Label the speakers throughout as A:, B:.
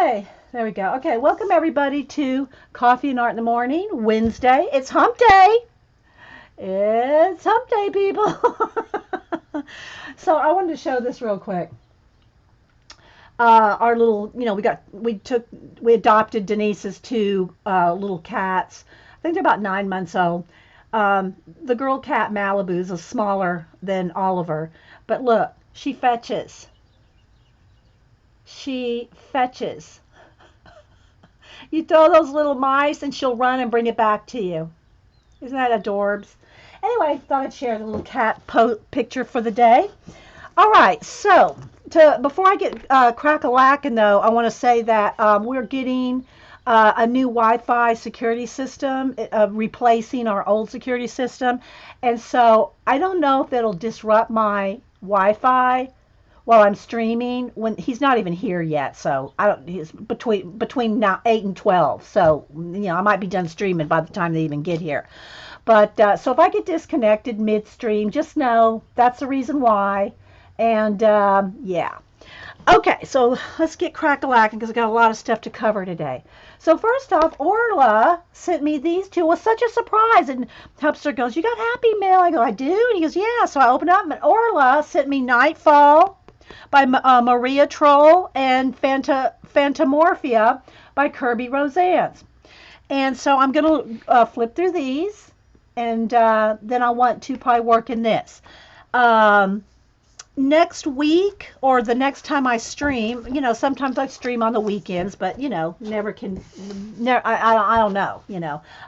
A: Okay, there we go. Okay, welcome everybody to Coffee and Art in the Morning, Wednesday. It's hump day. It's hump day, people. So I wanted to show this real quick. Our little, we adopted Denise's two little cats. I think they're about 9 months old. The girl cat Malibu is smaller than Oliver, but look, she fetches. She fetches. You throw those little mice and she'll run and bring it back to you. Isn't that adorbs? Anyway, I thought I'd share the little cat picture for the day. All right, so before I get crack-a-lackin' though, I want to say that we're getting a new Wi-Fi security system, replacing our old security system. And so I don't know if it'll disrupt my Wi-Fi while I'm streaming when he's not even here yet. So I don't. He's between now 8 and 12. So I might be done streaming by the time they even get here. But so if I get disconnected midstream, just know that's the reason why. And yeah. Okay, so let's get crack-a-lackin' because I've got a lot of stuff to cover today. So first off, Orla sent me these two. It was such a surprise. And Hupster goes, "You got Happy Mail?" I go, "I do." And he goes, "Yeah." So I opened up, and Orla sent me Nightfall by Maria Trolle and Fantomorphia by Kerby Rosanes. And so I'm going to flip through these, and then I want to probably work in this. Next week or the next time I stream, sometimes I stream on the weekends, but never can. I don't know.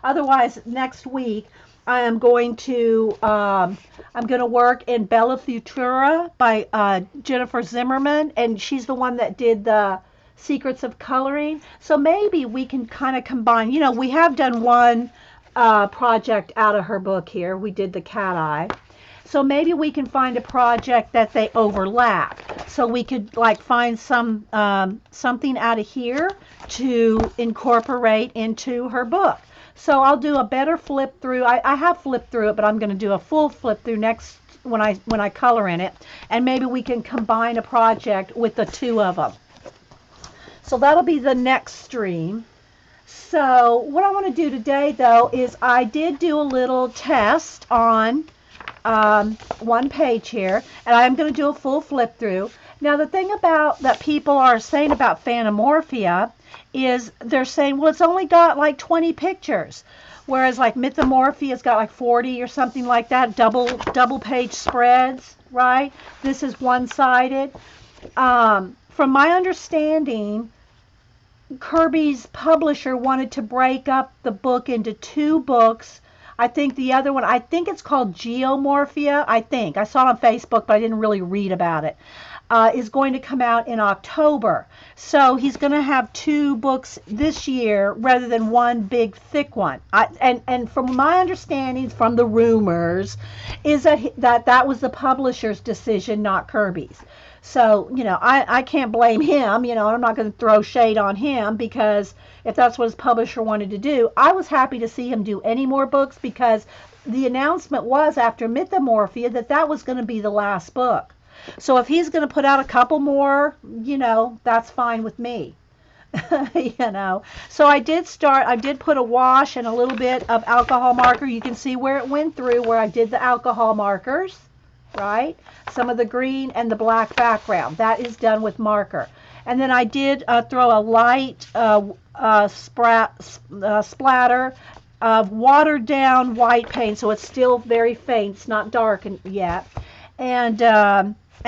A: Otherwise, next week I am going to work in Bella Futura by Jennifer Zimmerman, and she's the one that did the Secrets of Coloring. So maybe we can kind of combine. We have done one project out of her book here. We did the cat eye. So maybe we can find a project that they overlap. So we could find something out of here to incorporate into her book. So I'll do a better flip through. I have flipped through it, but I'm going to do a full flip through next when I color in it, and maybe we can combine a project with the two of them. So that'll be the next stream. So what I want to do today, though, is I did do a little test on one page here, and I'm going to do a full flip through. Now the thing about that people are saying about Fantomorphia is they're saying, well, it's only got like 20 pictures, whereas like Mythomorphia's got like 40 or something like that, double page spreads, right? This is one-sided. From my understanding, Kerby's publisher wanted to break up the book into two books. I think the other one, I think it's called Geomorphia. I saw it on Facebook, but I didn't really read about it. Is going to come out in October. So he's going to have two books this year rather than one big thick one. And from my understanding from the rumors is that was the publisher's decision, not Kerby's. So, I can't blame him, and I'm not going to throw shade on him because if that's what his publisher wanted to do, I was happy to see him do any more books because the announcement was after Mythomorphia that was going to be the last book. So if he's going to put out a couple more, that's fine with me. So I did put a wash and a little bit of alcohol marker. You can see where it went through, where I did the alcohol markers, right? Some of the green and the black background. That is done with marker. And then I did throw a light splatter of watered down white paint, so it's still very faint. It's not dark yet. And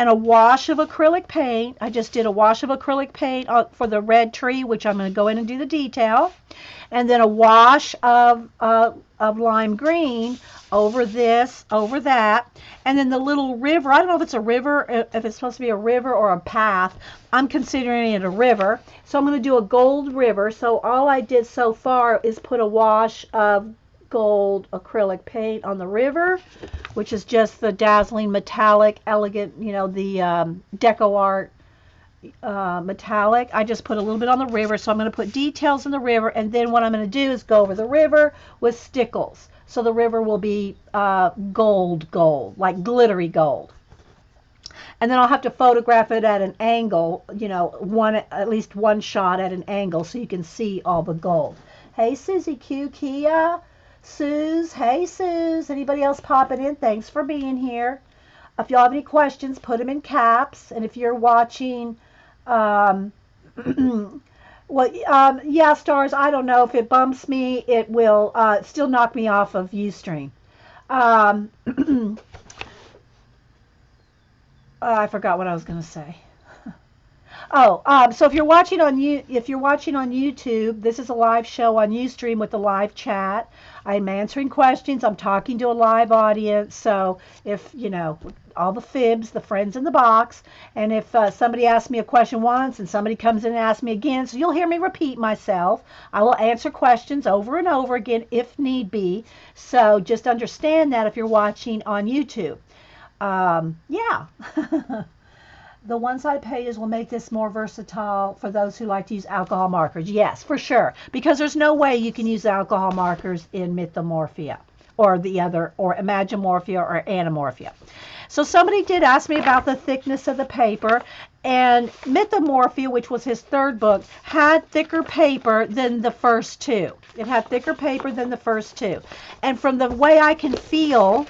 A: a wash of acrylic paint. I just did a wash of acrylic paint for the red tree, which I'm going to go in and do the detail. And then a wash of lime green over this, over that. And then the little river, I don't know if it's a river, if it's supposed to be a river or a path. I'm considering it a river. So I'm going to do a gold river. So all I did so far is put a wash of gold acrylic paint on the river, which is just the dazzling metallic, elegant, the deco art metallic. I just put a little bit on the river, so I'm going to put details in the river, and then what I'm going to do is go over the river with stickles. So the river will be gold, like glittery gold. And then I'll have to photograph it at an angle, you know, at least one shot at an angle so you can see all the gold. Hey, Susie Q, Kia, Suze. Hey, Suze. Anybody else popping in? Thanks for being here. If y'all have any questions, put them in caps. And if you're watching, well, yeah, stars, I don't know. If it bumps me, it will still knock me off of Ustream. I forgot what I was going to say. Oh, so if you're watching on YouTube, this is a live show on Ustream with a live chat. I'm answering questions. I'm talking to a live audience. So if you know all the fibs, the friends in the box, and if somebody asks me a question once and somebody comes in and asks me again, so you'll hear me repeat myself. I will answer questions over and over again if need be. So just understand that if you're watching on YouTube. Yeah. The one-sided pages will make this more versatile for those who like to use alcohol markers. Yes, for sure. Because there's no way you can use alcohol markers in Mythomorphia or the other, or Imagimorphia or Animorphia. So somebody did ask me about the thickness of the paper, and Mythomorphia, which was his third book, had thicker paper than the first two. It had thicker paper than the first two. And from the way I can feel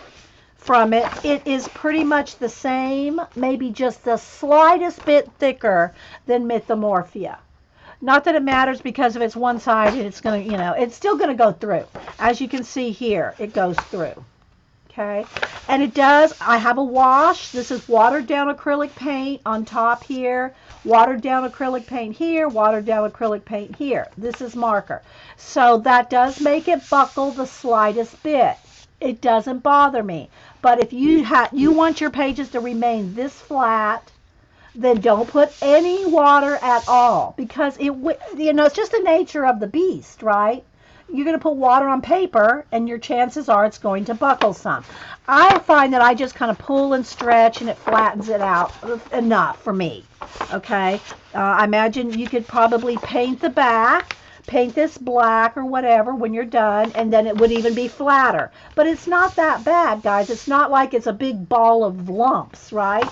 A: from it, it is pretty much the same, maybe just the slightest bit thicker than Mythomorphia. Not that it matters, because if it's one-sided, it's going to, you know, it's still going to go through. As you can see here, it goes through. Okay, and it does. I have a wash. This is watered down acrylic paint on top here, watered down acrylic paint here, watered down acrylic paint here. This is marker. So that does make it buckle the slightest bit. It doesn't bother me. But if you want your pages to remain this flat, then don't put any water at all, because it's just the nature of the beast, right? You're going to put water on paper, and your chances are it's going to buckle some. I find that I just kind of pull and stretch, and it flattens it out enough for me. Okay, I imagine you could probably paint the back. Paint this black or whatever when you're done, and then it would even be flatter. But it's not that bad, guys. It's not like it's a big ball of lumps, right?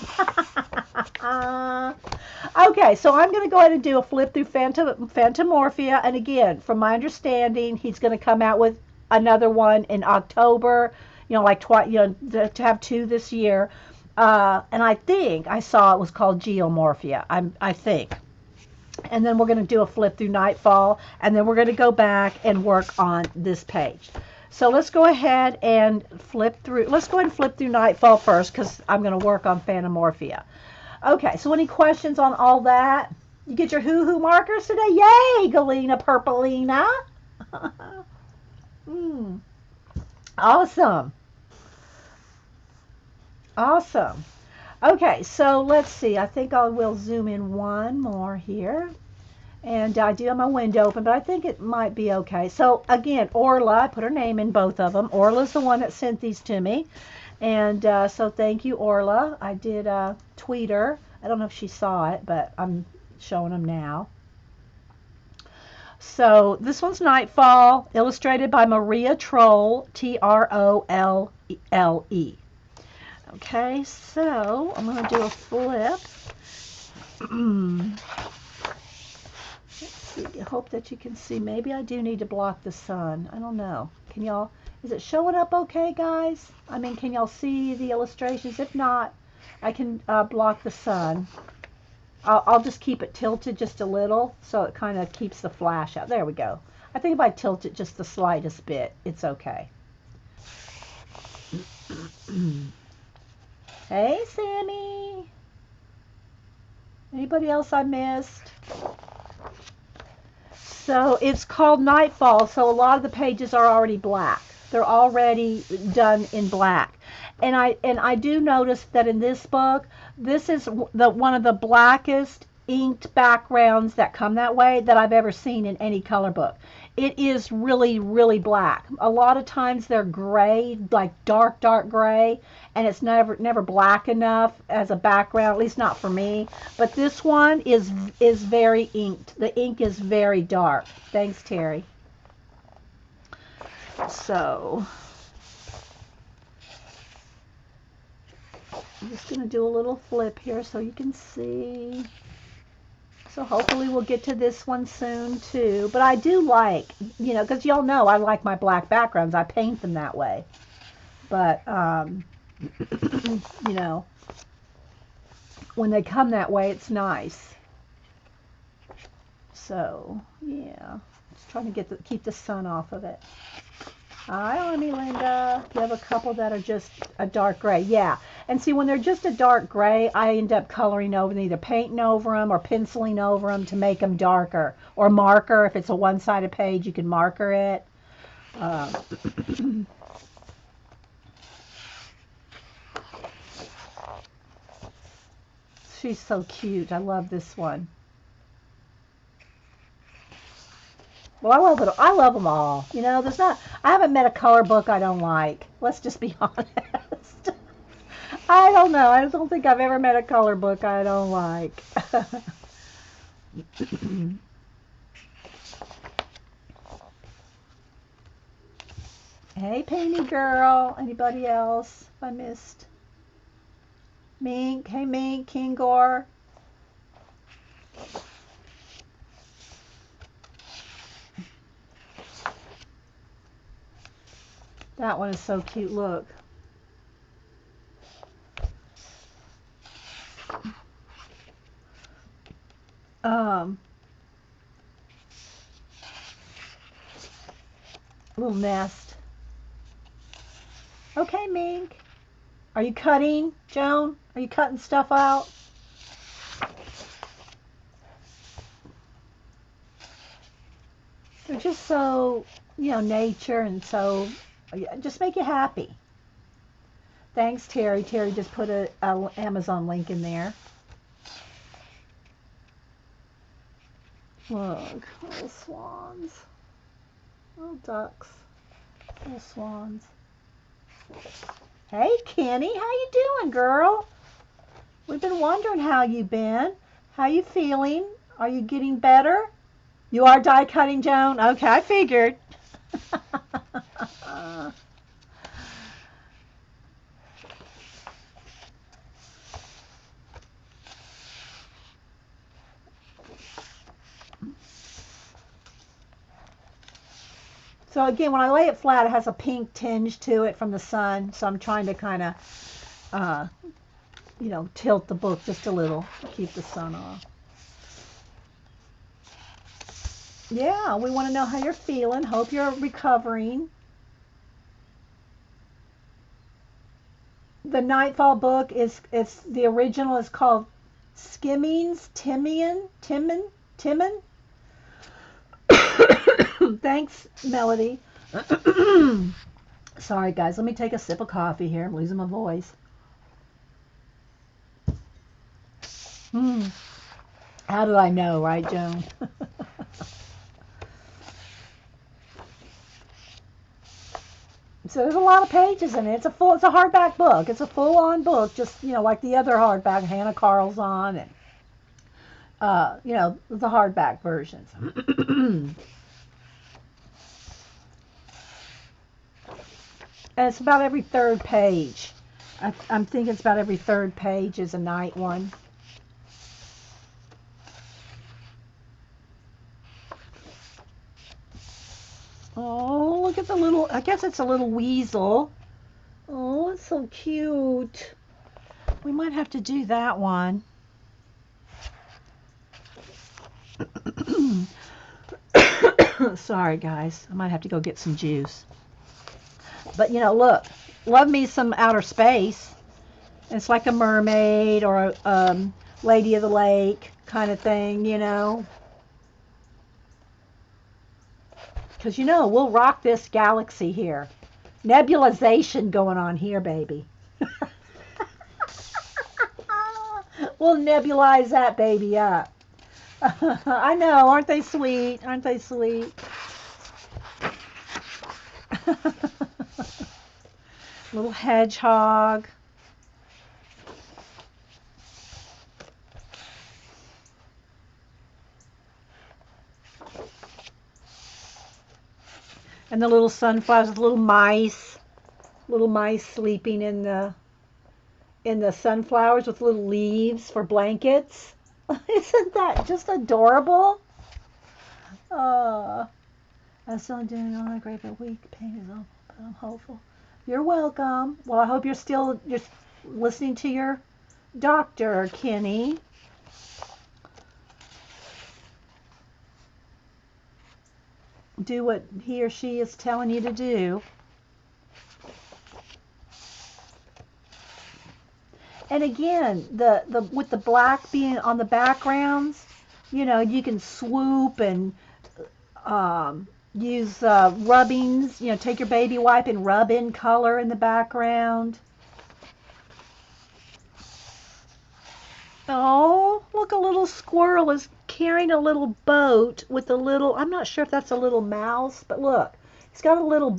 A: Okay, so I'm going to go ahead and do a flip through Fantomorphia. And again, from my understanding, he's going to come out with another one in October, you know, like to have two this year. And I think I saw it was called Geomorphia, I think. And then we're going to do a flip through Nightfall, and then we're going to go back and work on this page. So let's go ahead and flip through. Let's go ahead and flip through Nightfall first, because I'm going to work on Fantomorphia. Okay, so any questions on all that? You get your hoo-hoo markers today? Yay, Galena Purplina. Awesome. Awesome. Okay, so let's see. I think I will zoom in one more here. And I do have my window open, but I think it might be okay. So again, Orla, I put her name in both of them. Orla's the one that sent these to me. And so thank you, Orla. I did tweet her. I don't know if she saw it, but I'm showing them now. So this one's Nightfall, illustrated by Maria Trolle, Trolle. Okay, so I'm going to do a flip. Let's see, I hope that you can see. Maybe I do need to block the sun. I don't know. Can y'all, is it showing up okay, guys? I mean, can y'all see the illustrations? If not, I can block the sun. I'll just keep it tilted just a little, so it kind of keeps the flash out. There we go. I think if I tilt it just the slightest bit, it's okay. Hey, Sammy. Anybody else I missed? So it's called Nightfall, so a lot of the pages are already black. They're already done in black. And I do notice that in this book, this is one of the blackest inked backgrounds that come that way that I've ever seen in any color book. It is really, really black. A lot of times they're gray, like dark gray, and it's never black enough as a background, at least not for me. But this one is very inked. The ink is very dark. Thanks, Terry. So I'm just going to do a little flip here so you can see. So hopefully we'll get to this one soon too. But I do like, you know, because y'all know I like my black backgrounds. I paint them that way. But, you know, when they come that way, it's nice. So, yeah. Just trying to keep the sun off of it. Hi, Army Linda. You have a couple that are just a dark gray. Yeah. And see, when they're just a dark gray, I end up coloring over them, either painting over them or penciling over them to make them darker. Or marker. If it's a one-sided page, you can marker it. She's so cute. I love this one. Well, I love it. I love them all. You know, I haven't met a color book I don't like. Let's just be honest. I don't know. I don't think I've ever met a color book I don't like. Hey, Painty Girl. Anybody else I missed? Mink. Hey, Mink. Kingor. That one is so cute. Look. Little nest. Okay, Mink. Are you cutting, Joan? Are you cutting stuff out? They're just so, you know, nature and so, just make you happy. Thanks, Terry. Terry just put a Amazon link in there. Look, little swans. Little ducks. Little swans. Hey, Kenny, how you doing, girl? We've been wondering how you been. How you feeling? Are you getting better? You are die cutting, Joan? Okay, I figured. So again, when I lay it flat, it has a pink tinge to it from the sun. So I'm trying to kind of, you know, tilt the book just a little to keep the sun off. Yeah, we want to know how you're feeling. Hope you're recovering. The Nightfall book it's the original is called Skimmings, Timon. Thanks, Melody. Sorry, guys. Let me take a sip of coffee here. I'm losing my voice. How did I know, right, Joan? So there's a lot of pages in it. It's a hardback book. It's a full-on book, just, you know, like the other hardback Hannah Carlson and you know, the hardback versions. And it's about every third page. I'm thinking it's about every third page is a night one. Oh, look at the little, I guess it's a little weasel. Oh, it's so cute. We might have to do that one. Sorry, guys. I might have to go get some juice. But, you know, look. Love me some outer space. It's like a mermaid or a Lady of the Lake kind of thing, you know. Because, you know, we'll rock this galaxy here. Nebulization going on here, baby. We'll nebulize that baby up. I know, aren't they sweet? Aren't they sweet? Little hedgehog. And the little sunflowers, little mice sleeping in the in the sunflowers with little leaves for blankets. Isn't that just adorable? Uh, I'm still doing all that great, but weak pain is awful, but I'm hopeful. You're welcome. Well, I hope you're still just listening to your doctor, Kenny. Do what he or she is telling you to do. And again, the with the black being on the backgrounds, you can swoop and use rubbings. Take your baby wipe and rub in color in the background. Oh, look, a little squirrel is carrying a little boat with a little, I'm not sure if that's a little mouse, but look, he's got a little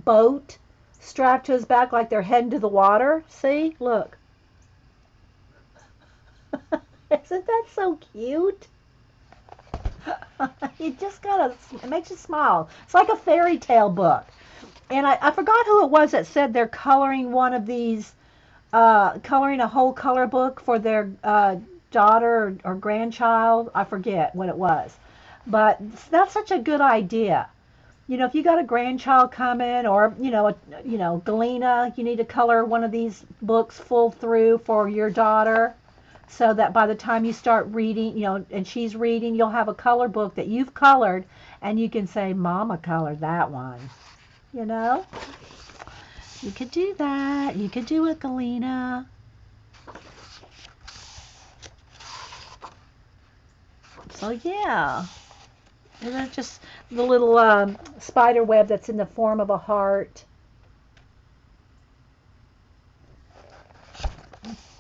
A: boat strapped to his back like they're heading to the water. See? Look. Isn't that so cute? You just gotta, it makes you smile. It's like a fairy tale book. And I forgot who it was that said they're coloring one of these, coloring a whole color book for their daughter or grandchild. I forget what it was. But that's such a good idea. If you got a grandchild coming, or Galena, you need to color one of these books full through for your daughter, so that by the time you start reading, and she's reading, you'll have a color book that you've colored, and you can say, Mama colored that one. You know? You could do that. You could do it, Galena. So yeah. And then just the little spider web that's in the form of a heart.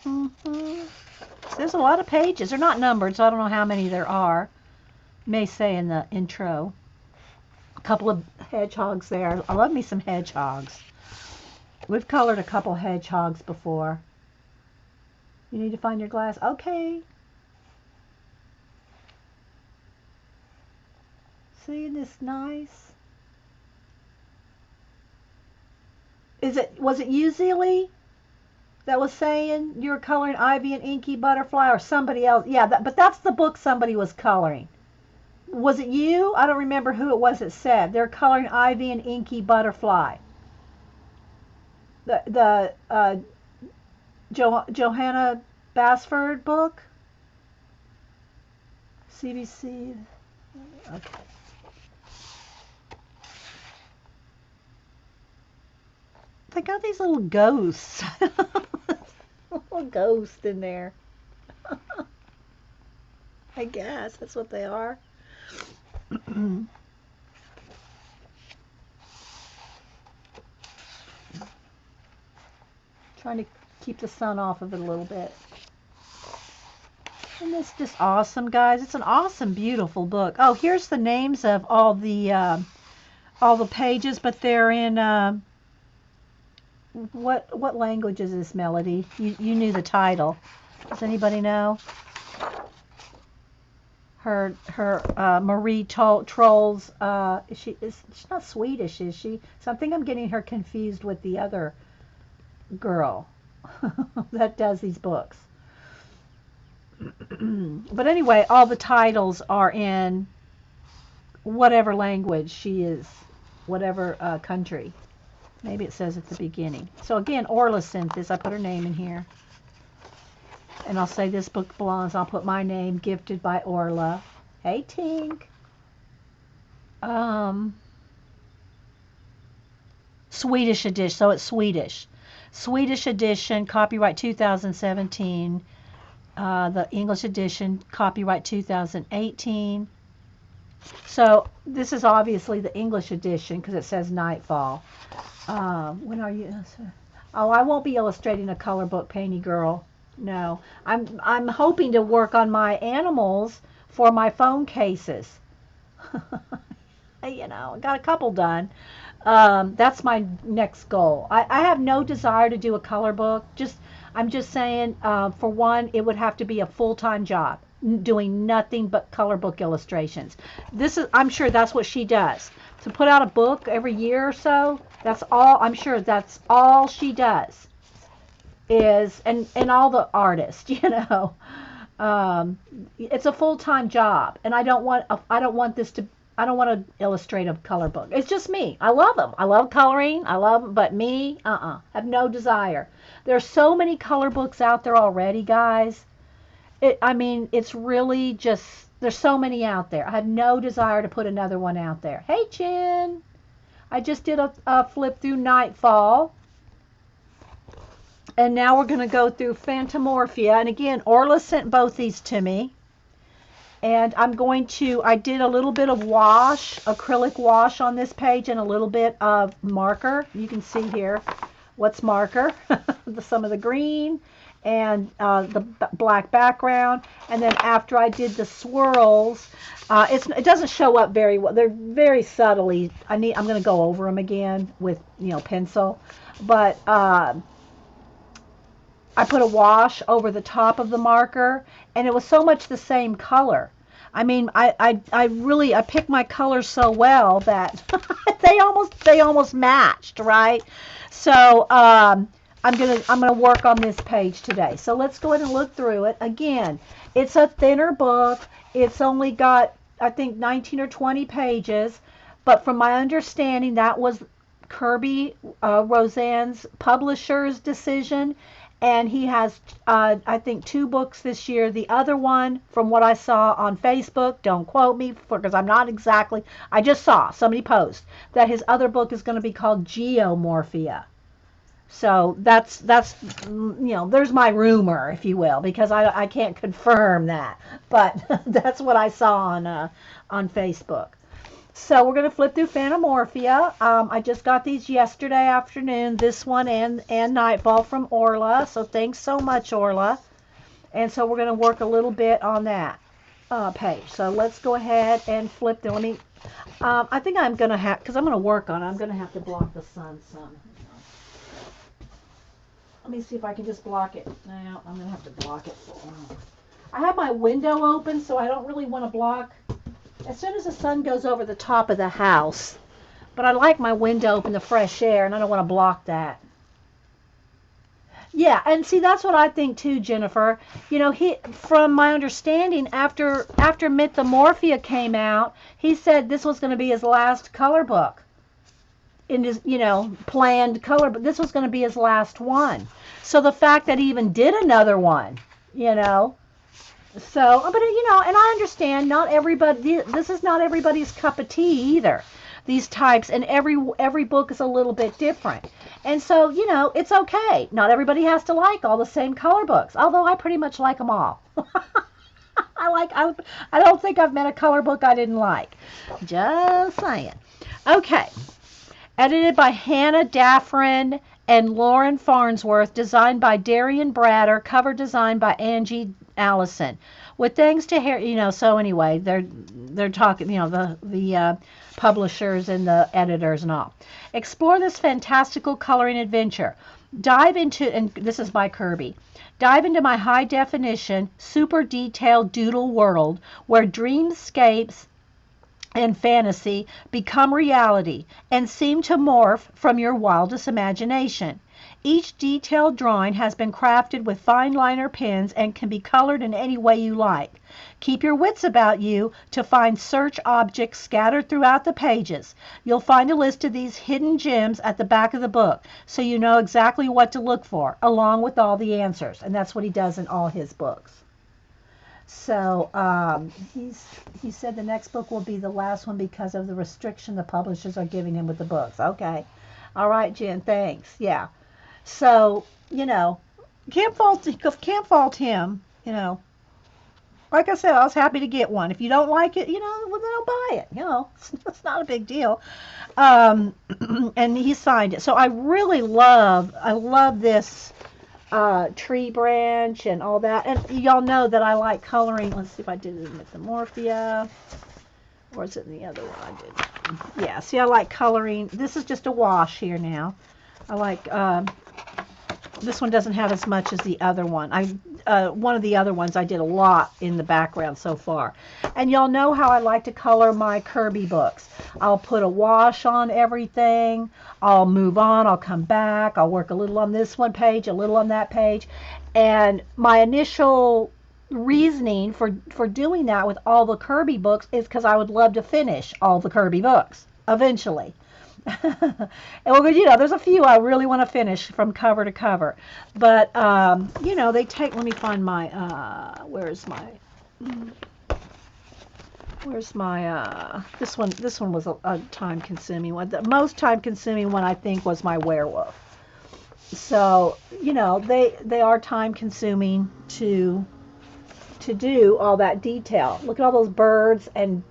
A: Mm-hmm. There's a lot of pages. They're not numbered, so I don't know how many there are. It may say in the intro. A couple of hedgehogs there. I love me some hedgehogs. We've colored a couple hedgehogs before. You need to find your glass. Okay. See, isn't this nice? Was it you, Zelie, that was saying you were coloring Ivy and Inky Butterfly, or somebody else? Yeah, but that's the book somebody was coloring. Was it you? I don't remember who it was that said they're coloring Ivy and Inky Butterfly. The Johanna Basford book. CBC. Okay. They got these little ghosts. Little ghost in there. I guess that's what they are. Trying to keep the sun off of it a little bit. And it's just awesome, guys. It's an awesome, beautiful book. Oh, here's the names of all the pages, but they're in what language is this, Melody? You knew the title. Does anybody know? Her Marie Trolle's she's not Swedish, is she? So I think I'm getting her confused with the other girl that does these books. But anyway, all the titles are in whatever language she is, whatever country. Maybe it says at the beginning. So again, Orla sent this. I put her name in here. And I'll say this book belongs. I'll put my name, gifted by Orla. Hey, Tink. Swedish edition. So it's Swedish. Swedish edition, copyright 2017. The English edition, copyright 2018. So this is obviously the English edition because it says Nightfall. When are you? Oh, I won't be illustrating a color book, Painty Girl. No, I'm hoping to work on my animals for my phone cases. I got a couple done. That's my next goal. I have no desire to do a color book. I'm just saying, for one, it would have to be a full-time job, doing nothing but color book illustrations. I'm sure that's what she does. To put out a book every year or so, that's all. I'm sure that's all she does. is, and all the artists, it's a full-time job, and I don't want this to, I don't want to illustrate a color book. It's just me. I love them. I love coloring. I love them, but me, have no desire. There's so many color books out there already, guys. I mean, it's really just, there's so many out there. I have no desire to put another one out there. Hey, Jen. I just did a flip through Nightfall. And now we're going to go through Fantomorphia. And again, Orla sent both these to me. And I did a little bit of wash, acrylic wash on this page, and a little bit of marker. You can see here what's marker, some of the green, and the black background. And then after I did the swirls, it doesn't show up very well. They're very subtly. I'm going to go over them again with pencil, but I put a wash over the top of the marker, and it was so much the same color. I mean, I picked my colors so well that they almost matched, right? So I'm gonna work on this page today. So let's go ahead and look through it. Again, it's a thinner book. It's only got, I think, 19 or 20 pages, but from my understanding, that was Kerby Rosanes' publisher's decision. And he has, I think, 2 books this year. The other one, from what I saw on Facebook, don't quote me, because I'm not exactly, I just saw somebody post that his other book is going to be called Geomorphia. So that's there's my rumor, if you will, because I can't confirm that, but that's what I saw on Facebook. So we're going to flip through Fantomorphia. I just got these yesterday afternoon, this one and Nightfall from Orla. So thanks so much, Orla. And so we're going to work a little bit on that page. So let's go ahead and flip through. Let me, I think I'm going to have, because I'm going to work on it, I'm going to have to block the sun some. Let me see if I can just block it. No, I'm going to have to block it. I have my window open, so I don't really want to block as soon as the sun goes over the top of the house. But I like my window open, the fresh air, and I don't want to block that. Yeah, and see, that's what I think too, Jennifer. From my understanding, after Mythomorphia came out, he said this was going to be his last color book. In his, planned color, but this was going to be his last one. So the fact that he even did another one, So, but and I understand not everybody. This is not everybody's cup of tea either. These types, and every book is a little bit different, and so it's okay. Not everybody has to like all the same color books. Although I pretty much like them all. I don't think I've met a color book I didn't like. Just saying. Okay. Edited by Hannah Daffrin and Lauren Farnsworth, designed by Darian Bratter, cover design by Angie Allison. With thanks to Harry, so anyway, they're talking, the publishers and the editors and all. Explore this fantastical coloring adventure. Dive into, and this is by Kerby, dive into my high definition, super detailed doodle world where dreamscapes and fantasy become reality and seem to morph from your wildest imagination. Each detailed drawing has been crafted with fine liner pens and can be colored in any way you like. Keep your wits about you to find search objects scattered throughout the pages. You'll find a list of these hidden gems at the back of the book, so you know exactly what to look for, along with all the answers. And that's what he does in all his books. So he said the next book will be the last one because of the restriction the publishers are giving him with the books. Okay. All right, Jen, thanks. Yeah. So, can't fault him, Like I said, I was happy to get one. If you don't like it, well, then don't buy it. It's not a big deal. And he signed it. So I really love this tree branch and all that. And y'all know that I like coloring. Let's see if I did it in Mythomorphia. Or is it in the other one I did? Yeah, see, I like coloring. This is just a wash here now. I like This one doesn't have as much as the other one. One of the other ones I did a lot in the background so far. And y'all know how I like to color my Kerby books. I'll put a wash on everything. I'll move on. I'll come back. I'll work a little on this one page, a little on that page. And my initial reasoning for doing that with all the Kerby books is because I would love to finish all the Kerby books eventually. And there's a few I really want to finish from cover to cover, but they take. Let me find my. Where's my? This one. This one was a time-consuming one. The most time-consuming one I think was my werewolf. So they are time-consuming to do all that detail. Look at all those birds and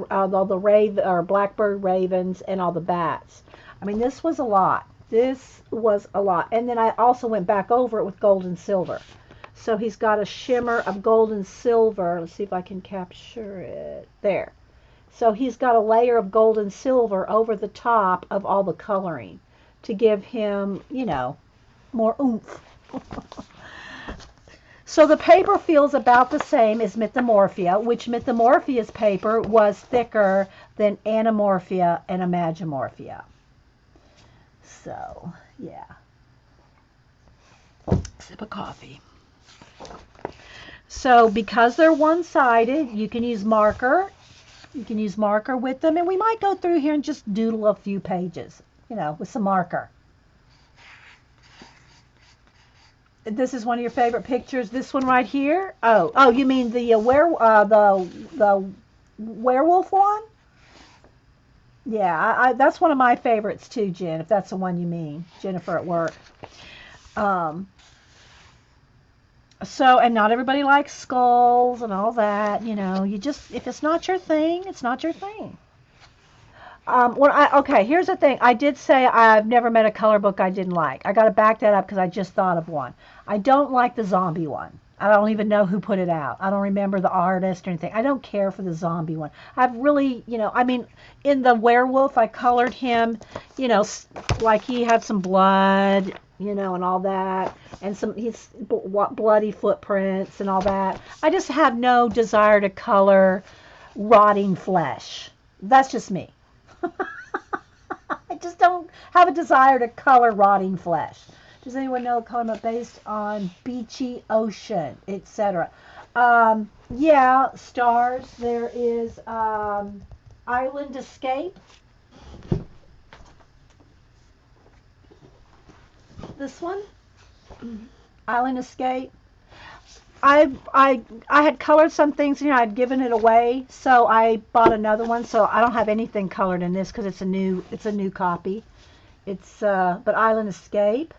A: all the blackbird ravens and all the bats. I mean, this was a lot. This was a lot. And then I also went back over it with gold and silver. So he's got a shimmer of gold and silver. Let's see if I can capture it. There. So he's got a layer of gold and silver over the top of all the coloring to give him, more oomph. So the paper feels about the same as Mythomorphia, which Mythomorphia's paper was thicker than Anamorphia and Imagimorphia. So, yeah. Sip of coffee. So because they're one-sided, you can use marker. You can use marker with them, and we might go through here and just doodle a few pages, with some marker. This is one of your favorite pictures. This one right here. Oh, you mean the the werewolf one? Yeah, that's one of my favorites too, Jen. If that's the one you mean, Jennifer at work. So, and not everybody likes skulls and all that. If it's not your thing, it's not your thing. Okay, here's the thing. I did say I've never met a color book I didn't like. I got to back that up because I just thought of one. I don't like the zombie one. I don't even know who put it out. I don't remember the artist or anything. I don't care for the zombie one. I've really, in the werewolf, I colored him, like he had some blood, and all that, and he's bloody footprints and all that. I just have no desire to color rotting flesh. That's just me. I just don't have a desire to color rotting flesh. Does anyone know a color based on beachy ocean, etc.? Yeah, stars. There is Island Escape. This one, Island Escape. I had colored some things, I'd given it away, so I bought another one. So I don't have anything colored in this because it's a new copy. It's but Island Escape.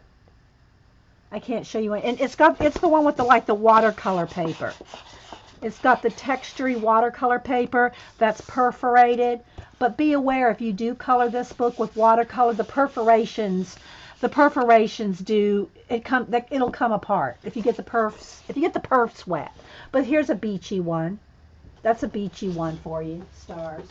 A: I can't show you one, and it's the one with the watercolor paper. It's got the textury watercolor paper that's perforated. But be aware, if you do color this book with watercolor, the perforations do it'll come apart if you get the perfs wet. But here's a beachy one. That's a beachy one for you, stars.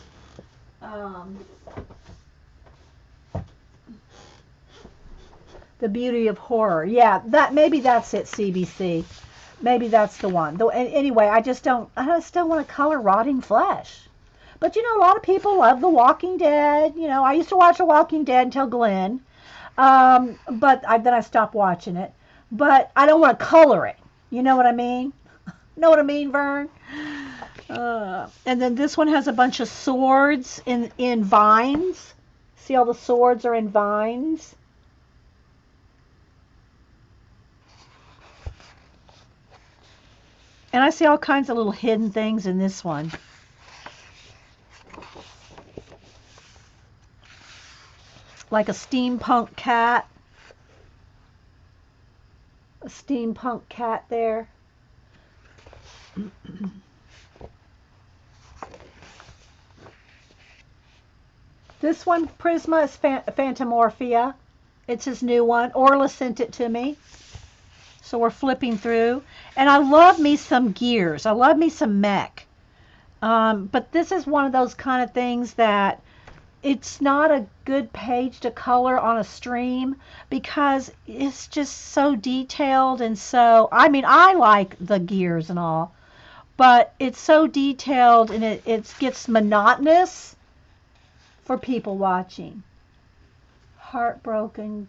A: The Beauty of Horror. Yeah, maybe that's it, CBC. Maybe that's the one. Though anyway, I just don't want to color rotting flesh. But a lot of people love The Walking Dead. I used to watch The Walking Dead until Glenn. But then I stopped watching it. But I don't want to color it. You know what I mean? Know what I mean, Vern? And then this one has a bunch of swords in vines. See, all the swords are in vines. And I see all kinds of little hidden things in this one. Like a steampunk cat. A steampunk cat there. This one, Prisma, is Fantomorphia. It's his new one. Orla sent it to me. So we're flipping through. And I love me some gears. I love me some mech. But this is one of those kind of things that it's not a good page to color on a stream because it's just so detailed and so, I mean, I like the gears and all, but it's so detailed and it gets monotonous for people watching. Heartbroken.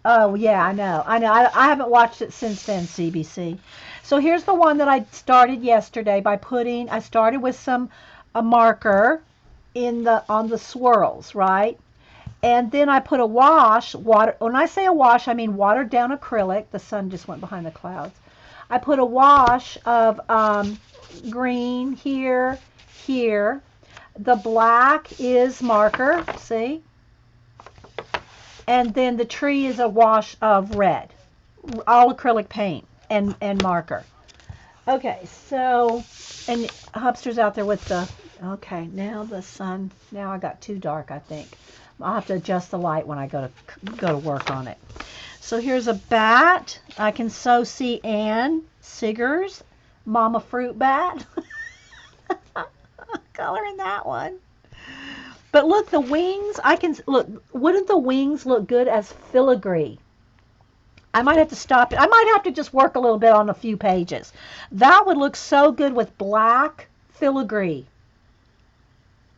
A: Oh, yeah, I know. I haven't watched it since then, CBC. So here's the one that I started yesterday by I started with a marker on the swirls, right? And then I put a water. When I say a wash, I mean watered down acrylic. The sun just went behind the clouds. I put a wash of green here, here. The black is marker, see? And then the tree is a wash of red, all acrylic paint and marker. Okay, so, and Hubster's out there with okay, now the sun, now I got too dark, I think. I'll have to adjust the light when I go to work on it. So here's a bat. I can so see Ann Siggers, Mama Fruit Bat. Coloring that one. But look, the wings, wouldn't the wings look good as filigree? I might have to stop it. I might have to just work a little bit on a few pages. That would look so good with black filigree.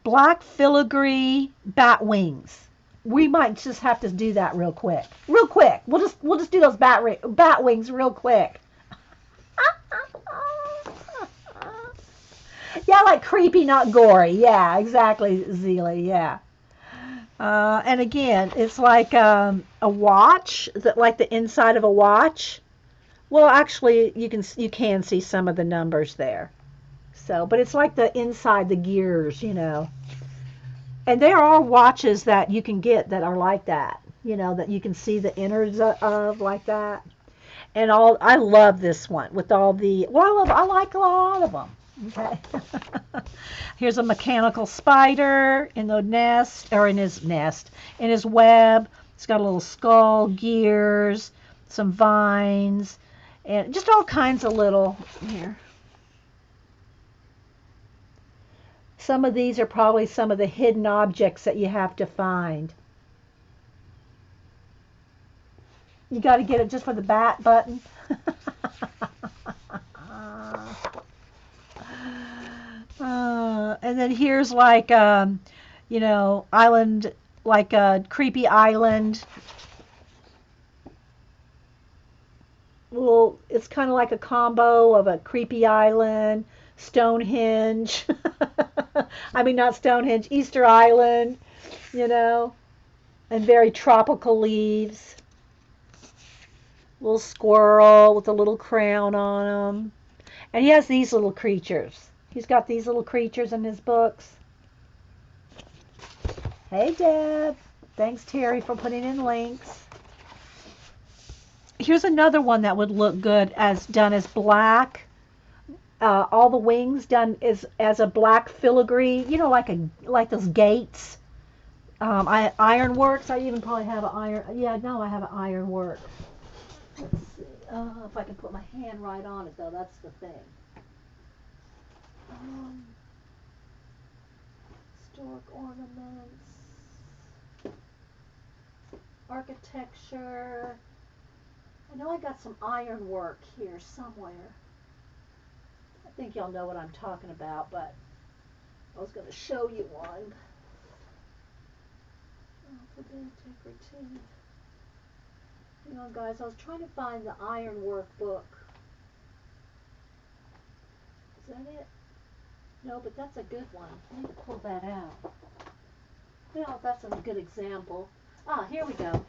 A: Black filigree bat wings. We might just have to do that real quick. Real quick. We'll just do those bat wings real quick. Yeah, like creepy, not gory. Yeah, exactly, Zelie. Yeah. And again, it's like a watch, like the inside of a watch. Well, actually, you can see some of the numbers there. So, but it's like the inside, the gears, you know. And there are watches that you can get that are like that, you know, that you can see the innards of like that. And I love this one with all the, well, I like a lot of them. Okay. Here's a mechanical spider in the nest, or in his web. It's got a little skull, gears, some vines, and just all kinds of little, here. Some of these are probably some of the hidden objects that you have to find. You got to get it just for the bat button. And then here's like, you know, island, like a creepy island. Well, it's kind of like a combo of a creepy island, Stonehenge. I mean, not Stonehenge, Easter Island, you know, and very tropical leaves. Little squirrel with a little crown on him. And he has these little creatures. He's got these little creatures in his books. Hey, Deb. Thanks, Terry, for putting in links. Here's another one that would look good done as black. All the wings done as a black filigree. You know, like those gates. Ironworks. I even probably have an iron. Yeah, no, I have an ironwork. Let's see. If I can put my hand right on it, though, that's the thing. Historic ornaments, architecture. I know I got some ironwork here somewhere. I think y'all know what I'm talking about, but I was going to show you one. Forbidden integrity. Hang on, guys. I was trying to find the ironwork book. Is that it? No, but that's a good one. Let me pull that out. Well, that's a good example. Here we go.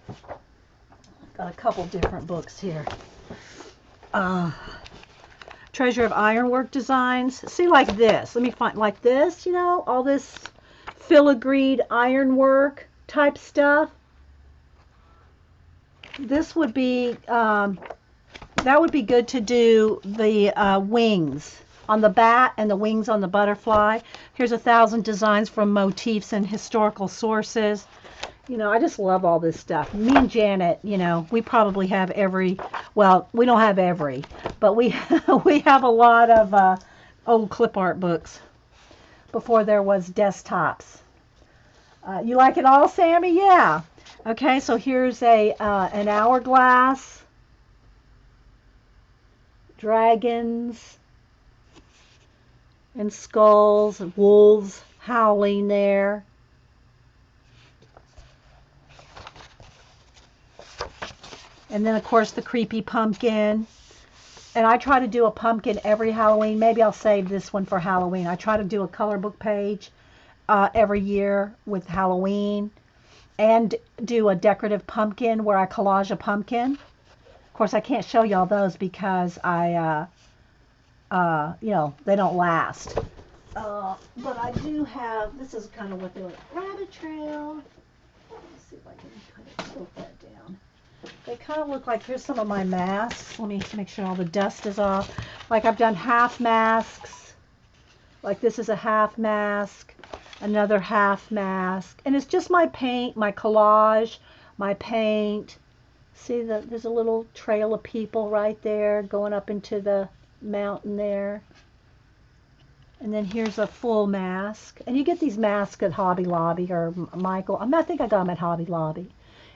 A: Got a couple different books here. Treasure of Ironwork Designs. See, like this. Let me find, like this, you know, all this filigreed ironwork type stuff. This would be, that would be good to do the wings on the bat and the wings on the butterfly. Here's 1,000 designs from motifs and historical sources. You know, I just love all this stuff. Me and Janet, you know, we probably have well, we don't have but we have a lot of old clip art books before there was desktops. You like it all, Sammy? Yeah. Okay, so here's an hourglass, dragons and skulls, wolves howling there. And then, of course, the creepy pumpkin. And I try to do a pumpkin every Halloween. Maybe I'll save this one for Halloween. I try to do a color book page every year with Halloween and do a decorative pumpkin where I collage a pumpkin. Of course, I can't show y'all those because they don't last. But I do have, this is kind of what they look like. Rabbit trail. Let's see if I can kind of tilt that down. They kind of look like, here's some of my masks. Let me make sure all the dust is off. Like I've done half masks. Like this is a half mask, another half mask. And it's just my paint, my collage, my paint. See, there's a little trail of people right there going up into the mountain there. And then here's a full mask. And you get these masks at Hobby Lobby or Michael. I think I got them at Hobby Lobby.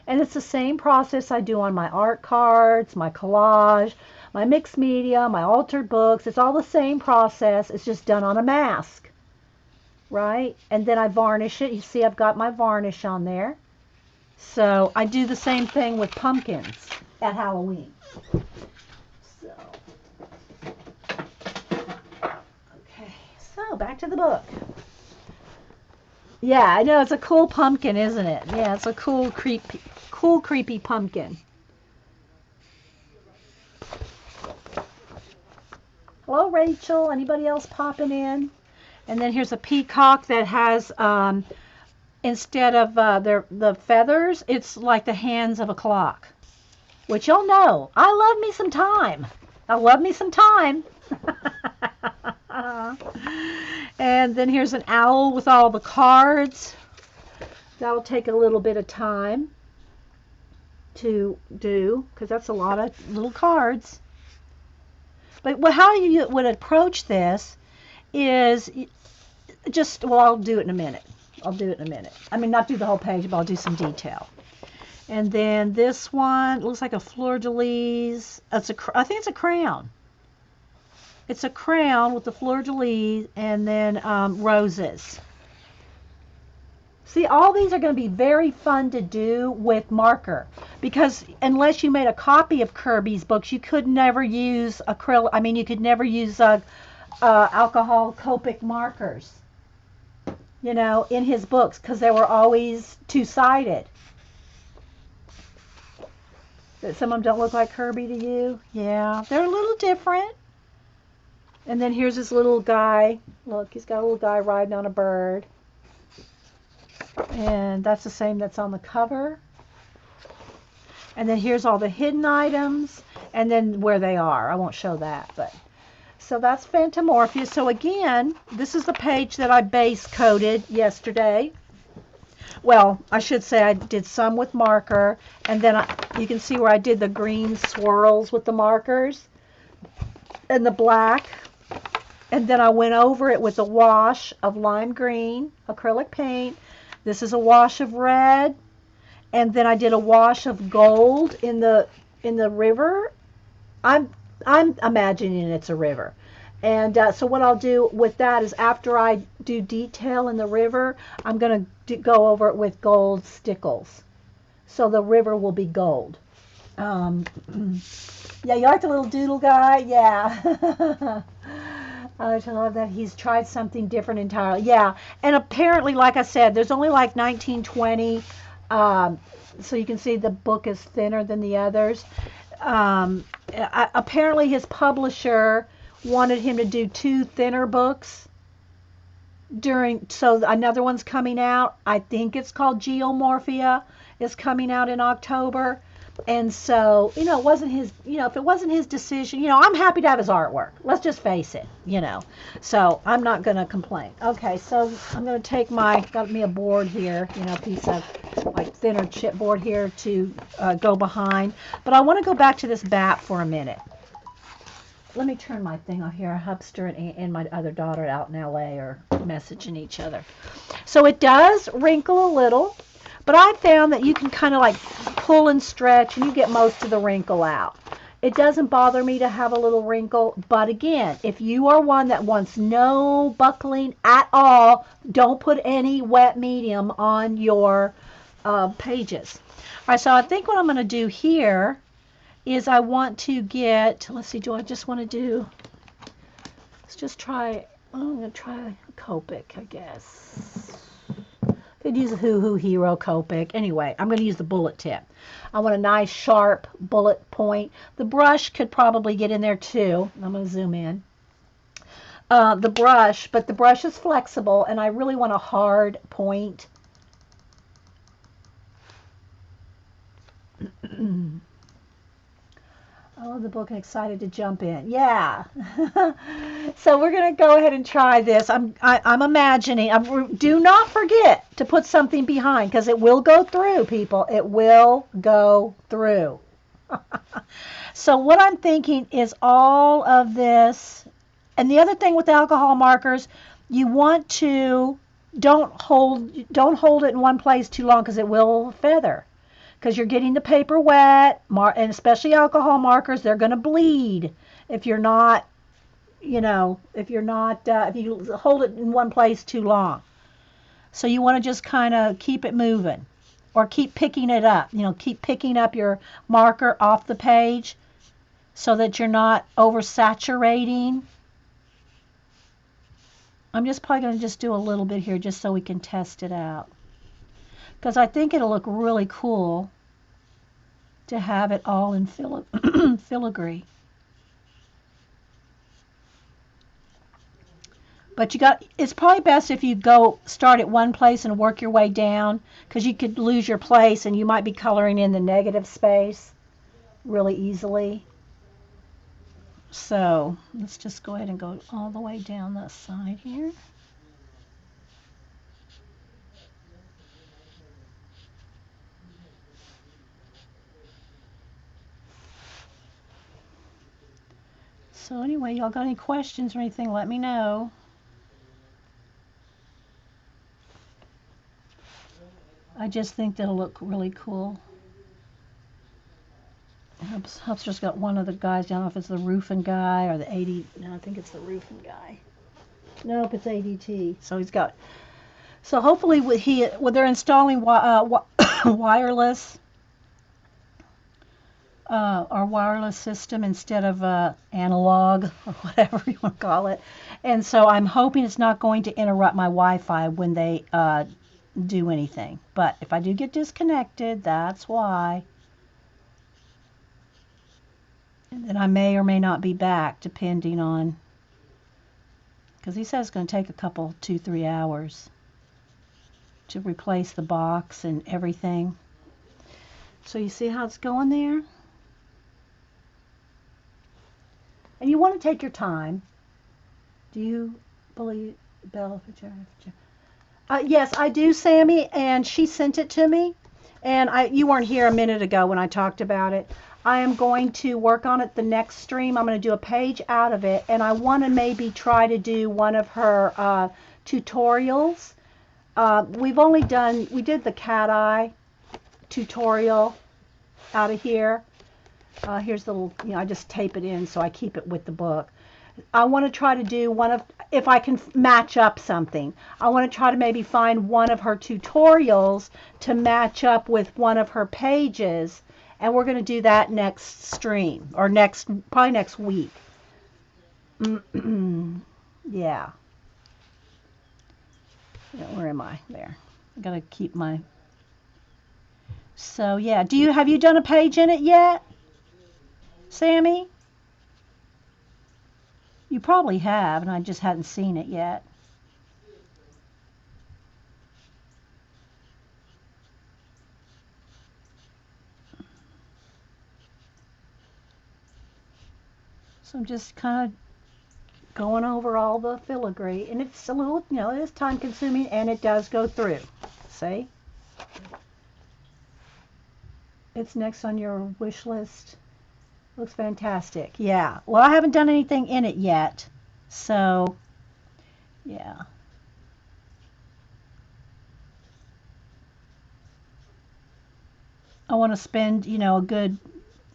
A: And it's the same process I do on my art cards, my collage, my mixed media, my altered books. It's all the same process. It's just done on a mask, right? And then I varnish it. You see I've got my varnish on there. So I do the same thing with pumpkins at Halloween. So, okay. So back to the book. Yeah, I know, it's a cool pumpkin, isn't it? Yeah, it's a cool, creepy pumpkin. Hello, Rachel. Anybody else popping in? And then here's a peacock that has, instead of the feathers, it's like the hands of a clock. Which y'all know, I love me some time. I love me some time. And then here's an owl with all the cards. That'll take a little bit of time to do because that's a lot of little cards. But how you would approach this is just, well, I'll do it in a minute. I mean, not do the whole page, but I'll do some detail. And then this one looks like a fleur-de-lis. I think it's a crown. It's a crown with the fleur-de-lis and then roses. See, all these are going to be very fun to do with marker because unless you made a copy of Kerby's books, you could never use acrylic. I mean, you could never use alcohol Copic markers, in his books because they were always two-sided. Some of them don't look like Kerby to you? Yeah, they're a little different. And then here's this little guy. Look, he's got a little guy riding on a bird. And that's the same that's on the cover. And then here's all the hidden items. And then where they are. I won't show that. But so that's Fantomorphia. So again, this is the page that I base coated yesterday. Well, I should say I did some with marker. And then you can see where I did the green swirls with the markers. And the black. And then I went over it with a wash of lime green acrylic paint. This is a wash of red. And then I did a wash of gold in the river. I'm imagining it's a river. And so what I'll do with that is after I do detail in the river, I'm going to go over it with gold stickles. So the river will be gold. Yeah, you like the little doodle guy? Yeah. I love that he's tried something different entirely. Yeah, and apparently, like I said, there's only like 1920, so you can see the book is thinner than the others. Apparently, his publisher wanted him to do 2 thinner books so another one's coming out. I think it's called Geomorphia. Is coming out in October. And so, it wasn't his, if it wasn't his decision, I'm happy to have his artwork. Let's just face it, So I'm not going to complain. Okay, so I'm going to got me a board here, piece of like thinner chipboard here to go behind. But I want to go back to this bat for a minute. Let me turn my thing off here. Hubster and my other daughter out in LA are messaging each other. So it does wrinkle a little, but I found that you can kind of like pull and stretch and you get most of the wrinkle out. It doesn't bother me to have a little wrinkle, but again, if you are one that wants no buckling at all, don't put any wet medium on your pages. All right, so I think what I'm going to do here is I want to get, let's see, do I just want to do, let's just try, I'm going to try Copic, I guess. Could use a Hoo Hoo Hero Copic. Anyway, I'm going to use the bullet tip. I want a nice sharp bullet point. The brush could probably get in there too. I'm going to zoom in. But the brush is flexible, and I really want a hard point. I love the book and excited to jump in. Yeah. So we're going to go ahead and try this. I'm imagining. Do not forget to put something behind because it will go through, people. It will go through. So what I'm thinking is all of this. And the other thing with alcohol markers, you want to don't hold it in one place too long because it will feather. Because you're getting the paper wet, and especially alcohol markers, they're going to bleed if you're not, if you hold it in one place too long. So you want to just kind of keep it moving or keep picking it up. Keep picking up your marker off the page so that you're not oversaturating. I'm just probably going to just do a little bit here just so we can test it out. Because I think it'll look really cool to have it all in filigree. But it's probably best if you start at one place and work your way down, because you could lose your place and you might be coloring in the negative space really easily. So let's just go ahead and go all the way down this side here. So anyway, y'all got any questions or anything, let me know. I just think that'll look really cool. Helps just got one of the guys, I don't know if it's the roofing guy or the no, I think it's the roofing guy. Nope, it's ADT. So he's got, so hopefully they're installing wireless, our wireless system instead of analog or whatever you want to call it. And so I'm hoping it's not going to interrupt my Wi-Fi when they do anything. But if I do get disconnected, that's why. And then I may or may not be back depending on, because he says it's going to take a couple, 2-3 hours to replace the box and everything. So you see how it's going there? And you want to take your time. Do you believe Bella? Yes, I do, Sammy, and she sent it to me. And you weren't here a minute ago when I talked about it. I am going to work on it the next stream. I'm going to do a page out of it, and I want to maybe try to do one of her tutorials. We did the cat eye tutorial out of here. Here's the little, I just tape it in so I keep it with the book. I want to try to do if I can match up something, I want to try to maybe find one of her tutorials to match up with one of her pages, and we're going to do that next stream, or probably next week. Yeah. Where am I? There. I got to keep my, so yeah, have you done a page in it yet, Sammy? You probably have, and I just hadn't seen it yet. So I'm just kind of going over all the filigree, and it's a little, it is time consuming, and it does go through. See? It's next on your wish list. Looks fantastic. Yeah. Well, I haven't done anything in it yet. So, yeah. I want to spend, a good,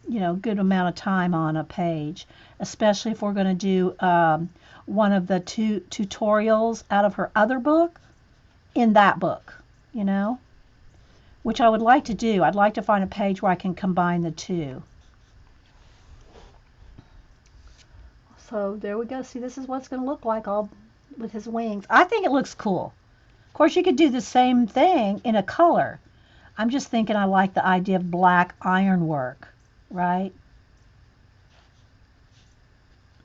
A: good amount of time on a page, especially if we're going to do one of the two tutorials out of her other book in that book, which I would like to do. I'd like to find a page where I can combine the two. So there we go. See, this is what it's going to look like all with his wings. I think it looks cool. Of course, you could do the same thing in a color. I'm just thinking I like the idea of black ironwork, right?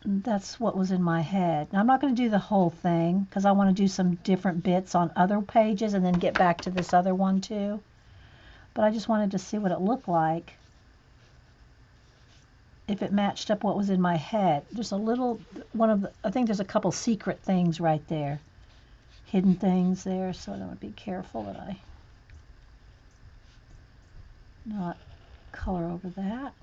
A: That's what was in my head. Now, I'm not going to do the whole thing because I want to do some different bits on other pages and then get back to this other one too. But I just wanted to see what it looked like if it matched up what was in my head. There's a little, I think there's a couple secret things right there. Hidden things there, so I want to be careful that I not color over that.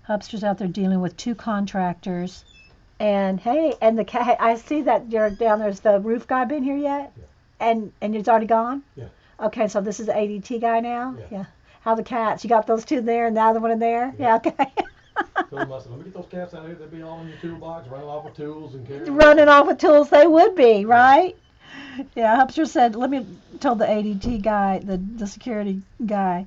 A: Hubster's out there dealing with 2 contractors. And hey, and the cat, I see that you're down there's the roof guy been here yet? Yeah. And it's already gone?
B: Yeah.
A: Okay, so this is the ADT guy now?
B: Yeah.
A: How the cats? You got those 2 there and the other one in there? Yeah, okay.
B: So let me get those cats out here. They'd be all in your toolbox, running off with tools and carrying.
A: Running off with tools, they would be, right? Yeah, Hubster said, told the ADT guy, the security guy,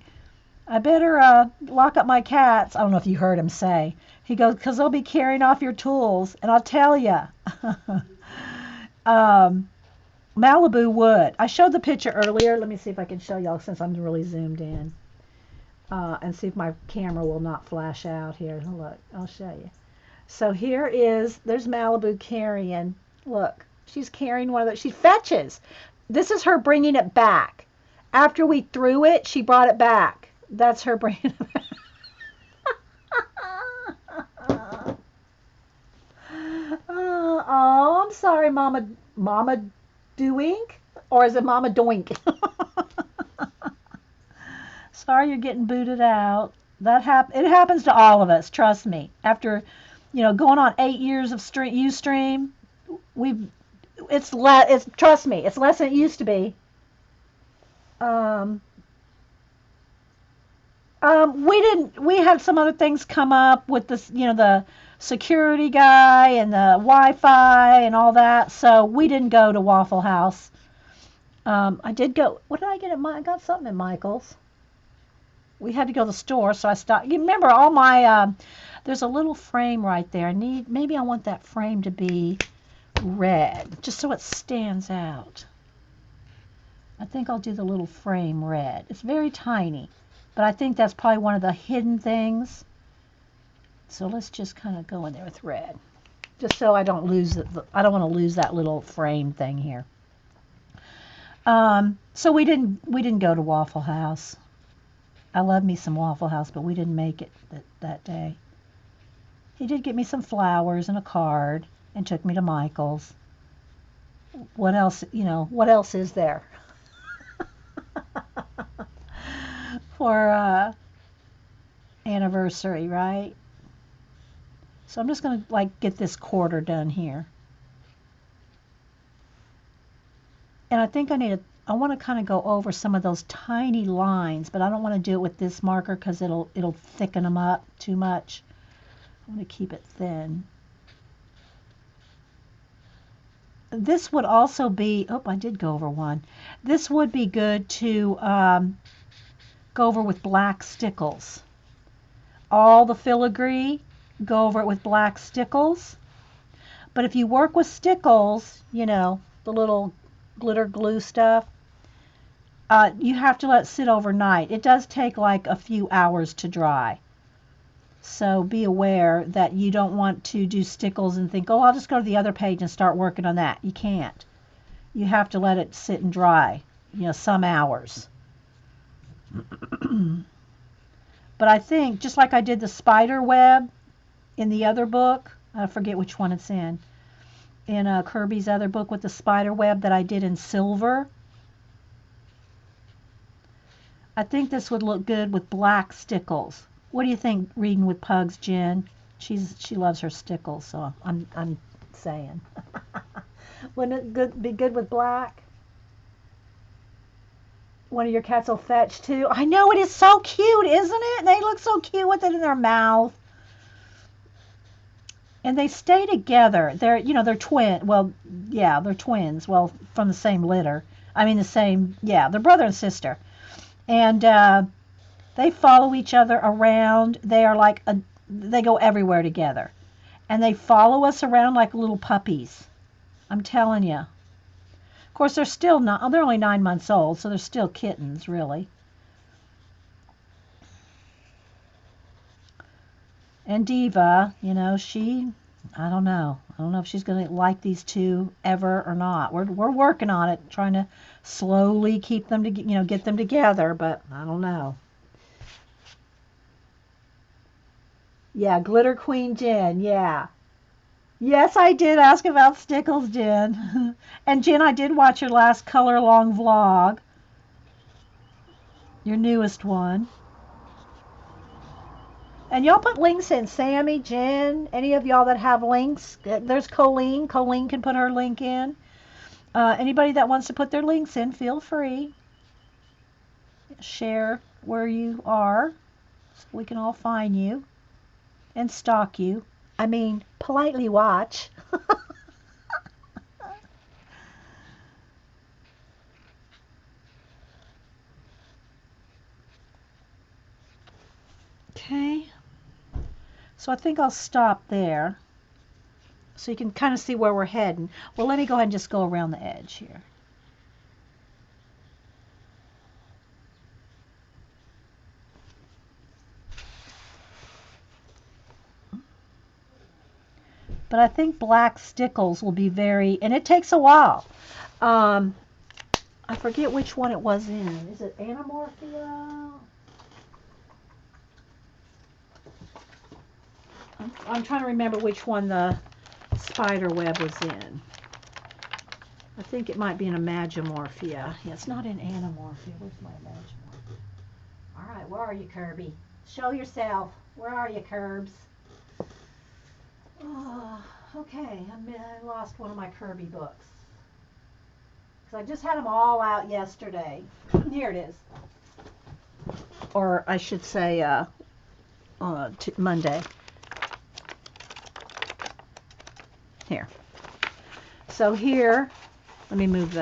A: I better lock up my cats. I don't know if you heard him say. He goes, because they'll be carrying off your tools. And I'll tell you, Malibu would. I showed the picture earlier. Let me see if I can show y'all since I'm really zoomed in. And see if my camera will not flash out here. Look, I'll show you. So there's Malibu carrying. Look, she's carrying one of those. She fetches. This is her bringing it back. After we threw it, she brought it back. That's her bringing it back. Oh, I'm sorry, Mama Doink? Or is it Mama Doink? Sorry you're getting booted out. It happens to all of us, trust me. After, going on 8 years of Ustream, trust me, it's less than it used to be. We had some other things come up with this, the security guy and the Wi-Fi and all that. So we didn't go to Waffle House. I did go. What did I get I got something at Michael's. We had to go to the store, so I stopped. You remember all my? There's a little frame right there. Maybe I want that frame to be red, just so it stands out. I think I'll do the little frame red. It's very tiny, but I think that's probably one of the hidden things. So let's just kind of go in there with red, just so I don't lose it. I don't want to lose that little frame thing here. So we didn't go to Waffle House. I love me some Waffle House, but we didn't make it that day. He did get me some flowers and a card and took me to Michael's. What else, what else is there? For anniversary, right? So I'm just going to get this quarter done here. And I think I want to kind of go over some of those tiny lines, but I don't want to do it with this marker because it'll thicken them up too much. I want to keep it thin. This would also be, I did go over one. This would be good to go over with black stickles. All the filigree, go over it with black stickles. But if you work with stickles, the little glitter glue stuff, you have to let it sit overnight. It does take a few hours to dry. So be aware that you don't want to do stickles and think, I'll just go to the other page and start working on that. You can't. You have to let it sit and dry, some hours. But I think, just like I did the spider web in the other book, I forget which one it's in Kerby's other book with the spider web that I did in silver, I think this would look good with black stickles. What do you think, reading with Pugs, Jen? She loves her stickles, so I'm saying. Wouldn't it be good with black? One of your cats will fetch too. I know, it is so cute, isn't it? They look so cute with it in their mouth. And they stay together. They're twin. Well, yeah, they're twins. Well, from the same litter. I mean, they're brother and sister. And they follow each other around. They are they go everywhere together. And they follow us around like little puppies. I'm telling you. Of course, they're only 9 months old, so they're still kittens, really. And Diva, I don't know. I don't know if she's going to like these two ever or not. We're working on it, trying to slowly keep them to, get them together, but I don't know. Yeah, Glitter Queen Jen, yeah. Yes, I did ask about Stickles, Jen. And Jen, I did watch your last color long vlog, your newest one. And y'all put links in. Sammy, Jen, any of y'all that have links. There's Colleen. Colleen can put her link in. Anybody that wants to put their links in, feel free. Share where you are so we can all find you and stalk you. I mean, politely watch. Okay. So I think I'll stop there so you can kind of see where we're heading. Well, let me go ahead and just go around the edge here. But I think black stickles will be and it takes a while. I forget which one it was in. Is it Anamorphia? I'm trying to remember which one the spider web was in. I think it might be in Imagimorphia. Yeah, it's not in Anamorphia. Where's my Imagimorphia? All right, where are you, Kerby? Show yourself. Where are you, Kerbs? Oh, okay, I lost one of my Kerby books. Because I just had them all out yesterday. Here it is. Or I should say Monday. Here. So here, let me move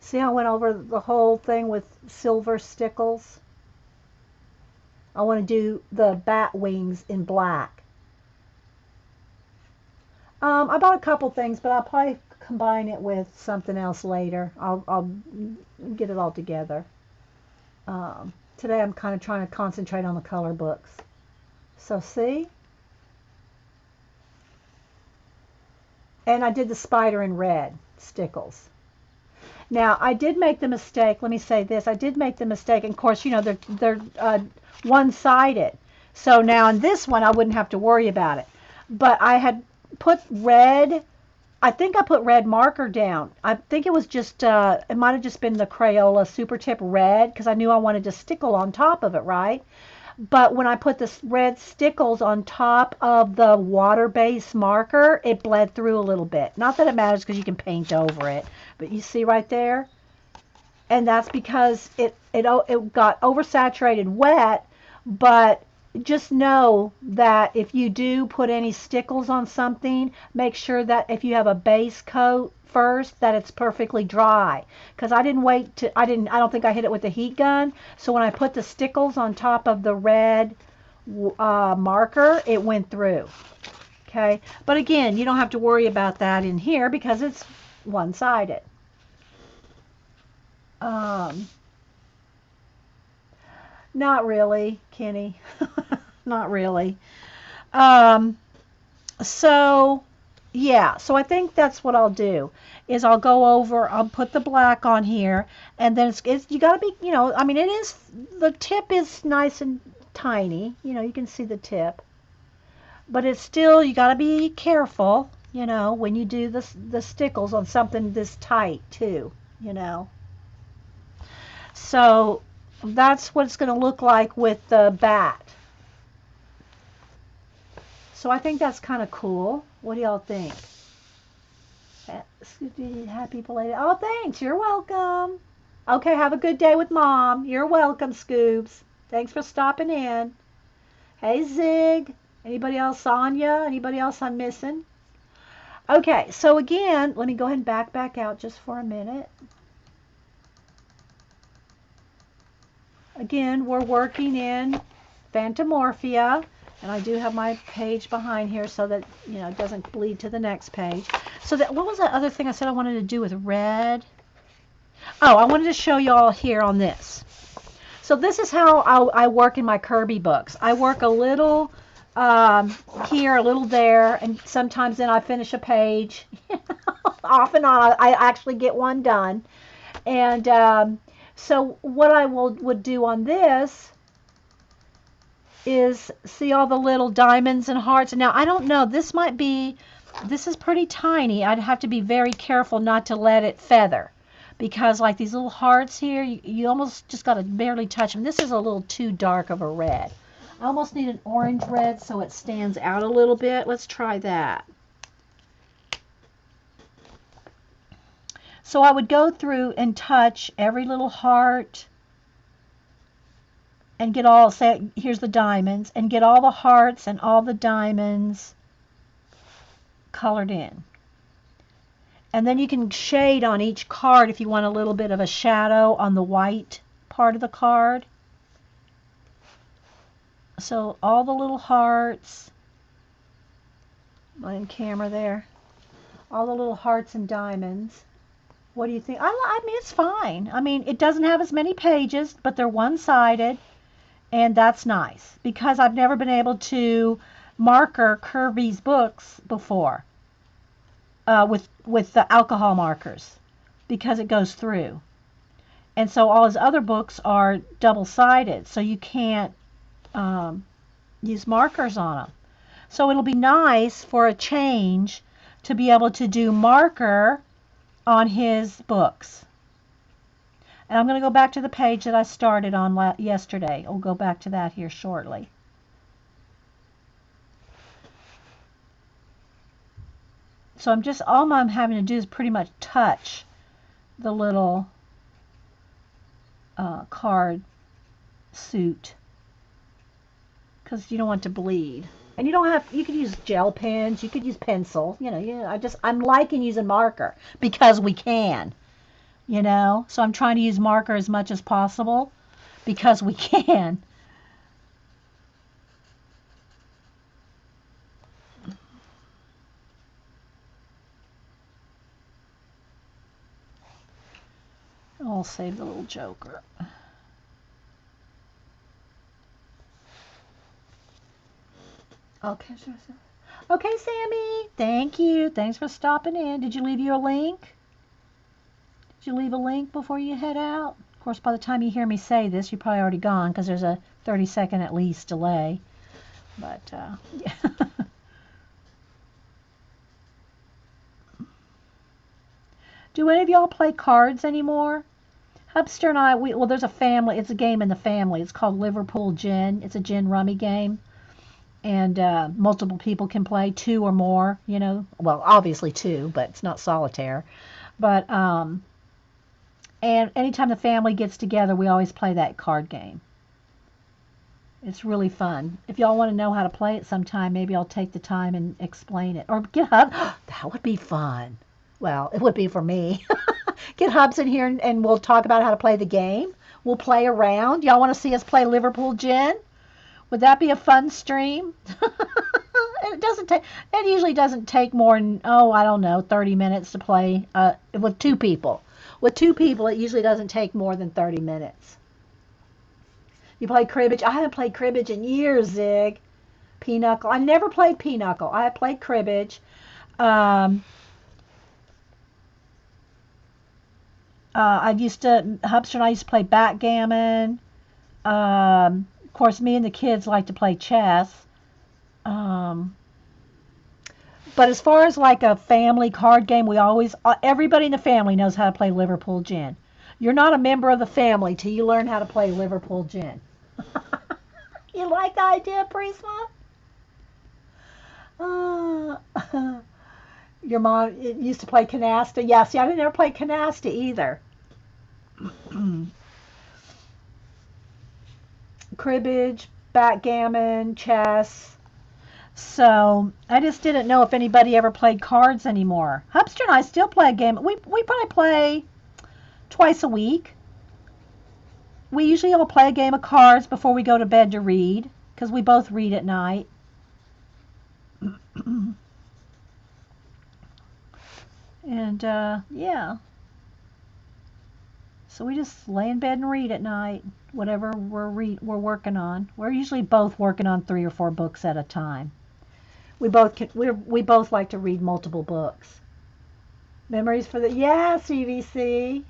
A: see how I went over the whole thing with silver stickles? I want to do the bat wings in black. I bought a couple things, but I'll probably combine it with something else later. I'll get it all together. Today I'm kind of trying to concentrate on the color books. So see? And I did the spider in red, stickles. Now, I did make the mistake, let me say this, I did make the mistake, and of course, they're one-sided. So now in this one, I wouldn't have to worry about it. But I had put red, I think I put red marker down. I think it was just, it might have just been the Crayola Super Tip red, because I knew I wanted to stickle on top of it, right? But when I put the red stickles on top of the water-based marker, it bled through a little bit. Not that it matters because you can paint over it. But you see right there? And that's because it got oversaturated wet. But just know that if you do put any stickles on something, make sure that if you have a base coat first, that it's perfectly dry. Because I don't think I hit it with the heat gun. So when I put the stickles on top of the red marker, it went through. Okay, but again, you don't have to worry about that in here because it's one-sided. Not really, Kenny. Not really. So yeah, so I think that's what I'll do is I'll put the black on here, and then it's you gotta be, I mean, the tip is nice and tiny, you can see the tip, but it's still, you gotta be careful, when you do the stickles on something this tight too, So that's what it's going to look like with the bat. So I think that's kind of cool. What do y'all think? Happy belated. Oh, thanks. You're welcome. Okay, have a good day with Mom. You're welcome, Scoobs. Thanks for stopping in. Hey, Zig. Anybody else, Sonya? Anybody else I'm missing? Okay, so again, let me go ahead and back out just for a minute. Again, we're working in Fantomorphia, and I do have my page behind here so that, it doesn't bleed to the next page. So what was that other thing I said I wanted to do with red? Oh, I wanted to show you all here on this. So this is how I work in my Kerby books. I work a little here, a little there, and sometimes then I finish a page. Off and on, I actually get one done. And so what I would do on this is see all the little diamonds and hearts. Now, I don't know, this is pretty tiny. I'd have to be very careful not to let it feather, because like these little hearts here, you almost just got to barely touch them. This is a little too dark of a red. I almost need an orange red so it stands out a little bit. Let's try that. So I would go through and touch every little heart and get all, say, here's the diamonds, and get all the hearts and all the diamonds colored in. And then you can shade on each card if you want a little bit of a shadow on the white part of the card. So all the little hearts, on camera there, all the little hearts and diamonds. What do you think? I mean, it's fine. I mean, it doesn't have as many pages, but they're one-sided, and that's nice because I've never been able to marker Kerby's books before with the alcohol markers because it goes through. And so all his other books are double-sided, so you can't use markers on them. So it'll be nice for a change to be able to do marker on his books. And I'm going to go back to the page that I started on yesterday. I'll go back to that here shortly. So all I'm having to do is pretty much touch the little card suit, because you don't want to bleed. And you could use gel pens, you could use pencil, I'm liking using marker because we can, so I'm trying to use marker as much as possible because we can. I'll save the little joker. Okay, sure. Okay, Sammy. Thank you. Thanks for stopping in. Did you leave you a link? Did you leave a link before you head out? Of course, by the time you hear me say this, you're probably already gone because there's a 30-second at least delay. But, yeah. Do any of y'all play cards anymore? Hubster and I, well, there's it's a game in the family. It's called Liverpool Gin. It's a gin rummy game. And multiple people can play, 2 or more, well, obviously 2, but it's not solitaire. But and anytime the family gets together, we always play that card game. It's really fun. If y'all want to know how to play it sometime, maybe I'll take the time and explain it. Or get Hub. That would be fun. Well, it would be for me. Get Hubs in here and we'll talk about how to play the game. We'll play around. Y'all want to see us play Liverpool Gin? Would that be a fun stream? It usually doesn't take more than, 30 minutes to play with 2 people. With 2 people, it usually doesn't take more than 30 minutes. You play cribbage? I haven't played cribbage in years, Zig. Pinochle. I never played Pinochle. I have played cribbage. Hubster and I used to play backgammon. Of course, me and the kids like to play chess. But as far as like a family card game, everybody in the family knows how to play Liverpool Gin. You're not a member of the family till you learn how to play Liverpool Gin. You like the idea, Prisma? Your mom used to play canasta? Yeah, see, I didn't ever play canasta either. Cribbage, backgammon, chess. So I just didn't know if anybody ever played cards anymore. Hubster and I still play a game. We probably play twice a week. We usually all play a game of cards before we go to bed to read, because we both read at night. And yeah, so we just lay in bed and read at night, whatever we're working on. We're usually both working on 3 or 4 books at a time. We both like to read multiple books. Memories for the CVC.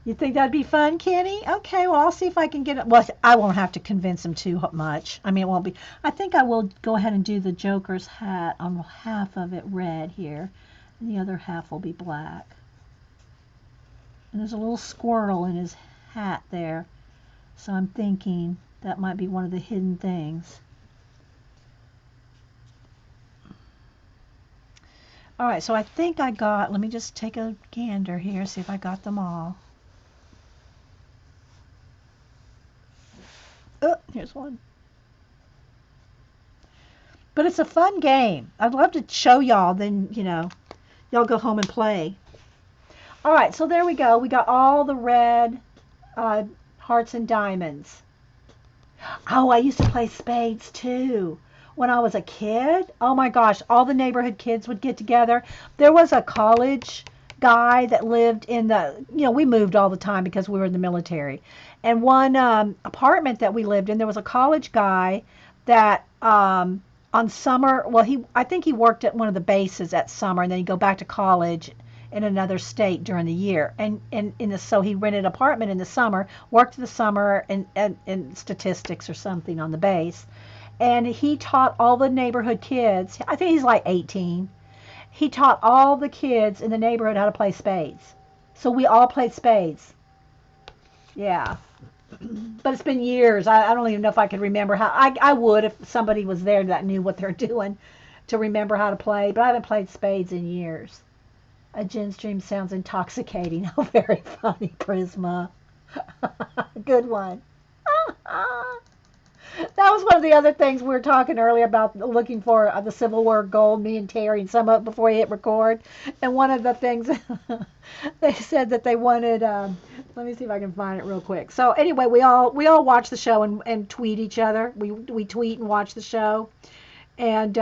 A: You think that'd be fun, Kenny? Okay, well, I'll see if I can get it. Well, I won't have to convince him too much. I mean, it won't be. I think I will go ahead and do the Joker's hat on half of it red here, and the other half will be black. And there's a little squirrel in his hat there, so I'm thinking that might be one of the hidden things. All right, so I think I got, let me just take a gander here, see if I got them all. Oh, here's one. But it's a fun game. I'd love to show y'all, then, y'all go home and play. All right, so there we go. We got all the red hearts and diamonds. Oh, I used to play spades too when I was a kid. Oh my gosh, all the neighborhood kids would get together. There was a college guy that lived in we moved all the time because we were in the military. And one apartment that we lived in, there was a college guy that on summer, I think he worked at one of the bases at summer, and then he'd go back to college in another state during the year. So he rented an apartment in the summer, worked the summer in statistics or something on the base. And he taught all the neighborhood kids, I think he's like 18, he taught all the kids in the neighborhood how to play spades. So we all played spades. Yeah. But it's been years. I don't even know if I could remember how. I would if somebody was there that knew what they're doing to remember how to play. But I haven't played spades in years. A gin stream sounds intoxicating. Oh, very funny, Prisma. Good one. That was one of the other things we were talking earlier about, looking for the Civil War gold, me and Terry, and some of it before he hit record. And one of the things they said that they wanted, let me see if I can find it real quick. So anyway, we all watch the show and tweet each other. We tweet and watch the show. And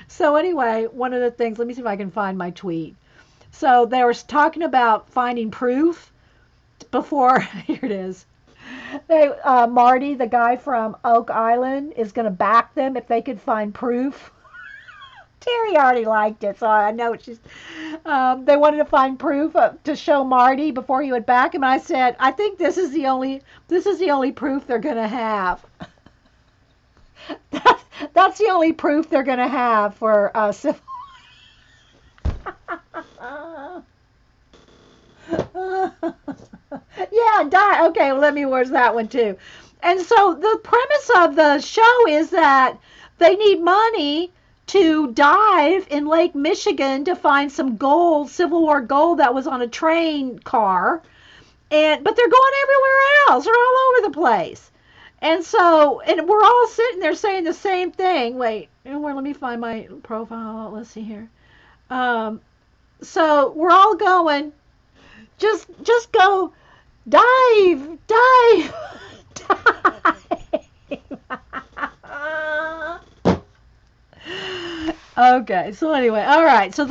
A: so anyway, one of the things, let me see if I can find my tweet. So they were talking about finding proof before, here it is. Marty, the guy from Oak Island, is going to back them if they could find proof. Terry already liked it, so I know she's. They wanted to find proof to show Marty before he would back him. And I said, I think this is the only proof they're going to have. That's the only proof they're going to have for civil. Yeah, die. Okay, well, where's that one too? And so the premise of the show is that they need money to dive in Lake Michigan to find some gold, Civil War gold that was on a train car. But they're going everywhere else. They're all over the place. And so, and we're all sitting there saying the same thing. Wait, let me find my profile. Let's see here. So we're all going, just go, dive. Okay, so anyway, all right. So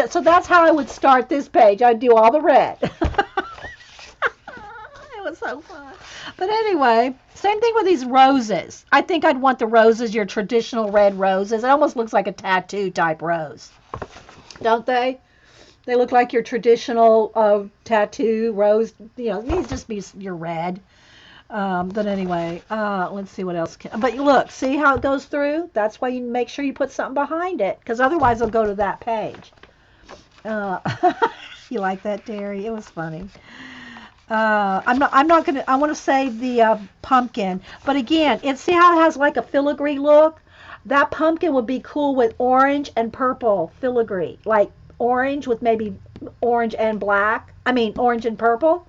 A: so that's how I would start this page. I'd do all the red. It was so fun. But anyway, same thing with these roses. I think I'd want the roses, your traditional red roses. It almost looks like a tattoo type rose. Don't they? They look like your traditional tattoo rose. It needs to just be your red. But anyway, let's see what else. But look, see how it goes through? That's why you make sure you put something behind it, because otherwise it'll go to that page. You like that, Terry? It was funny. I'm not gonna. I want to save the pumpkin, but again, see how it has like a filigree look. That pumpkin would be cool with orange and purple filigree, like orange with maybe orange and black. I mean, orange and purple.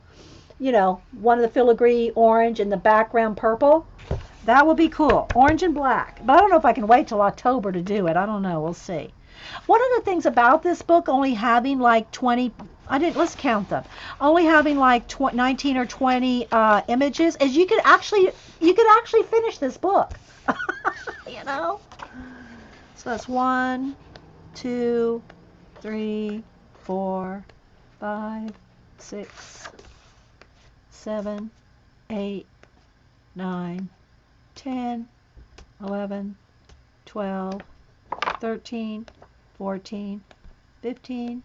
A: One of the filigree orange and the background purple. That would be cool. Orange and black. But I don't know if I can wait till October to do it. I don't know. We'll see. One of the things about this book only having like 20, let's count them, only having like 19 or 20 images is you could actually finish this book. you know? So that's 1, 2, 3, 4, 5, 6, 7, 8, 9, 10, 11, 12, 13, 14, 15,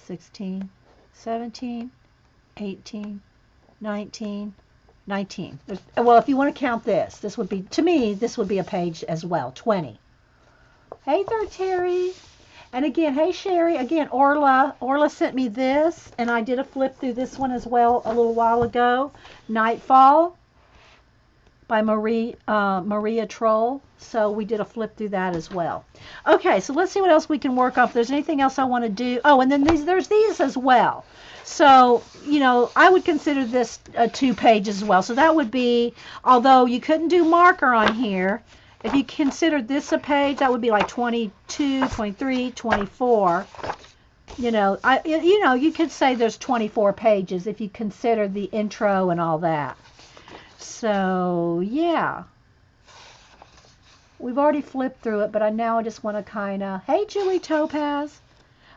A: 16, 17, 18, 19, 19. Well, if you want to count this would be, to me, this would be a page as well, 20. Hey there, Terry. And again, hey, Sherry. Again, Orla sent me this, and I did a flip through this one as well a little while ago. Nightfall by Maria Trolle. So we did a flip through that as well. Okay, so let's see what else we can work on. If there's anything else I want to do. Oh, and then there's these as well. So, I would consider this 2 pages as well. So that would be, although you couldn't do marker on here, if you consider this a page, that would be like 22, 23, 24. You could say there's 24 pages if you consider the intro and all that. So, yeah. We've already flipped through it, but now I just want to kind of, hey, Julie Topaz.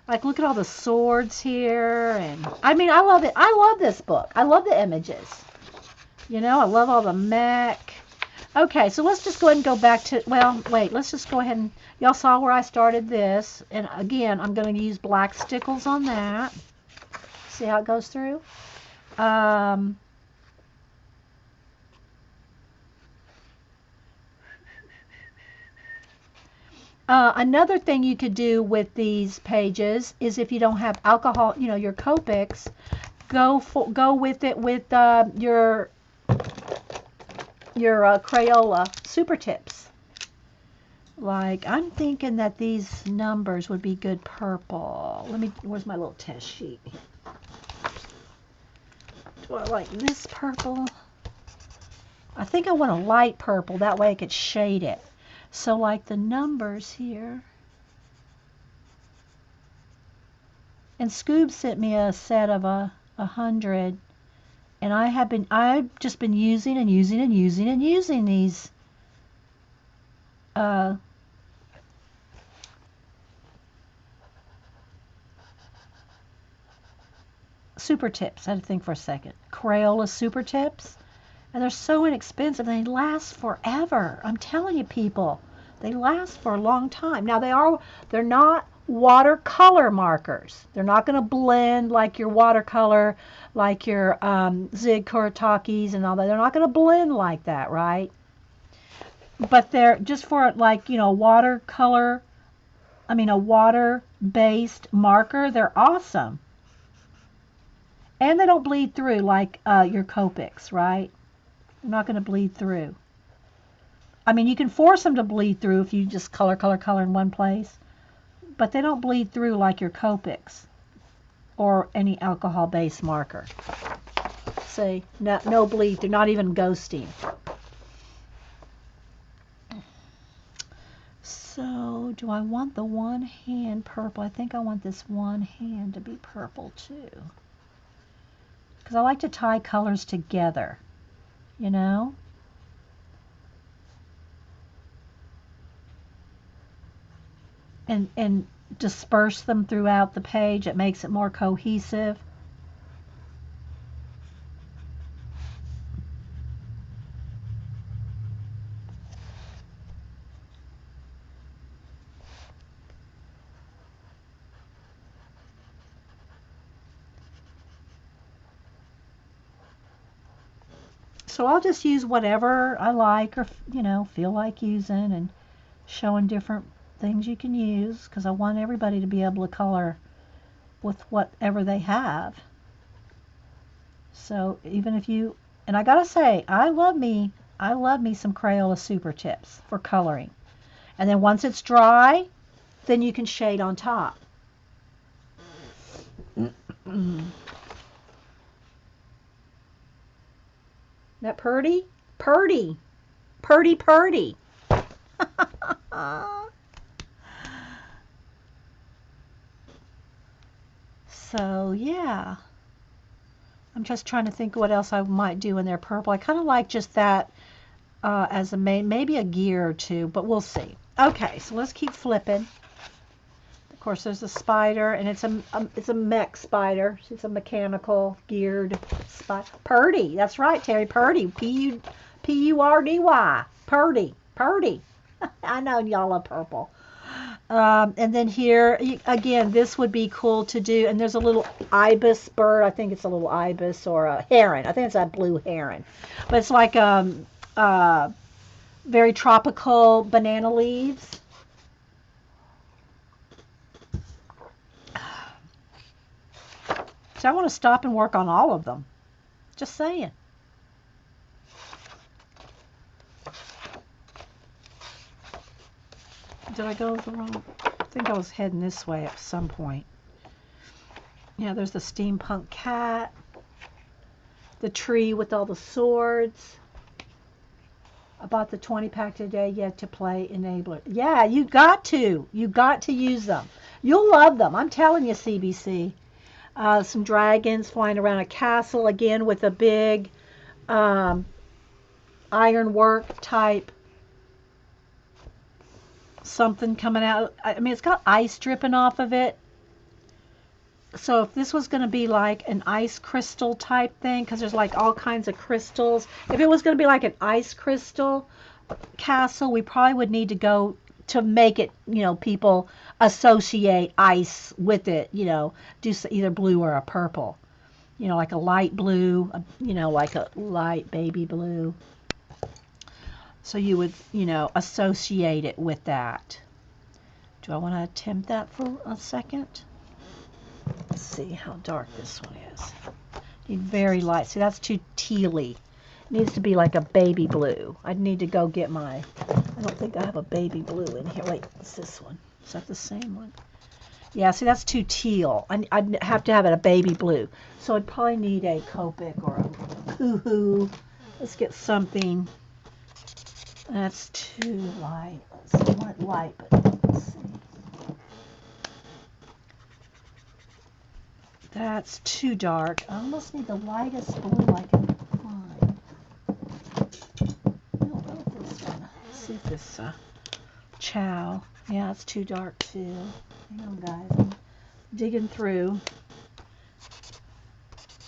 A: Like, look at all the swords here. And I mean, I love it. I love this book. I love the images. I love all the mech. Okay, so let's just go ahead and go back to, well, wait, let's just go ahead and, y'all saw where I started this. And again, I'm going to use black stickles on that. See how it goes through? Another thing you could do with these pages is if you don't have alcohol, your Copics, go with it with your Crayola Super Tips. Like, I'm thinking that these numbers would be good purple. Where's my little test sheet? Do I like this purple? I think I want a light purple. That way I could shade it. So like the numbers here. And Scoob sent me a set of 100. And I've just been using and using and using and using these Super Tips. I had to think for a second. Crayola Super Tips. And they're so inexpensive. They last forever. I'm telling you, people. They last for a long time. Now, they're not watercolor markers. They're not going to blend like your watercolor, like your Zig Kuritakis and all that. They're not going to blend like that, right? But they're just for like, watercolor, a water-based marker. They're awesome. And they don't bleed through like your Copics, right? They're not going to bleed through. I mean, you can force them to bleed through if you just color in one place. But they don't bleed through like your Copics or any alcohol-based marker. See, no bleed through, not even ghosting. So, do I want the one hand purple? I think I want this one hand to be purple too. Because I like to tie colors together, And disperse them throughout the page. It makes it more cohesive. So I'll just use whatever I like or, feel like using and showing different things you can use because I want everybody to be able to color with whatever they have. So even if you, and I gotta say, I love me some Crayola Super Tips for coloring. And then once it's dry, then you can shade on top. That purdy? Purdy. Purdy, purdy. So, yeah. I'm just trying to think what else I might do in there purple. I kind of like just that as a main, maybe a gear or two, but we'll see. Okay, so let's keep flipping. Of course, there's a spider, and it's a mech spider. It's a mechanical geared spider. Purdy, that's right, Terry. Purdy, Purdy, Purdy, Purdy. I know y'all love purple. And then here again, this would be cool to do. And there's a little ibis bird. I think it's a little ibis or a heron. I think it's a blue heron, but it's like very tropical banana leaves. So I want to stop and work on all of them. Just saying. Did I go the wrong? I think I was heading this way at some point. Yeah, there's the steampunk cat. The tree with all the swords. I bought the 20-pack today, yet to play Enabler. Yeah, you got to. You got to use them. You'll love them. I'm telling you, CBC. Some dragons flying around a castle, again with a big ironwork type something coming out. I mean, it's got ice dripping off of it. So if this was going to be like an ice crystal type thing, because there's like all kinds of crystals. If it was going to be like an ice crystal castle, we probably would need to go to make it, people associate ice with it, do either blue or a purple, like a light blue, like a light baby blue. So you would, associate it with that. Do I want to attempt that for a second? Let's see how dark this one is. Need very light. See, that's too tealy. It needs to be like a baby blue. I'd need to go get I don't think I have a baby blue in here. Wait, what's this one? Is that the same one? Yeah, see, that's too teal. I'd have to have it a baby blue. So I'd probably need a Copic or a Coohoo. Let's get something. That's too light. I want it light, but let's see. That's too dark. I almost need the lightest blue I can find. I don't know if this one. Let's see if this Chow. Yeah, it's too dark too. Hang on, guys. I'm digging through.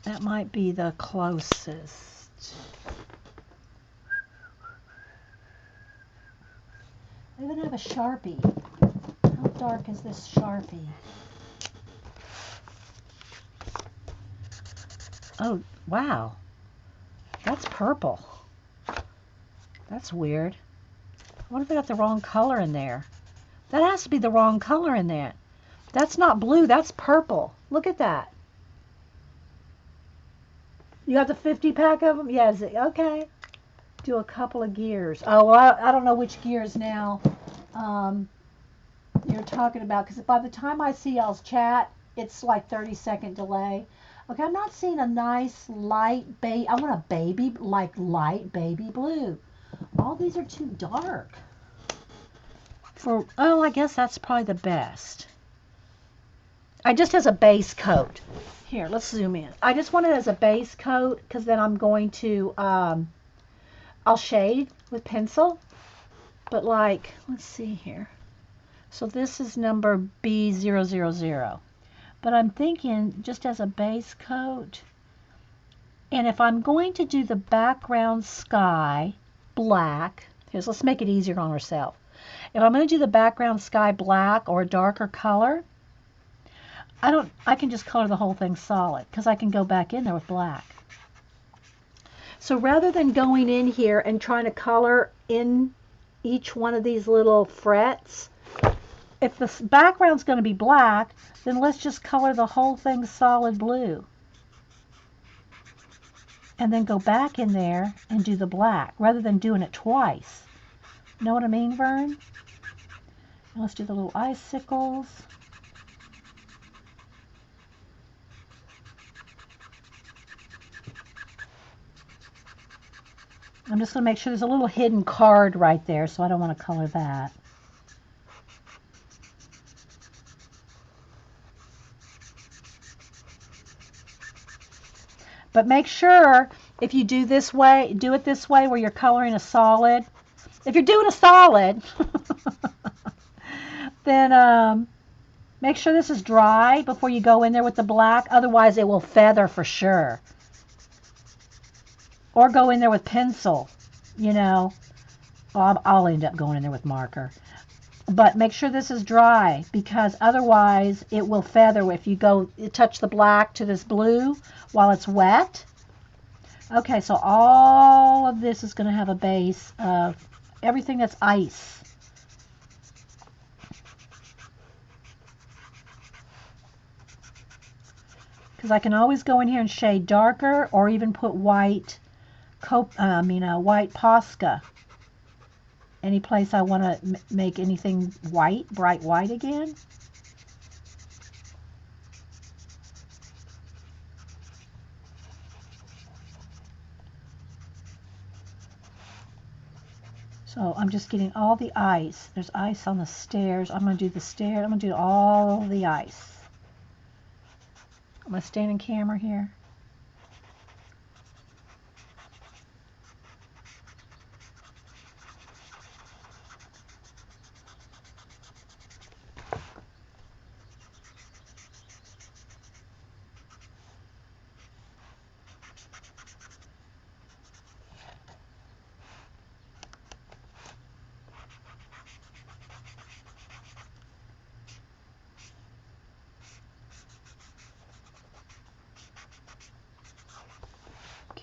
A: That might be the closest. I even have a Sharpie. How dark is this Sharpie? Oh, wow. That's purple. That's weird. What if I got the wrong color in there? That has to be the wrong color in there. That's not blue, that's purple. Look at that. You got the 50-pack of them? Yeah, okay. Do a couple of gears. Oh, well, I don't know which gears now you're talking about, because by the time I see y'all's chat, it's like 30-second delay. Okay, I'm not seeing a nice light I want a baby, like light baby blue. All these are too dark. I guess that's probably the best. I just as a base coat. Here, let's zoom in. I just want it as a base coat, because then I'm going to, I'll shade with pencil. But like, let's see here. So this is number B000. But I'm thinking just as a base coat. And if I'm going to do the background sky black, let's make it easier on ourselves. If I'm going to do the background sky black or a darker color, I can just color the whole thing solid, because I can go back in there with black. So rather than going in here and trying to color in each one of these little frets, if the background's going to be black, then let's just color the whole thing solid blue. And then go back in there and do the black, rather than doing it twice. Know what I mean, Vern? Let's do the little icicles. I'm just going to make sure there's a little hidden card right there, so I don't want to color that. But make sure if you do this way, do it this way where you're coloring a solid. If you're doing a solid, then make sure this is dry before you go in there with the black. Otherwise, it will feather for sure. Or go in there with pencil, you know. I'll end up going in there with marker. But make sure this is dry, because otherwise it will feather if you go touch the black to this blue while it's wet. Okay, so all of this is going to have a base of everything that's ice. Because I can always go in here and shade darker, or even put white, white Posca. Any place I want to make anything white, bright white again. So I'm just getting all the ice. There's ice on the stairs. I'm going to do the stairs. I'm going to do all the ice. I'm going to stand in camera here.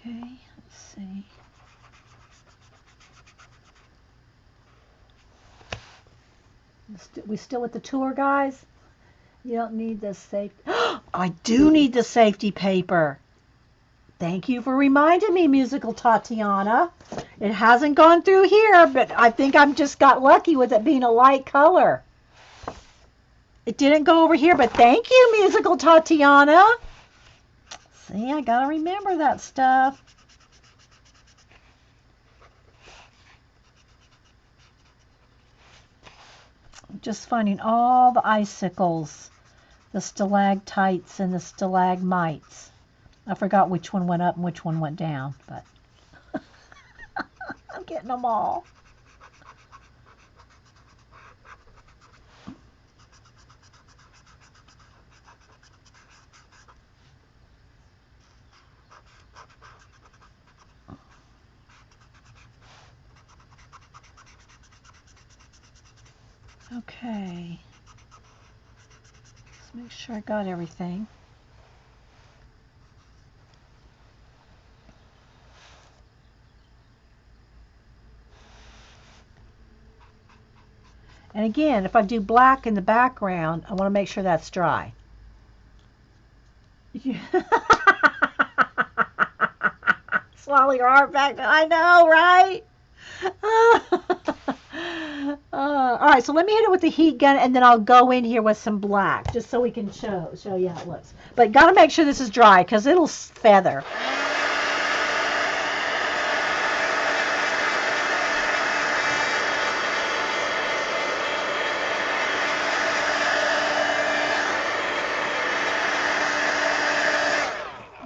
A: Okay, let's see. We still with the tour, guys? You don't need the safety. I do need the safety paper. Thank you for reminding me, Musical Tatiana. It hasn't gone through here, but I think I'm just got lucky with it being a light color. It didn't go over here, but thank you, Musical Tatiana. See, I gotta remember that stuff. I'm just finding all the icicles, the stalactites and the stalagmites. I forgot which one went up and which one went down, but I'm getting them all. Okay. Let's make sure I got everything. And again, if I do black in the background, I want to make sure that's dry. Yeah. Swallow your heart back. I know, right? All right, so let me hit it with the heat gun, and then I'll go in here with some black, just so we can show you how it looks. But got to make sure this is dry, because it'll feather.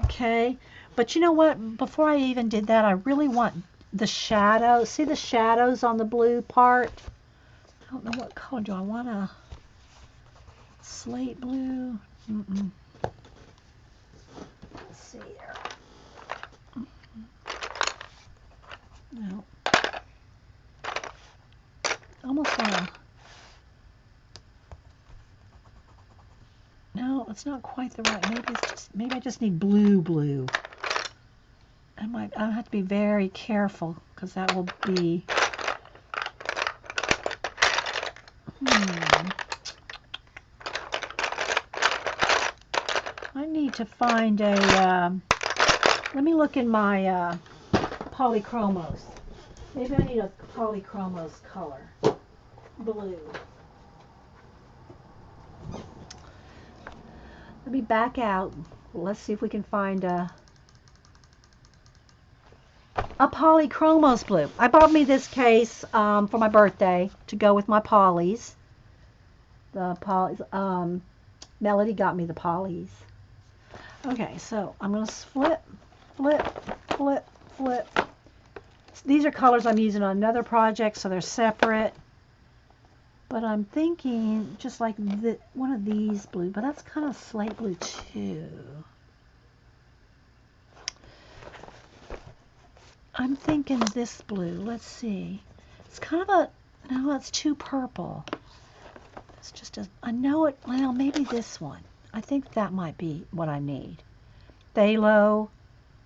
A: Okay, but you know what? Before I even did that, I really want the shadow. See the shadows on the blue part? I don't know what color do I want to. Slate blue. Let's see here. No. Almost want to. No, it's not quite the right. Maybe I just need blue. I'll have to be very careful, because that will be. I need to find a. Let me look in my polychromos. Maybe I need a polychromos color. Blue. Let me back out. Let's see if we can find a polychromos blue. I bought me this case for my birthday to go with my polys. The polys, Melody got me the polys. Okay, so I'm going to flip, flip, flip, flip. These are colors I'm using on another project, so they're separate. But I'm thinking just like one of these blue, but that's kind of slate blue too. I'm thinking this blue. Let's see. It's kind of a, no, it's too purple. It's just a, I know it, well, maybe this one. I think that might be what I need. Phthalo,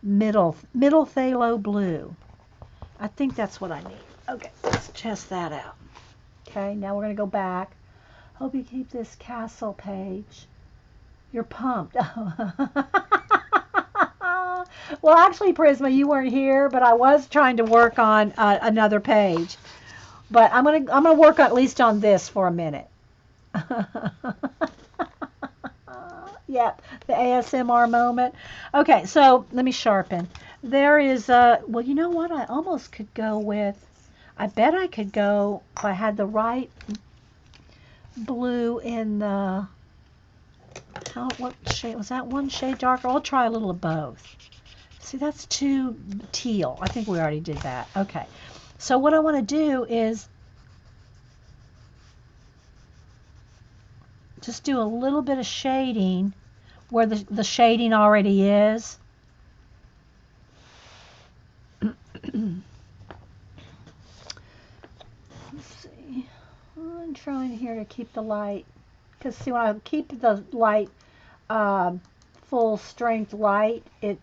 A: middle phthalo blue. I think that's what I need. Okay, let's test that out. Okay, now we're going to go back. Hope you keep this castle page. You're pumped. Well, actually, Prisma, you weren't here, but I was trying to work on another page. But I'm gonna work at least on this for a minute. Yep, the ASMR moment. Okay, so let me sharpen. There is well, you know what? I almost could go with. I bet I could go if I had the right blue in the. What shade was that? One shade darker. I'll try a little of both. See, that's too teal. I think we already did that. Okay. So what I want to do is just do a little bit of shading where the shading already is. Let's see. I'm trying here to keep the light. Because see, when I keep the light full strength light, it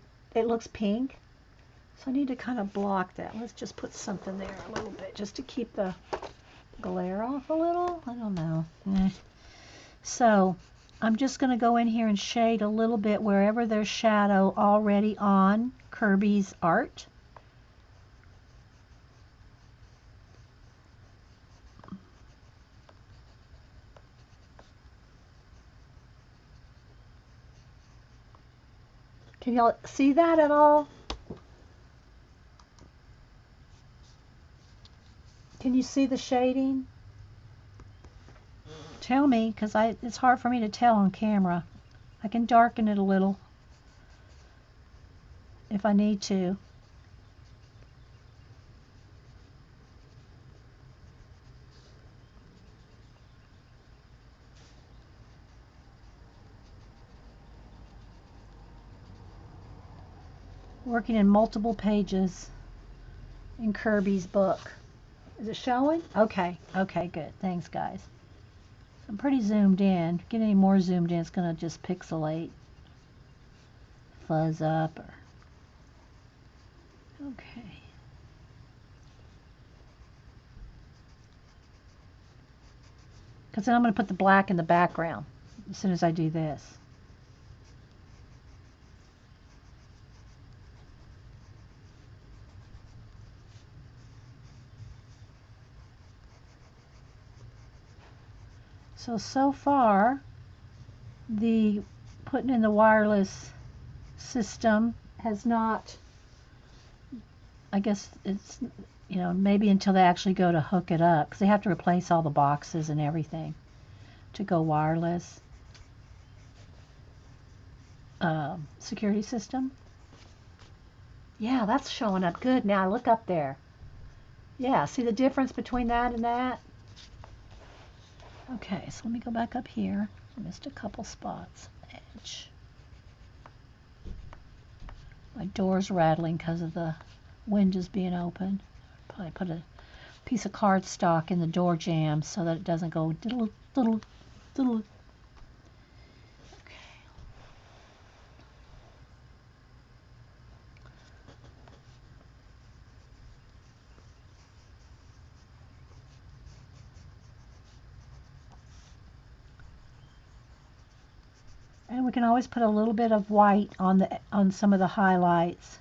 A: looks pink. So I need to kind of block that. Let's just put something there a little bit just to keep the glare off a little. I don't know. So I'm just going to go in here and shade a little bit wherever there's shadow already on Kerby's art. Can y'all see that at all? Can you see the shading? Tell me, because it's hard for me to tell on camera. I can darken it a little if I need to. Working in multiple pages in Kerby's book. Is it showing? Okay, okay, good. Thanks, guys. I'm pretty zoomed in. If I get any more zoomed in, it's going to just pixelate, fuzz up. Okay. Because then I'm going to put the black in the background as soon as I do this. So far, the putting in the wireless system has not, I guess it's, you know, maybe until they actually go to hook it up, because they have to replace all the boxes and everything to go wireless. Security system. Yeah, that's showing up good now. Look up there. Yeah, see the difference between that and that? Okay, so let me go back up here. I missed a couple spots. Edge. My door's rattling because of the windows being open. Probably put a piece of cardstock in the door jamb so that it doesn't go diddle, diddle, diddle. And we can always put a little bit of white on some of the highlights,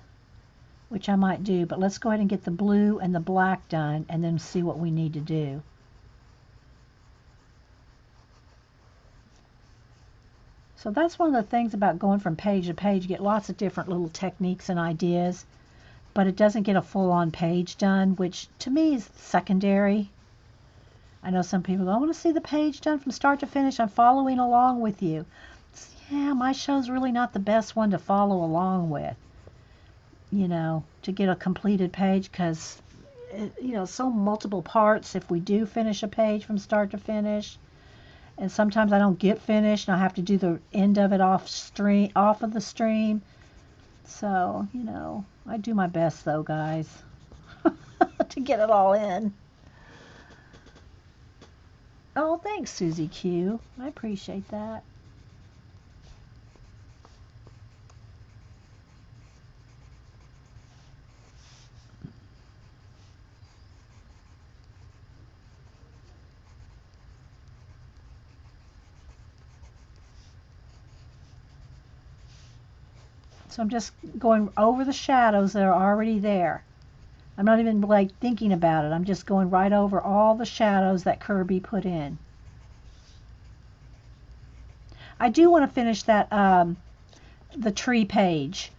A: which I might do, but let's go ahead and get the blue and the black done and then see what we need to do. So that's one of the things about going from page to page. You get lots of different little techniques and ideas, but it doesn't get a full-on page done, which to me is secondary. I know some people go, I want to see the page done from start to finish. I'm following along with you. Yeah, my show's really not the best one to follow along with, to get a completed page, because, so multiple parts if we do finish a page from start to finish. And sometimes I don't get finished and I have to do the end of it off of the stream. So, I do my best though, guys, to get it all in. Oh, thanks, Susie Q. I appreciate that. So I'm just going over the shadows that are already there. I'm not even like thinking about it. I'm just going right over all the shadows that Kerby put in. I do want to finish that, the tree page.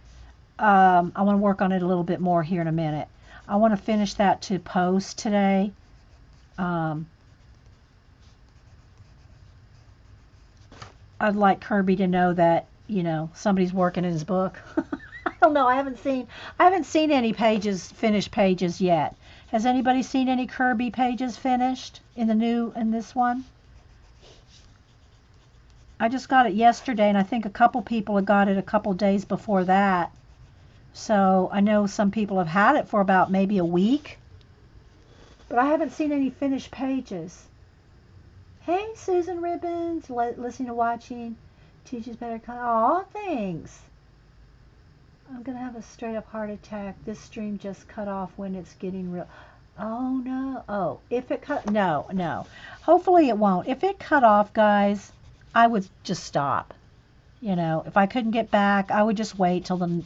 A: I want to work on it a little bit more here in a minute. I want to finish that to post today. I'd like Kerby to know that, somebody's working in his book. I don't know. I haven't seen any finished pages yet. Has anybody seen any Kerby pages finished in this one? I just got it yesterday, and I think a couple people had got it a couple days before that. So I know some people have had it for about maybe a week, but I haven't seen any finished pages. Hey, Susan Ribbons, listening to watching teaches better. Aw, thanks. I'm gonna have a straight up heart attack. This stream just cut off when it's getting real. Oh no. Oh, if it cut, no. Hopefully it won't. If it cut off, guys, I would just stop. If I couldn't get back, I would just wait till but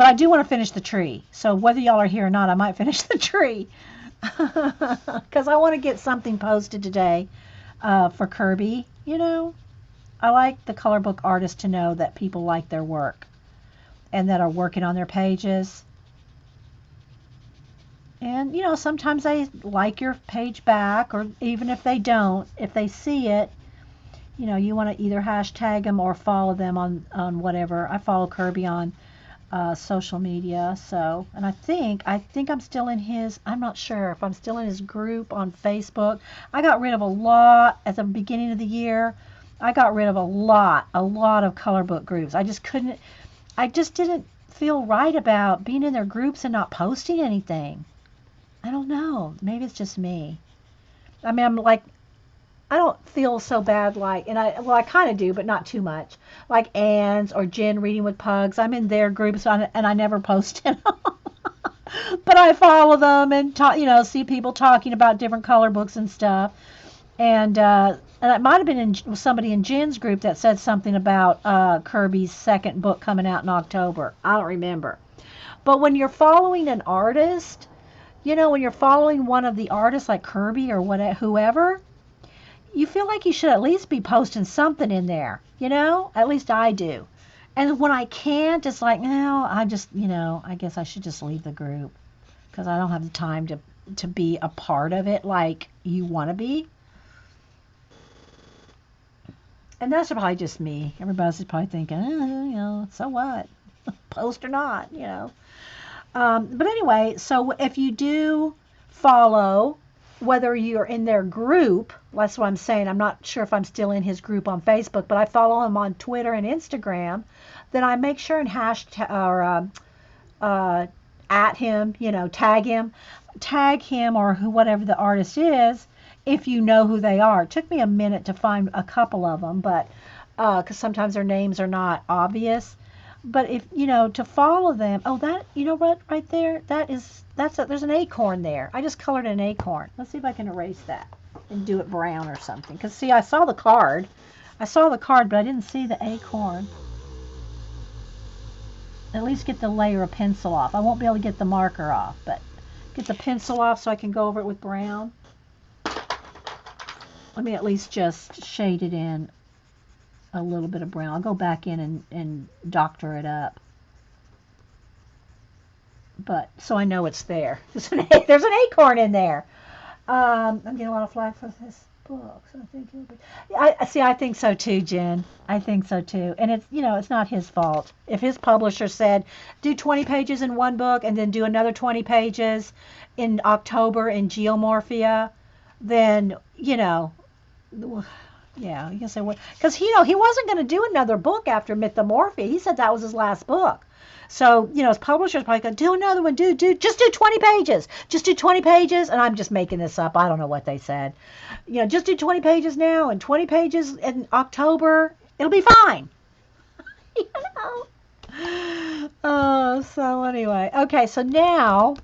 A: I do want to finish the tree. So whether y'all are here or not, I might finish the tree. Because I want to get something posted today for Kerby. I like the color book artists to know that people like their work and that are working on their pages. And, sometimes they like your page back, or even if they don't, if they see it, you want to either hashtag them or follow them on whatever. I follow Kerby on social media. So, and I think I'm still in I'm not sure if I'm still in his group on Facebook. I got rid of a lot at the beginning of the year. I got rid of a lot of color book groups. I just didn't feel right about being in their groups and not posting anything. I don't know. Maybe it's just me. I mean, I don't feel so bad I kind of do, but not too much. Like Anne's or Jen Reading with Pugs. I'm in their groups and I never post in them. But I follow them and see people talking about different color books and stuff. And it might have been somebody in Jen's group that said something about Kerby's second book coming out in October. I don't remember. But when you're following an artist, when you're following one of the artists like Kerby or whoever, you feel like you should at least be posting something in there, At least I do. And when I can't, it's like, no, I guess I should just leave the group because I don't have the time to be a part of it like you want to be. And that's probably just me. Everybody's probably thinking, so what? Post or not, But anyway, so if you do follow, whether you're in their group, that's what I'm saying. I'm not sure if I'm still in his group on Facebook, but I follow him on Twitter and Instagram. Then I make sure and hashtag or at him, tag him or whatever the artist is, if you know who they are. It took me a minute to find a couple of them, but because sometimes their names are not obvious. But if to follow them, that what right there, there's an acorn there. I just colored an acorn. Let's see if I can erase that and do it brown or something. Because see, I saw the card, but I didn't see the acorn. At least get the layer of pencil off. I won't be able to get the marker off, but get the pencil off so I can go over it with brown. Let me at least just shade it in a little bit of brown. I'll go back in and doctor it up. But so I know it's there. There's an acorn in there. I'm getting a lot of flack for this book, so I think it'll be. I see. I think so too, Jen. I think so too. And it's it's not his fault. If his publisher said do 20 pages in one book and then do another 20 pages in October in Geomorphia, then yeah, you can say what because he wasn't going to do another book after Mythomorphia. He said that was his last book. So, his publisher's probably going to do another one. Just do 20 pages. Just do 20 pages. And I'm just making this up. I don't know what they said. Just do 20 pages now and 20 pages in October. It'll be fine. Oh, so anyway. Okay, so now,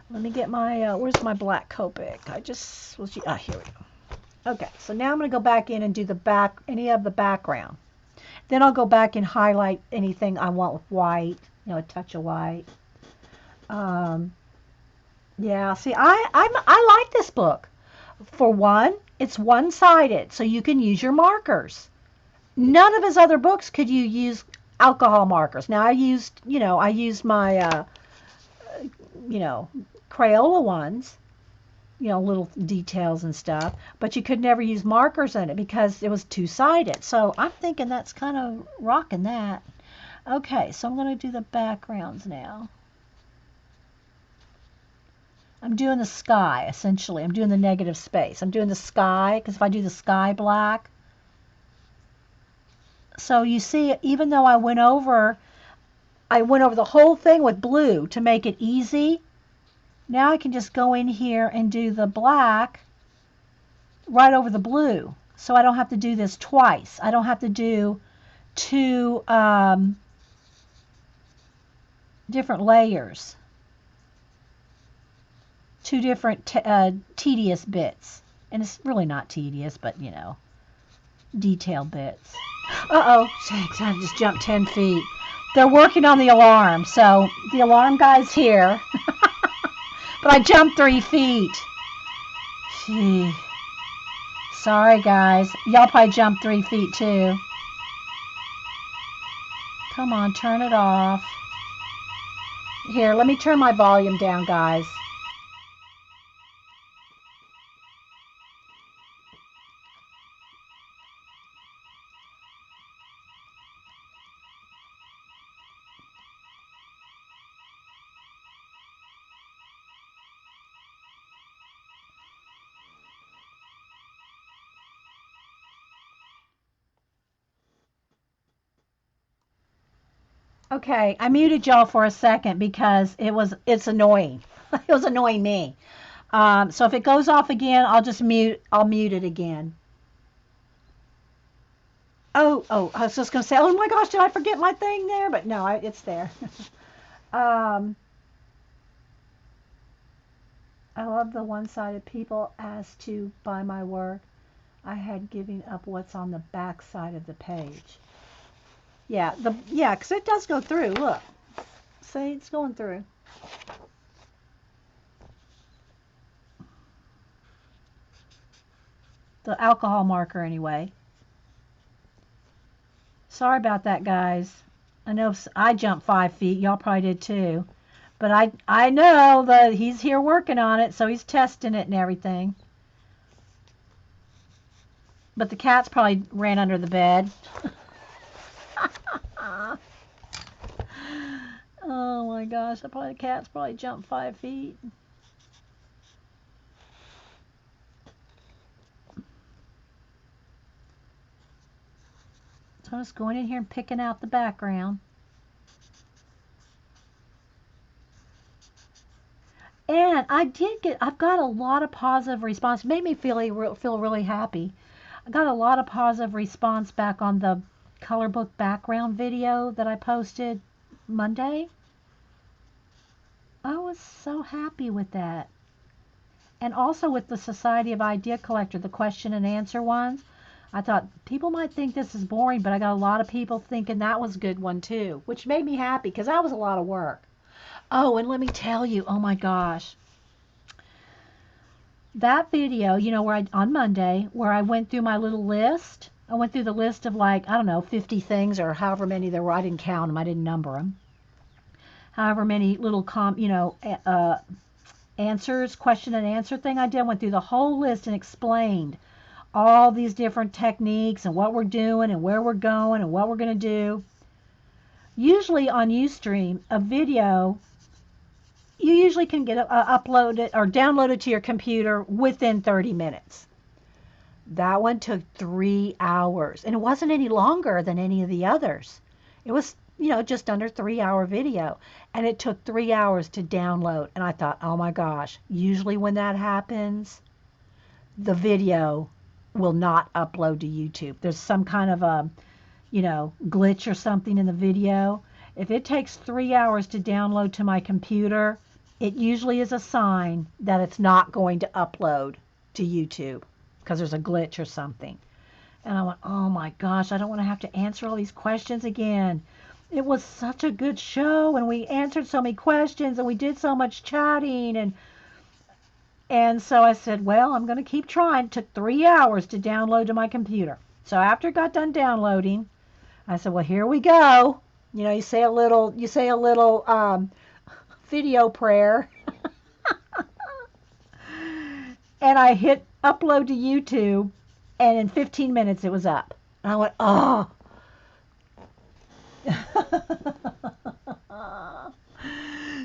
A: let me get my, where's my black Copic? Here we go. Okay, so now I'm going to go back in and do any of the background. Then I'll go back and highlight anything I want with white, a touch of white. Yeah, see, I like this book. For one, it's one-sided, so you can use your markers. None of his other books could you use alcohol markers. Now I used my, Crayola ones, little details and stuff, but you could never use markers in it because it was two-sided. So I'm thinking that's kind of rocking that. Okay, so I'm going to do the backgrounds now. I'm doing the sky, essentially. I'm doing the negative space. I'm doing the sky, because if I do the sky black. So you see, even though I went over the whole thing with blue to make it easy. Now I can just go in here and do the black right over the blue. So I don't have to do this twice. I don't have to do two different layers. Two different tedious bits. And it's really not tedious, but, detailed bits. Uh-oh, thanks, I just jumped 10 feet. They're working on the alarm, so the alarm guy's here. But I jumped 3 feet. Gee. Sorry, guys. Y'all probably jumped 3 feet, too. Come on, turn it off. Here, let me turn my volume down, guys. Okay, I muted y'all for a second because it's annoying. It was annoying me. So if it goes off again, I'll mute it again. Oh, I was just gonna say, oh my gosh, did I forget my thing there? But no, it's there. I love the one-sided people asked to buy my work. I had giving up what's on the back side of the page. Yeah, because it does go through. Look, see, it's going through. The alcohol marker, anyway. Sorry about that, guys. I know I jumped 5 feet. Y'all probably did too. But I know that he's here working on it, so he's testing it and everything. But the cats probably ran under the bed. Oh my gosh, the cat's probably jumped 5 feet. So I'm just going in here and picking out the background. And I've got a lot of positive response. It made me feel really happy. I got a lot of positive response back on the color book background video that I posted Monday. I was so happy with that. And also with the Society of Idea Collector, the question and answer ones. I thought people might think this is boring, but I got a lot of people thinking that was a good one too, which made me happy because that was a lot of work. Oh, and let me tell you, oh my gosh. That video, where on Monday, where I went through my little list I went through the list of like, I don't know, 50 things or however many there were. I didn't count them. I didn't number them. However many little, answers, question and answer thing I did. I went through the whole list and explained all these different techniques and what we're doing and where we're going and what we're going to do. Usually on Ustream, a video, you usually can get uploaded or downloaded to your computer within 30 minutes. That one took 3 hours, and it wasn't any longer than any of the others. It was, just under 3-hour video, and it took 3 hours to download. And I thought, oh my gosh, usually when that happens, the video will not upload to YouTube. There's some kind of a, glitch or something in the video. If it takes 3 hours to download to my computer, it usually is a sign that it's not going to upload to YouTube because there's a glitch or something. And I went, oh my gosh, I don't want to have to answer all these questions again. It was such a good show, and we answered so many questions, and we did so much chatting, and so I said, well, I'm going to keep trying. It took 3 hours to download to my computer. So after it got done downloading, I said, well, here we go. You say a little video prayer. And I hit upload to YouTube, and in 15 minutes it was up. And I went, oh.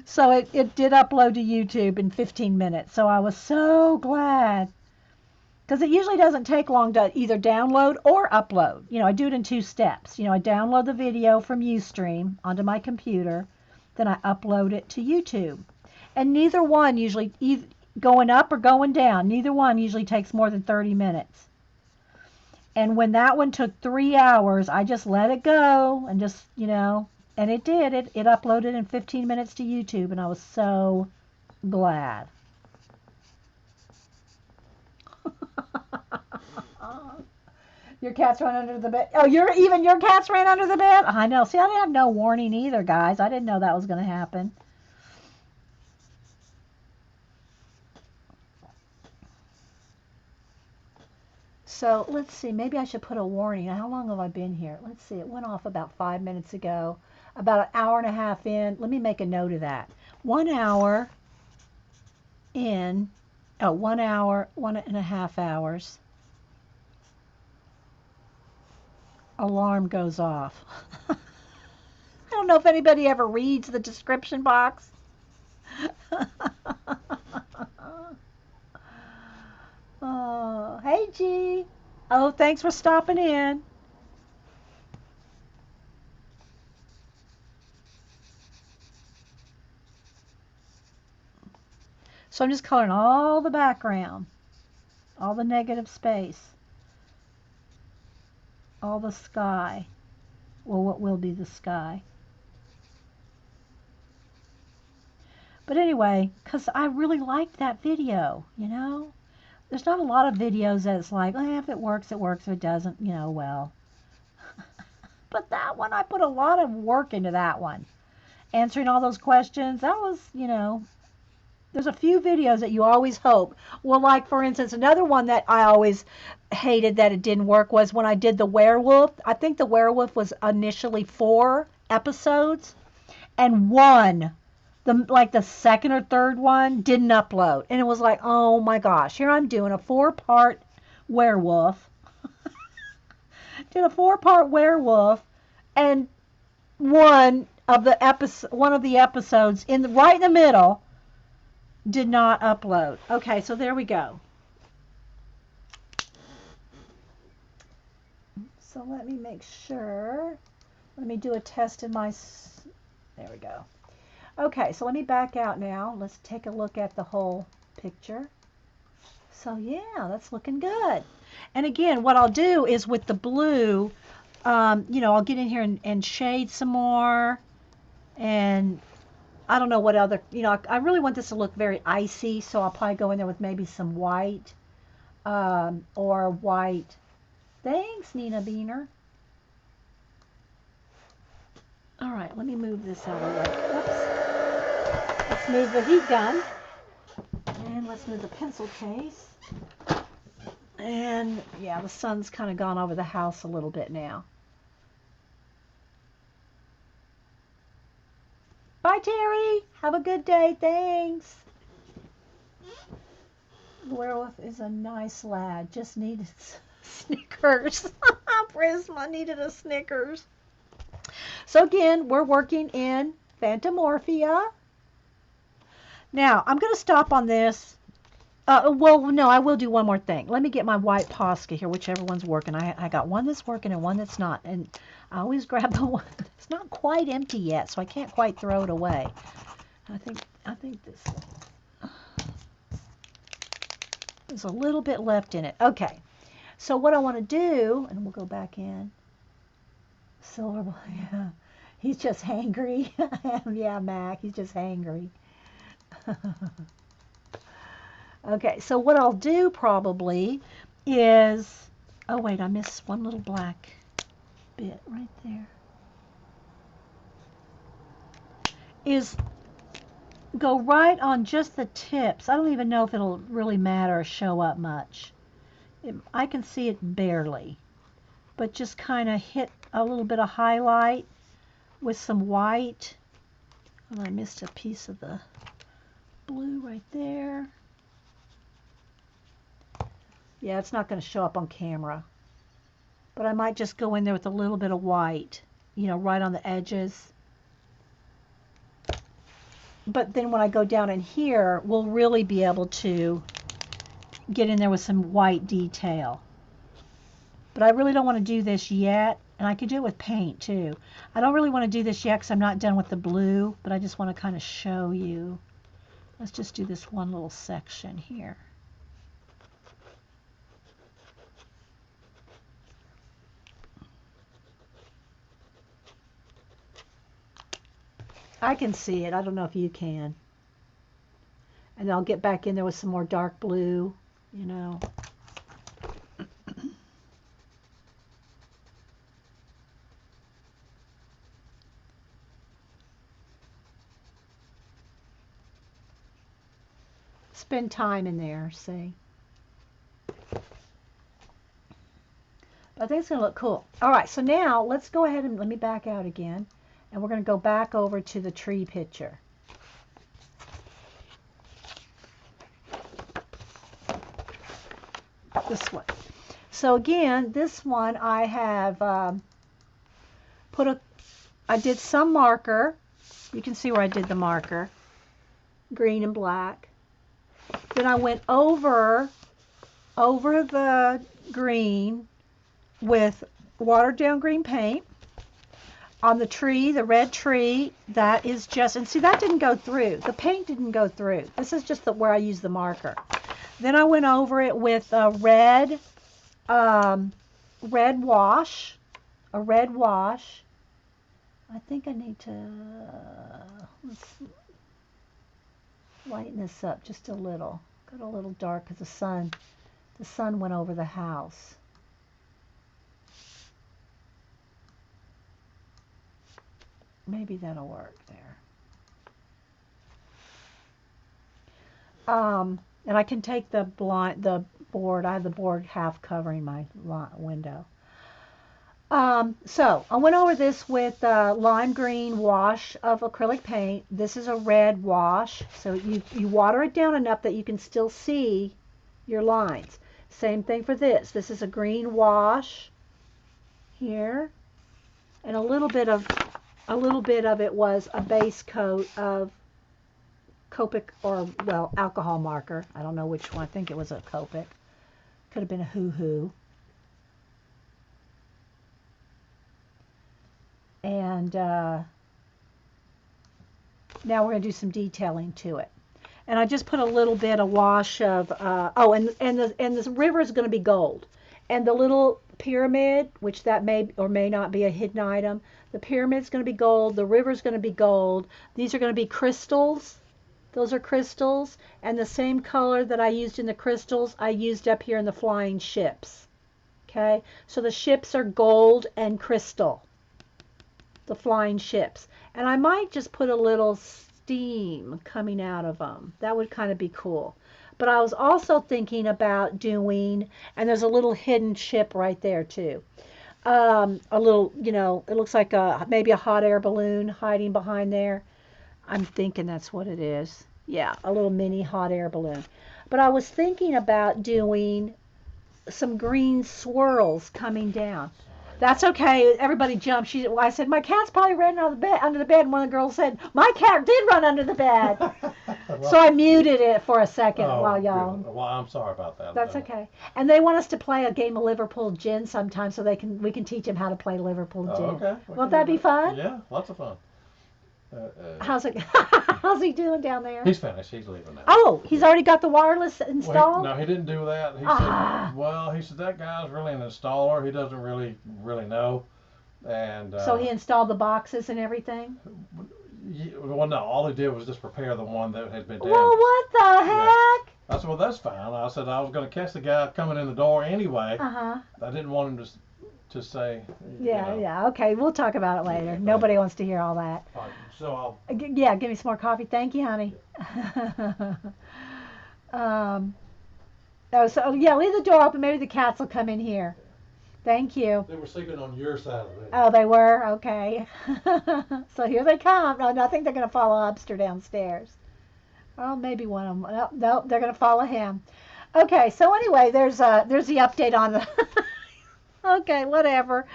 A: So it did upload to YouTube in 15 minutes. So I was so glad. Because it usually doesn't take long to either download or upload. I do it in 2 steps. I download the video from Ustream onto my computer. Then I upload it to YouTube. And neither one usually, going up or going down, neither one usually takes more than 30 minutes. And when that one took 3 hours, I just let it go and just, and it did. It uploaded in 15 minutes to YouTube, and I was so glad. Your cats ran under the bed. Oh, your cats ran under the bed? I know. See, I didn't have no warning either, guys. I didn't know that was going to happen. So let's see, maybe I should put a warning. How long have I been here? Let's see, it went off about 5 minutes ago. About an hour and a half in. Let me make a note of that. 1 hour in, 1 hour, 1.5 hours. Alarm goes off. I don't know if anybody ever reads the description box. Oh, hey, G. Oh, thanks for stopping in. So I'm just coloring all the background, all the negative space, all the sky. Well, what will be the sky. But anyway, because I really liked that video, There's not a lot of videos that's like, if it works, it works. If it doesn't, well. But that one, I put a lot of work into that one. Answering all those questions, that was, there's a few videos that you always hope. Well, like, for instance, another one that I always hated that it didn't work was when I did the werewolf. I think the werewolf was initially 4 episodes, and one, the second or third one, didn't upload. And it was like, oh my gosh, here I'm doing a 4-part werewolf. Did a 4-part werewolf, and one of the episodes right in the middle did not upload. Okay, so there we go. So let me make sure. Let me do a test in my. There we go. Okay, so let me back out now. Let's take a look at the whole picture. So yeah, that's looking good. And again, what I'll do is with the blue, I'll get in here and shade some more. And I don't know what other, I really want this to look very icy, so I'll probably go in there with maybe some white, or white. Thanks, Nina Beaner. All right, let me move this out of the way. Whoops. Let's move the heat gun. And let's move the pencil case. And yeah, the sun's kind of gone over the house a little bit now. Bye, Terry. Have a good day. Thanks. The werewolf is a nice lad. Just needed Snickers. Prisma needed a Snickers. So again, we're working in Fantomorphia. Now, I'm going to stop on this. Well, no, I will do one more thing. Let me get my white Posca here, whichever one's working. I got one that's working and one that's not. And I always grab the one that's not quite empty yet, so I can't quite throw it away. I think this one. There's a little bit left in it. Okay, so what I want to do, and we'll go back in. Silver, yeah. He's just hangry. Yeah, Mac, he's just hangry. Okay, so what I'll do probably is, oh wait, I missed one little black bit right there, is go right on just the tips. I don't even know if it'll really matter or show up much. I can see it barely, but just kind of hit a little bit of highlight with some white. Oh, I missed a piece of the blue right there. Yeah, it's not going to show up on camera. But I might just go in there with a little bit of white, you know, right on the edges. But then when I go down in here, we'll really be able to get in there with some white detail. But I really don't want to do this yet. And I could do it with paint too. I don't really want to do this yet because I'm not done with the blue. But I just want to kind of show you. Let's just do this one little section here. I can see it. I don't know if you can. And I'll get back in there with some more dark blue, you know. Spend time in there, see. I think it's going to look cool. All right, so now let's go ahead and let me back out again. And we're going to go back over to the tree picture. This one. So again, this one I have I did some marker. You can see where I did the marker. Green and black. Then I went over the green with watered down green paint. On the tree, the red tree, that is just, and see that didn't go through. The paint didn't go through. This is just where I used the marker. Then I went over it with a red wash. I think I need to, let's lighten this up just a little. Got a little dark because the sun went over the house. Maybe that'll work there. And I can take the board. I have the board half covering my window. So I went over this with lime green wash of acrylic paint. This is a red wash. So you water it down enough that you can still see your lines. Same thing for this. This is a green wash here, and a little bit of it was a base coat of Copic or, well, alcohol marker. I don't know which one. I think it was a Copic. Could have been a hoo-hoo. And now we're going to do some detailing to it. And I just put a little bit of wash of, and this river is going to be gold. And the little pyramid, which that may or may not be a hidden item, the pyramid's going to be gold, the river's going to be gold. These are going to be crystals. Those are crystals. And the same color that I used in the crystals, I used up here in the flying ships. Okay? So the ships are gold and crystal. The flying ships. And I might just put a little steam coming out of them. That would kind of be cool. But I was also thinking about doing, and there's a little hidden chip right there too. A little, it looks like maybe a hot air balloon hiding behind there. I'm thinking that's what it is. Yeah, a little mini hot air balloon. But I was thinking about doing some green swirls coming down. That's okay. Everybody jumped. I said, my cat's probably ran under the bed. And one of the girls said, my cat did run under the bed.
B: Well,
A: So I muted it for a second
B: oh,
A: while y'all.
B: good. Well, I'm sorry about that.
A: That's okay. And they want us to play a game of Liverpool gin sometime, so we can teach them how to play Liverpool gin.
B: Okay.
A: Won't that be fun?
B: Yeah, lots of fun.
A: How's it? How's he doing down there?
B: He's finished. He's leaving now.
A: Oh, he's already got the wireless installed?
B: Well, no, he didn't do that. He said that guy's really an installer. He doesn't really know. And
A: so he installed the boxes and everything?
B: Well, no, all he did was just repair the one that had been damaged.
A: Well, what the heck?
B: Yeah. I said, well, that's fine. I said I was going to catch the guy coming in the door anyway.
A: Uh-huh.
B: I didn't want him to say.
A: Yeah. Okay, we'll talk about it later.
B: Yeah,
A: nobody wants to hear all that.
B: All right, so
A: Yeah, give me some more coffee. Thank you, honey. Leave the door open. Maybe the cats will come in here. Thank you.
B: They were sleeping on your side of it.
A: Oh, they were? Okay. So here they come. No, I think they're going to follow Upster downstairs. Oh, maybe one of them. No, they're going to follow him. Okay, so anyway, there's the update on the... Okay, whatever.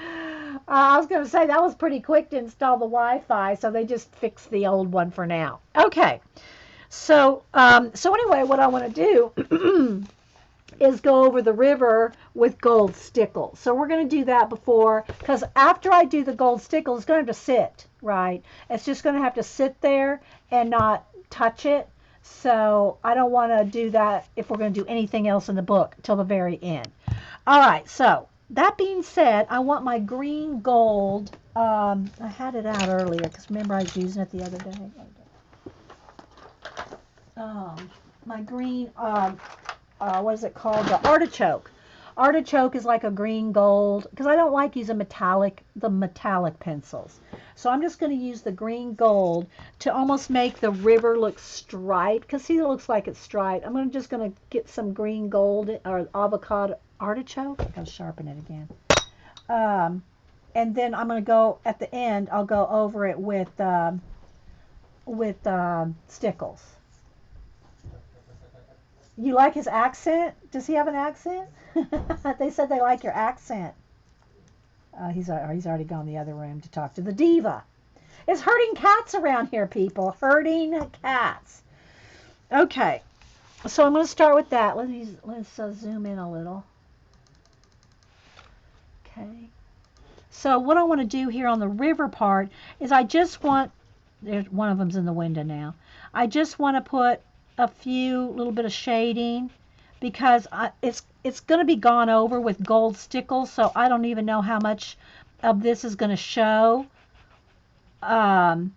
A: I was going to say that was pretty quick to install the Wi-Fi, so they just fixed the old one for now. Okay, so anyway, what I want to do is go over the river with gold stickles. So we're going to do that because after I do the gold stickles, it's going to have to sit, right? It's just going to have to sit there and not touch it. So I don't want to do that if we're going to do anything else in the book till the very end. All right, so that being said, I want my green gold. I had it out earlier because remember I was using it the other day. My green, what is it called? The artichoke. Artichoke is like a green gold because I don't like using the metallic pencils. So I'm just going to use the green gold to almost make the river look striped because see, it looks like it's striped. I'm just going to get some green gold or avocado artichoke. I gotta sharpen it again. And then I'm going to go at the end. I'll go over it with stickles. You like his accent? Does he have an accent? They said they like your accent. He's already gone the other room to talk to the diva. It's herding cats around here, people. Herding cats. Okay, so I'm going to start with that. Let's zoom in a little. Okay. So what I want to do here on the river part is I just want, there's one of them's in the window now. I just want to put a little bit of shading because it's going to be gone over with gold stickles, so I don't even know how much of this is going to show. And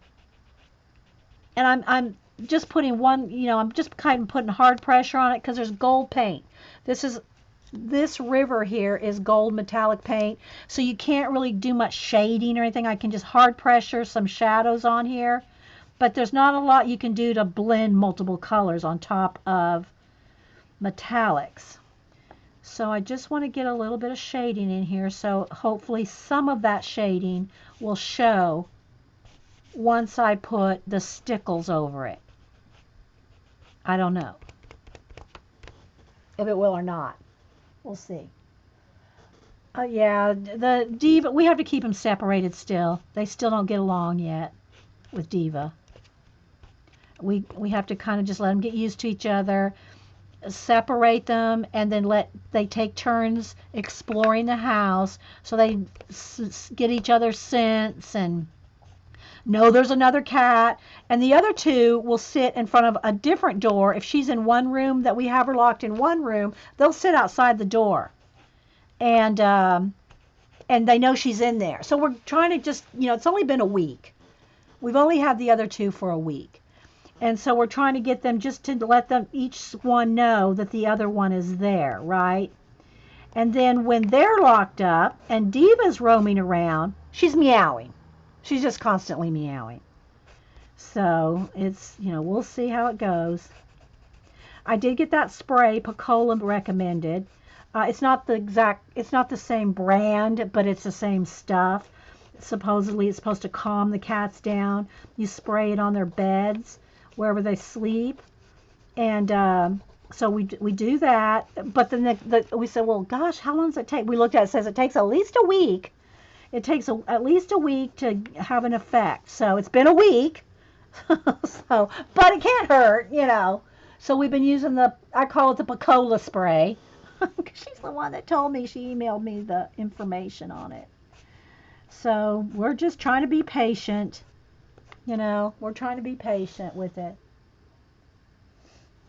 A: I'm just putting I'm just kind of putting hard pressure on it because there's gold paint. This river here is gold metallic paint, so you can't really do much shading or anything. I can just hard pressure some shadows on here, but there's not a lot you can do to blend multiple colors on top of metallics. So I just want to get a little bit of shading in here, so hopefully some of that shading will show once I put the stickles over it. I don't know if it will or not. We'll see. Yeah, the Diva, we have to keep them separated still. They still don't get along yet with Diva. We have to kind of just let them get used to each other, separate them, and then they take turns exploring the house so they get each other's scents and know there's another cat. And the other two will sit in front of a different door. If she's in one room that we have her locked in one room, they'll sit outside the door. And they know she's in there. So we're trying to just, it's only been a week. We've only had the other two for a week. And so we're trying to get them just to let them each one know that the other one is there, right? And then when they're locked up and Diva's roaming around, she's meowing. She's just constantly meowing. So it's, we'll see how it goes. I did get that spray Picola recommended. It's not the same brand, but it's the same stuff. Supposedly, it's supposed to calm the cats down. You spray it on their beds, wherever they sleep, and so we do that. But then we said, well, gosh, how long does it take? We looked at it. It says it takes at least a week. It takes at least a week to have an effect. So it's been a week. So, but it can't hurt. So we've been using I call it the Picola spray. She's the one that told me. She emailed me the information on it. So we're just trying to be patient. We're trying to be patient with it.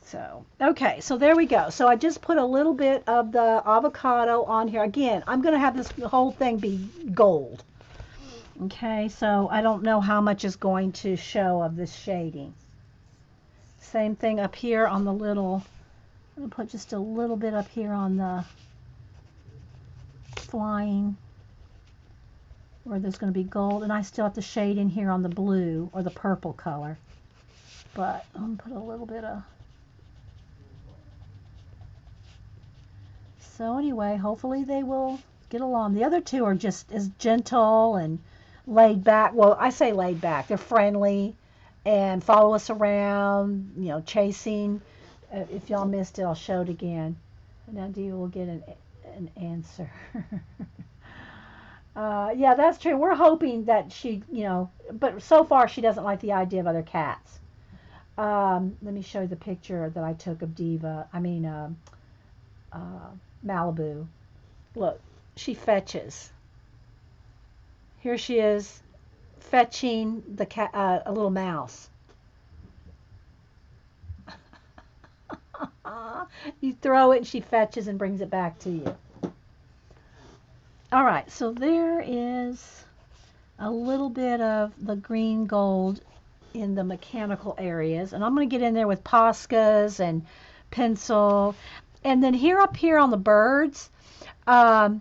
A: So, okay, so there we go. So I just put a little bit of the avocado on here. Again, I'm going to have this whole thing be gold. Okay, so I don't know how much is going to show of this shading. Same thing up here on the little, I'm going to put just a little bit up here on the flying, where there's going to be gold. And I still have to shade in here on the blue or the purple color. But I'm going to put a little bit of... So anyway, hopefully they will get along. The other two are just as gentle and laid back. Well, I say laid back. They're friendly and follow us around, chasing. If y'all missed it, I'll show it again. And now you will get an answer. Yeah, that's true. We're hoping that she, but so far she doesn't like the idea of other cats. Let me show you the picture that I took of Malibu. Look, she fetches. Here she is fetching the cat, a little mouse. You throw it and she fetches and brings it back to you. All right, so there is a little bit of the green gold in the mechanical areas, and I'm going to get in there with Poscas and pencil. And then up here on the birds, I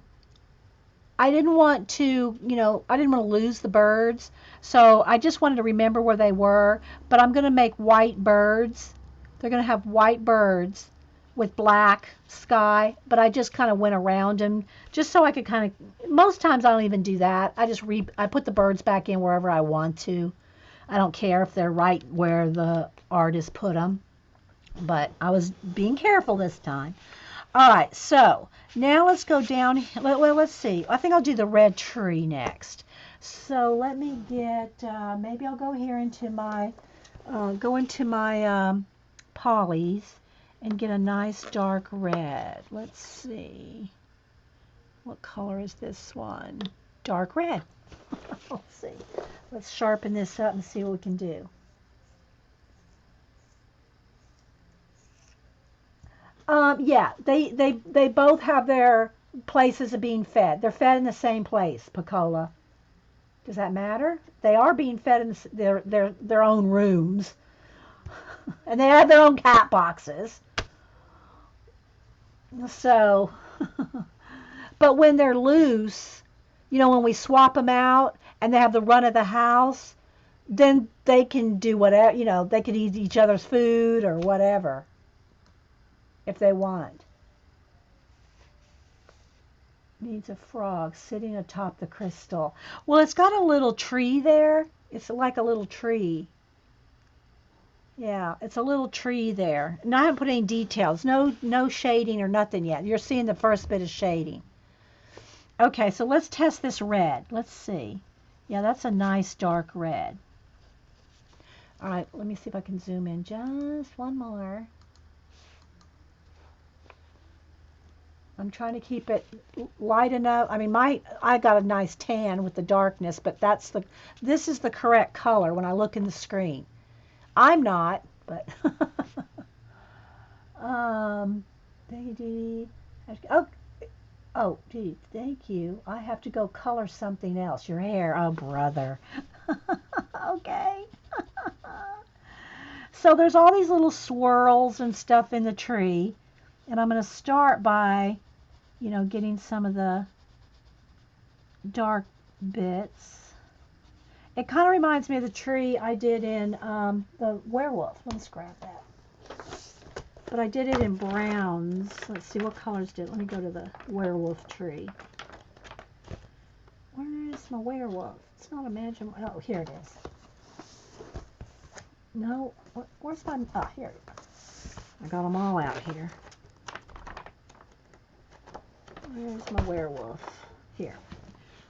A: didn't want to, lose the birds. So I just wanted to remember where they were. But I'm going to make white birds. They're going to have white birds with black sky. But I just kind of went around them just so I could most times I don't even do that. I put the birds back in wherever I want to. I don't care if they're right where the artist put them. But I was being careful this time. All right, so now let's go down. Let's see. I think I'll do the red tree next. So let me get, maybe I'll go here into my, polys and get a nice dark red. Let's see. What color is this one? Dark red. Let's see. Let's sharpen this up and see what we can do. Yeah, they both have their places of being fed. They're fed in the same place, Picola. Does that matter? They are being fed in their own rooms. And they have their own cat boxes. So, but when they're loose, when we swap them out and they have the run of the house, then they can do whatever, they can eat each other's food or whatever. If they want. Needs a frog sitting atop the crystal. Well, it's got a little tree there. It's like a little tree. Yeah, it's a little tree there. And I haven't put any details. No shading or nothing yet. You're seeing the first bit of shading. Okay, so let's test this red. Let's see. Yeah, that's a nice dark red. All right, let me see if I can zoom in just one more. I'm trying to keep it light enough. I mean, I got a nice tan with the darkness, but this is the correct color when I look in the screen. I'm not, but gee, thank you. I have to go color something else. Your hair, oh brother. Okay. So there's all these little swirls and stuff in the tree. And I'm going to start by, getting some of the dark bits. It kind of reminds me of the tree I did in the werewolf. Let's grab that. but I did it in browns. Let's see what colors did. Let me go to the werewolf tree. Where is my werewolf? It's not Imagine. Oh, here it is. No, where's my? Oh, here it is. I got them all out here. Where's my werewolf? Here.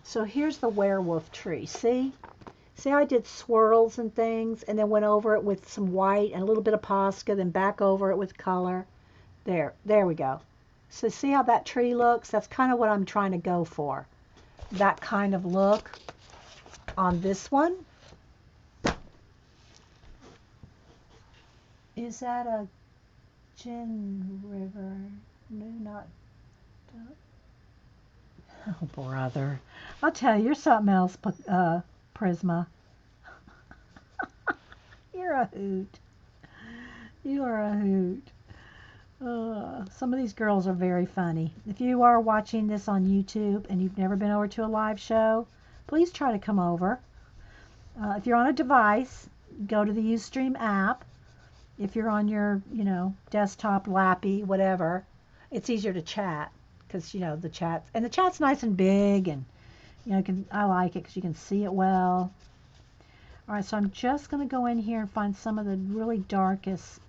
A: So here's the werewolf tree. See? See how I did swirls and things and then went over it with some white and a little bit of Posca, then back over it with color. There we go. So see how that tree looks? That's kind of what I'm trying to go for. That kind of look on this one. Is that a Gin River? No, not. Oh, brother. I'll tell you, you're something else, Prisma. You're a hoot. You are a hoot. Some of these girls are very funny. If you are watching this on YouTube and you've never been over to a live show, please try to come over. If you're on a device, go to the Ustream app. If you're on your, desktop, lappy, whatever, it's easier to chat because, the chat's nice and big and, I like it because you can see it well. All right, so I'm just going to go in here and find some of the really darkest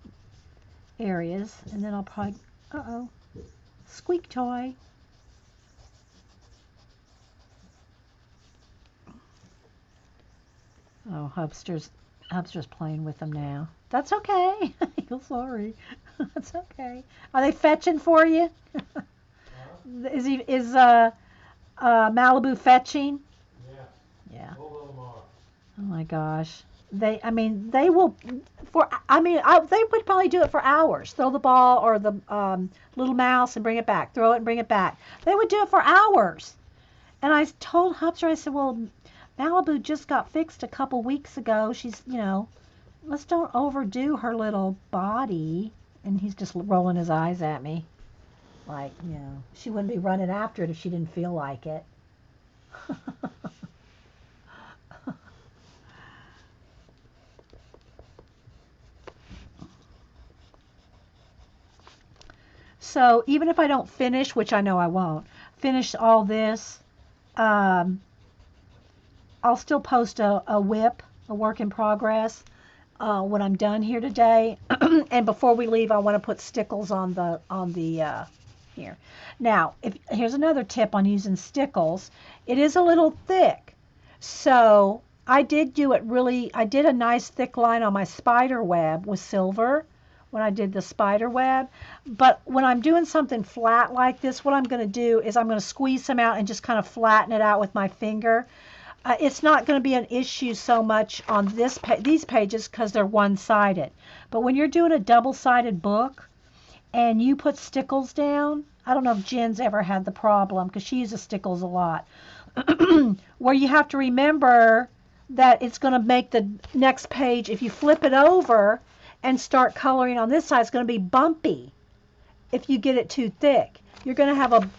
A: areas, and then I'll probably, squeak toy. Oh, Hubster's playing with them now. That's okay. Feel sorry. That's okay. Are they fetching for you? Is Malibu fetching?
B: Yeah.
A: Yeah.
B: Both of them are.
A: Oh my gosh. They will they would probably do it for hours. Throw the ball or the little mouse and bring it back. Throw it and bring it back. They would do it for hours. And I told Hubster, I said, well, Malibu just got fixed a couple weeks ago. She's, let's don't overdo her little body. And he's just rolling his eyes at me. Like, she wouldn't be running after it if she didn't feel like it. So even if I don't finish, which I know I won't, finish all this, I'll still post a WIP, a work in progress, when I'm done here today. And before we leave, I want to put stickles on the here. Now, here's another tip on using stickles. It is a little thick, so I did a nice thick line on my spider web with silver when I did the spider web. But when I'm doing something flat like this, what I'm going to do is I'm going to squeeze some out and just kind of flatten it out with my finger. It's not going to be an issue so much on these pages because they're one-sided. But when you're doing a double-sided book and you put stickles down, I don't know if Jen's ever had the problem because she uses stickles a lot, where you have to remember that it's going to make the next page, if you flip it over and start coloring on this side, it's going to be bumpy if you get it too thick. You're going to have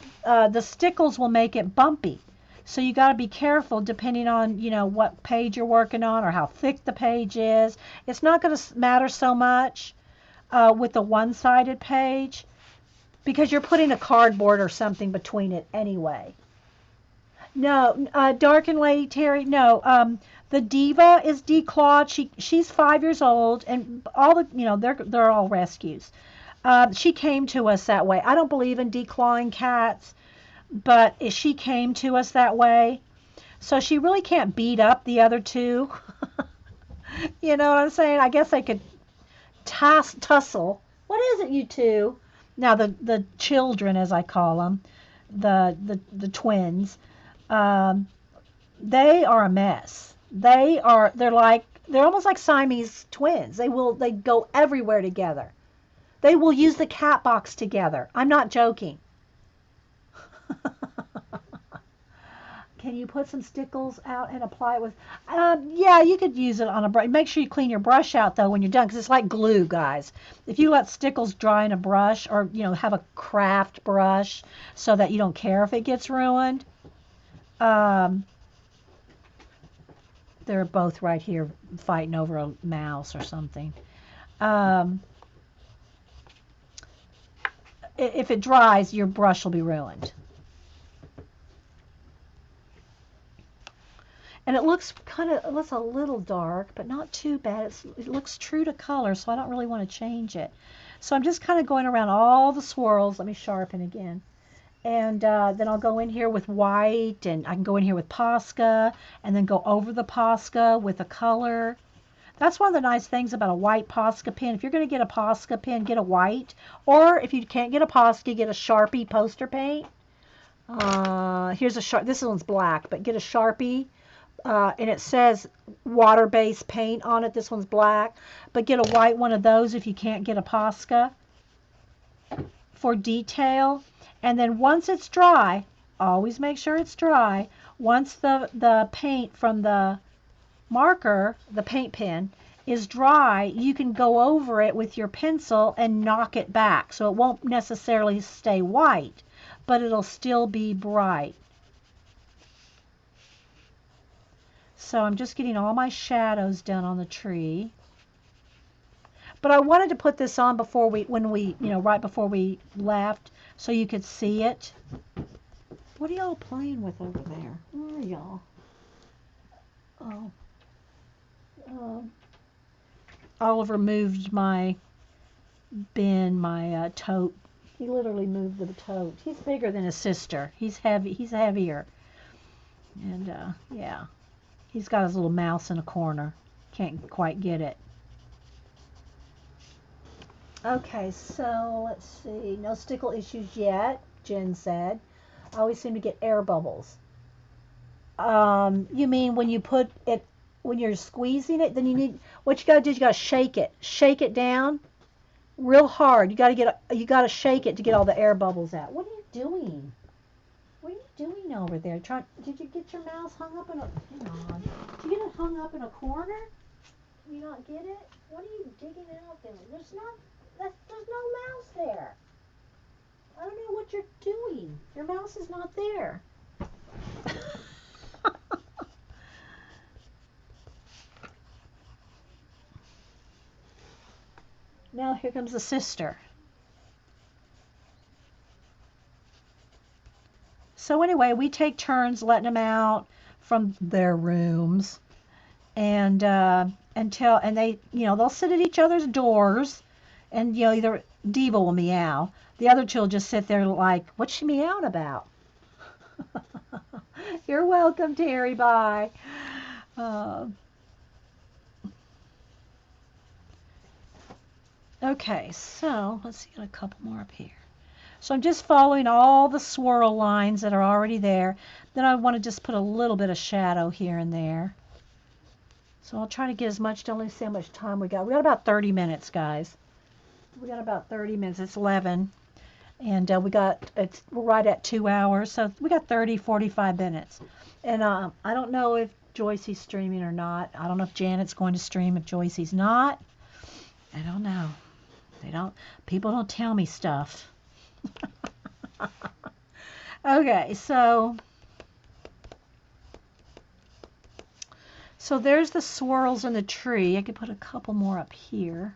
A: the stickles will make it bumpy. So you got to be careful depending on, what page you're working on or how thick the page is. It's not going to matter so much with the one-sided page because you're putting a cardboard or something between it anyway. No, Dark and Lady Terry, no. The Diva is declawed. She's 5 years old, and all the, they're all rescues. She came to us that way. I don't believe in declawing cats, but she came to us that way. So she really can't beat up the other two. You know what I'm saying? I guess they could tussle. What is it, you two? Now the children, as I call them, the twins, they are a mess. They're almost like Siamese twins. They go everywhere together. They will use the cat box together. I'm not joking. Can you put some stickles out and apply it with? Yeah, you could use it on a brush. Make sure you clean your brush out though when you're done, because it's like glue, guys. If you let stickles dry in a brush, or have a craft brush, so that you don't care if it gets ruined. They're both right here fighting over a mouse or something. if it dries, your brush will be ruined. And it looks a little dark, but not too bad. It looks true to color, so I don't really want to change it. So I'm just kind of going around all the swirls. Let me sharpen again. And then I'll go in here with white, and I can go in here with Posca, and then go over the Posca with a color. That's one of the nice things about a white Posca pen. If you're going to get a Posca pen, get a white. Or if you can't get a Posca, get a Sharpie poster paint. Here's a Sharpie. This one's black, but get a Sharpie. And it says water-based paint on it. This one's black. But get a white one of those if you can't get a Posca for detail. And then once it's dry, always make sure it's dry. Once the paint from the marker, the paint pen, is dry, you can go over it with your pencil and knock it back. So it won't necessarily stay white, but it'll still be bright. So I'm just getting all my shadows done on the tree. But I wanted to put this on before right before we left, so you could see it. What are y'all playing with over there? Where are y'all? Oh. Oliver moved my bin, my tote. He literally moved the tote. He's bigger than his sister. He's heavy. He's heavier. And yeah, he's got his little mouse in a corner. Can't quite get it. Okay, so let's see. No stickle issues yet, Jen said. I always seem to get air bubbles. You mean when you put it, when you're squeezing it, then you need, what you got to do is you got to shake it. Shake it down real hard. You got to shake it to get all the air bubbles out. What are you doing? What are you doing over there? Did you get your mouse hung up in a, hang on. Did you get it hung up in a corner? You not get it? What are you digging out there? There's no mouse there. I don't know what you're doing. Your mouse is not there. Now here comes the sister. So anyway, we take turns letting them out from their rooms, and they, they'll sit at each other's doors, and either Diva will meow, the other two will just sit there like, what's she meowing about? You're welcome, Terry. Bye. Okay, so let's see, got a couple more up here. So I'm just following all the swirl lines that are already there. Then I want to just put a little bit of shadow here and there. So I'll try to get as much done. Let's see how much time we got. We got about 30 minutes, guys. We got about 30 minutes. It's 11. And we're right at 2 hours. So we got 45 minutes. And I don't know if Joycey's streaming or not. I don't know if Janet's going to stream if Joycey's not. I don't know. People don't tell me stuff. Okay, so there's the swirls in the tree. I could put a couple more up here.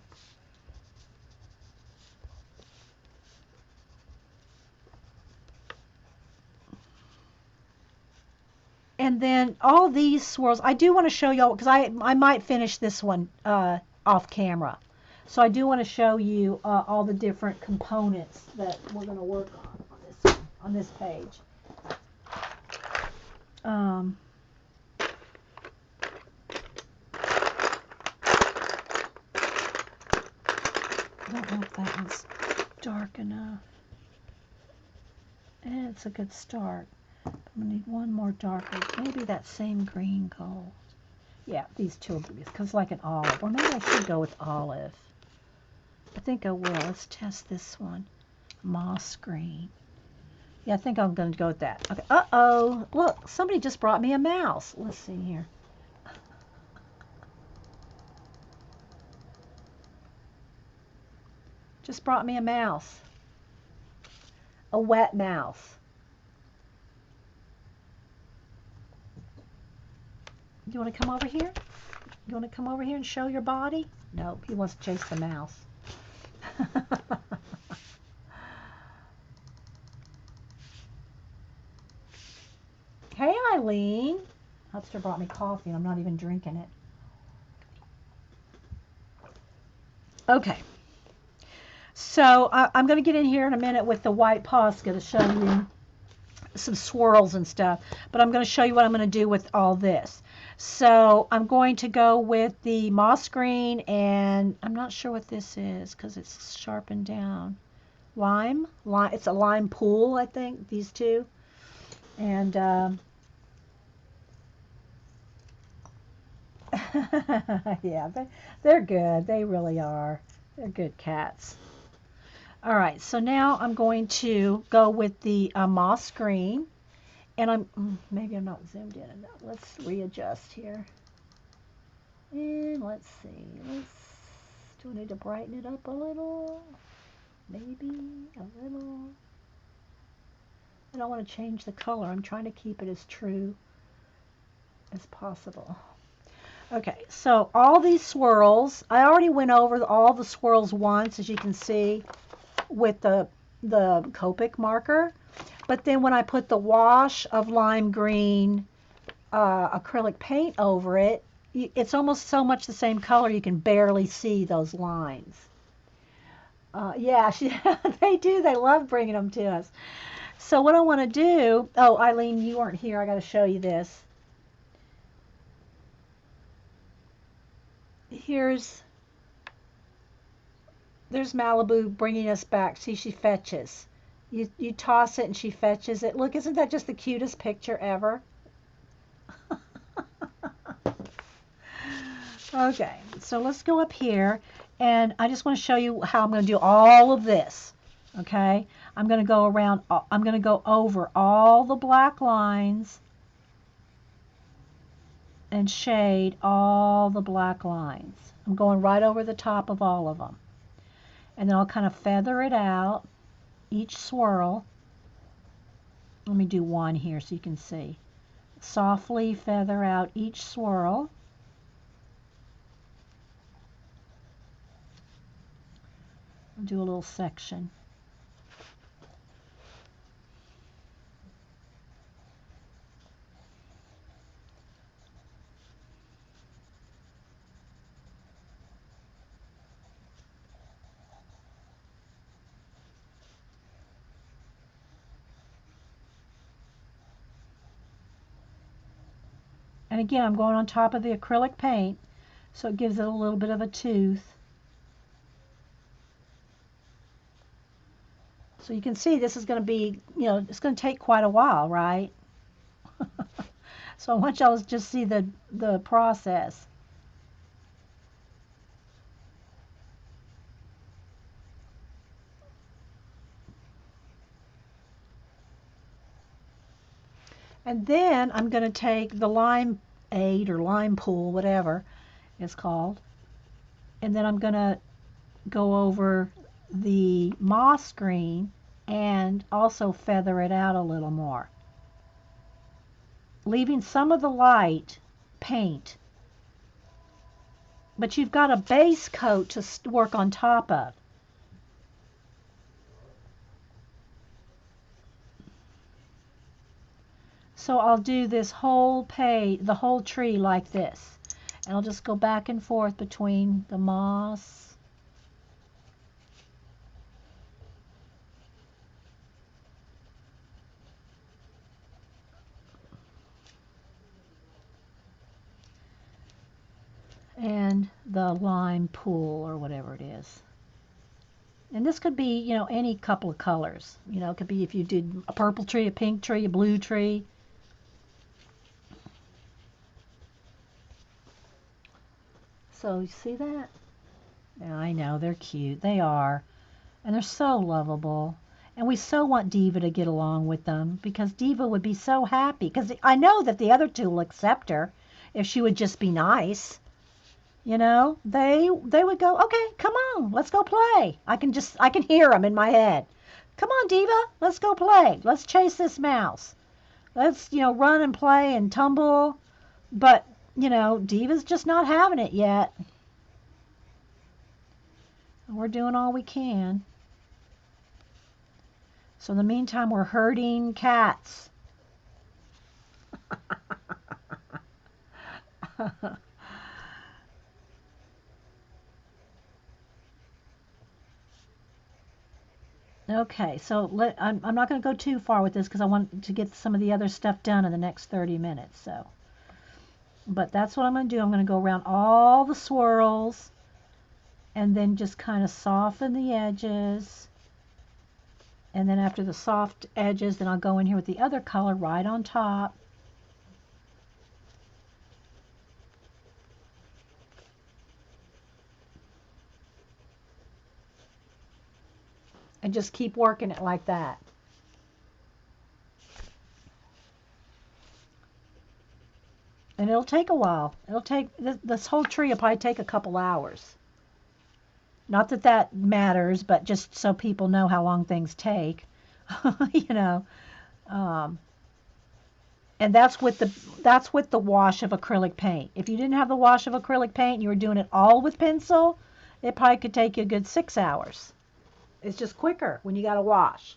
A: And then all these swirls, I do want to show y'all, because I might finish this one off camera. So I do want to show you all the different components that we're going to work on this page. I don't know if that was dark enough. It's a good start. I'm going to need one more darker. Maybe that same green gold. Yeah, these two will be, because like an olive. Or maybe I should go with olive. I think I will. Let's test this one. Moss green. Yeah, I think I'm going to go with that. Okay. Uh-oh. Look, somebody just brought me a mouse. Let's see here. Just brought me a mouse. A wet mouse. You want to come over here? You want to come over here and show your body? No, he wants to chase the mouse. Eileen. Hubster brought me coffee and I'm not even drinking it. Okay. So I'm going to get in here in a minute with the white Posca to show you some swirls and stuff. But I'm going to show you what I'm going to do with all this. So I'm going to go with the moss green, and I'm not sure what this is because it's sharpened down. Lime. It's a lime pool, I think, these two. And yeah, they're good. They really are. They're good cats. All right, so now I'm going to go with the moss green, and maybe I'm not zoomed in enough. Let's readjust here. And let's see. Do I need to brighten it up a little? Maybe a little. I don't want to change the color. I'm trying to keep it as true as possible. Okay, so all these swirls, I already went over all the swirls once, as you can see, with the Copic marker. But then when I put the wash of lime green acrylic paint over it, it's almost so much the same color you can barely see those lines. Yeah, they do. They love bringing them to us. So what I want to do, oh, Eileen, you weren't here. I got to show you this. There's Malibu bringing us back. See, she fetches. You toss it and she fetches it. Look, isn't that just the cutest picture ever? Okay, so let's go up here, and I just want to show you how I'm going to do all of this. Okay, I'm going to go around, I'm going to go over all the black lines and shade all the black lines. I'm going right over the top of all of them. And then I'll kind of feather it out, each swirl. Let me do one here so you can see. Softly feather out each swirl. I'll do a little section. And again, I'm going on top of the acrylic paint, so it gives it a little bit of a tooth. So you can see this is going to be, it's going to take quite a while, right? So I want y'all to just see the process. And then I'm going to take the lime aid or lime pool, whatever it's called, and then I'm going to go over the moss green and also feather it out a little more, leaving some of the light paint. But you've got a base coat to work on top of. So I'll do this whole page, the whole tree like this. And I'll just go back and forth between the moss and the lime pool or whatever it is. And this could be, any couple of colors. It could be if you did a purple tree, a pink tree, a blue tree. So you see that? Yeah, I know, they're cute. They are. And they're so lovable. And we so want Diva to get along with them because Diva would be so happy. Because I know that the other two will accept her if she would just be nice. They would go, okay, come on, let's go play. I can hear them in my head. Come on, Diva, let's go play. Let's chase this mouse. Let's, run and play and tumble. But, Diva's just not having it yet. We're doing all we can. So in the meantime, we're herding cats. Okay, so I'm not going to go too far with this because I want to get some of the other stuff done in the next 30 minutes. So, but that's what I'm going to do. I'm going to go around all the swirls and then just kind of soften the edges. And then after the soft edges, then I'll go in here with the other color right on top. And just keep working it like that. And it'll take a while. It'll take, this whole tree will probably take a couple hours. Not that that matters, but just so people know how long things take, you know. Um, and that's with the wash of acrylic paint. If you didn't have the wash of acrylic paint and you were doing it all with pencil, it probably could take you a good 6 hours. It's just quicker when you got a wash.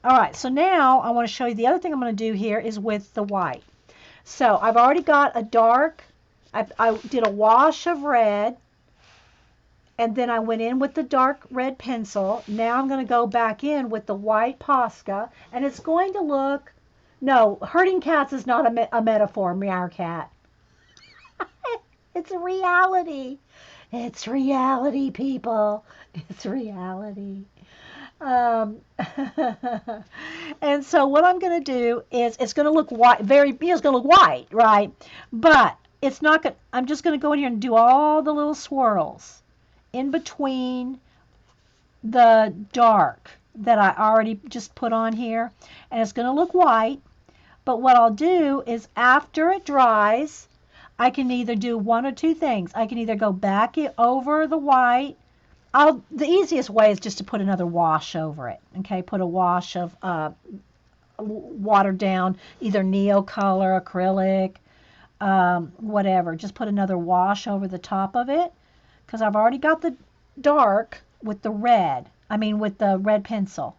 A: All right, so now I want to show you the other thing I'm going to do here is with the white. So I've already got a dark, I did a wash of red, and then I went in with the dark red pencil. Now I'm going to go back in with the white Posca, and it's going to look, no, herding cats is not a metaphor, Meow Cat. It's a reality. It's reality, people. It's reality. Um, and so what I'm going to do is it's going to look white, it's going to look white, right? But it's not going, I'm just going to go in here and do all the little swirls in between the dark that I already just put on here. And it's going to look white. But what I'll do is after it dries, I can either do one or two things. I can either go back over the white. The easiest way is just to put another wash over it. Okay, put a wash of watered down, either Neocolor, acrylic, whatever. Just put another wash over the top of it because I've already got the dark with the red. I mean with the red pencil.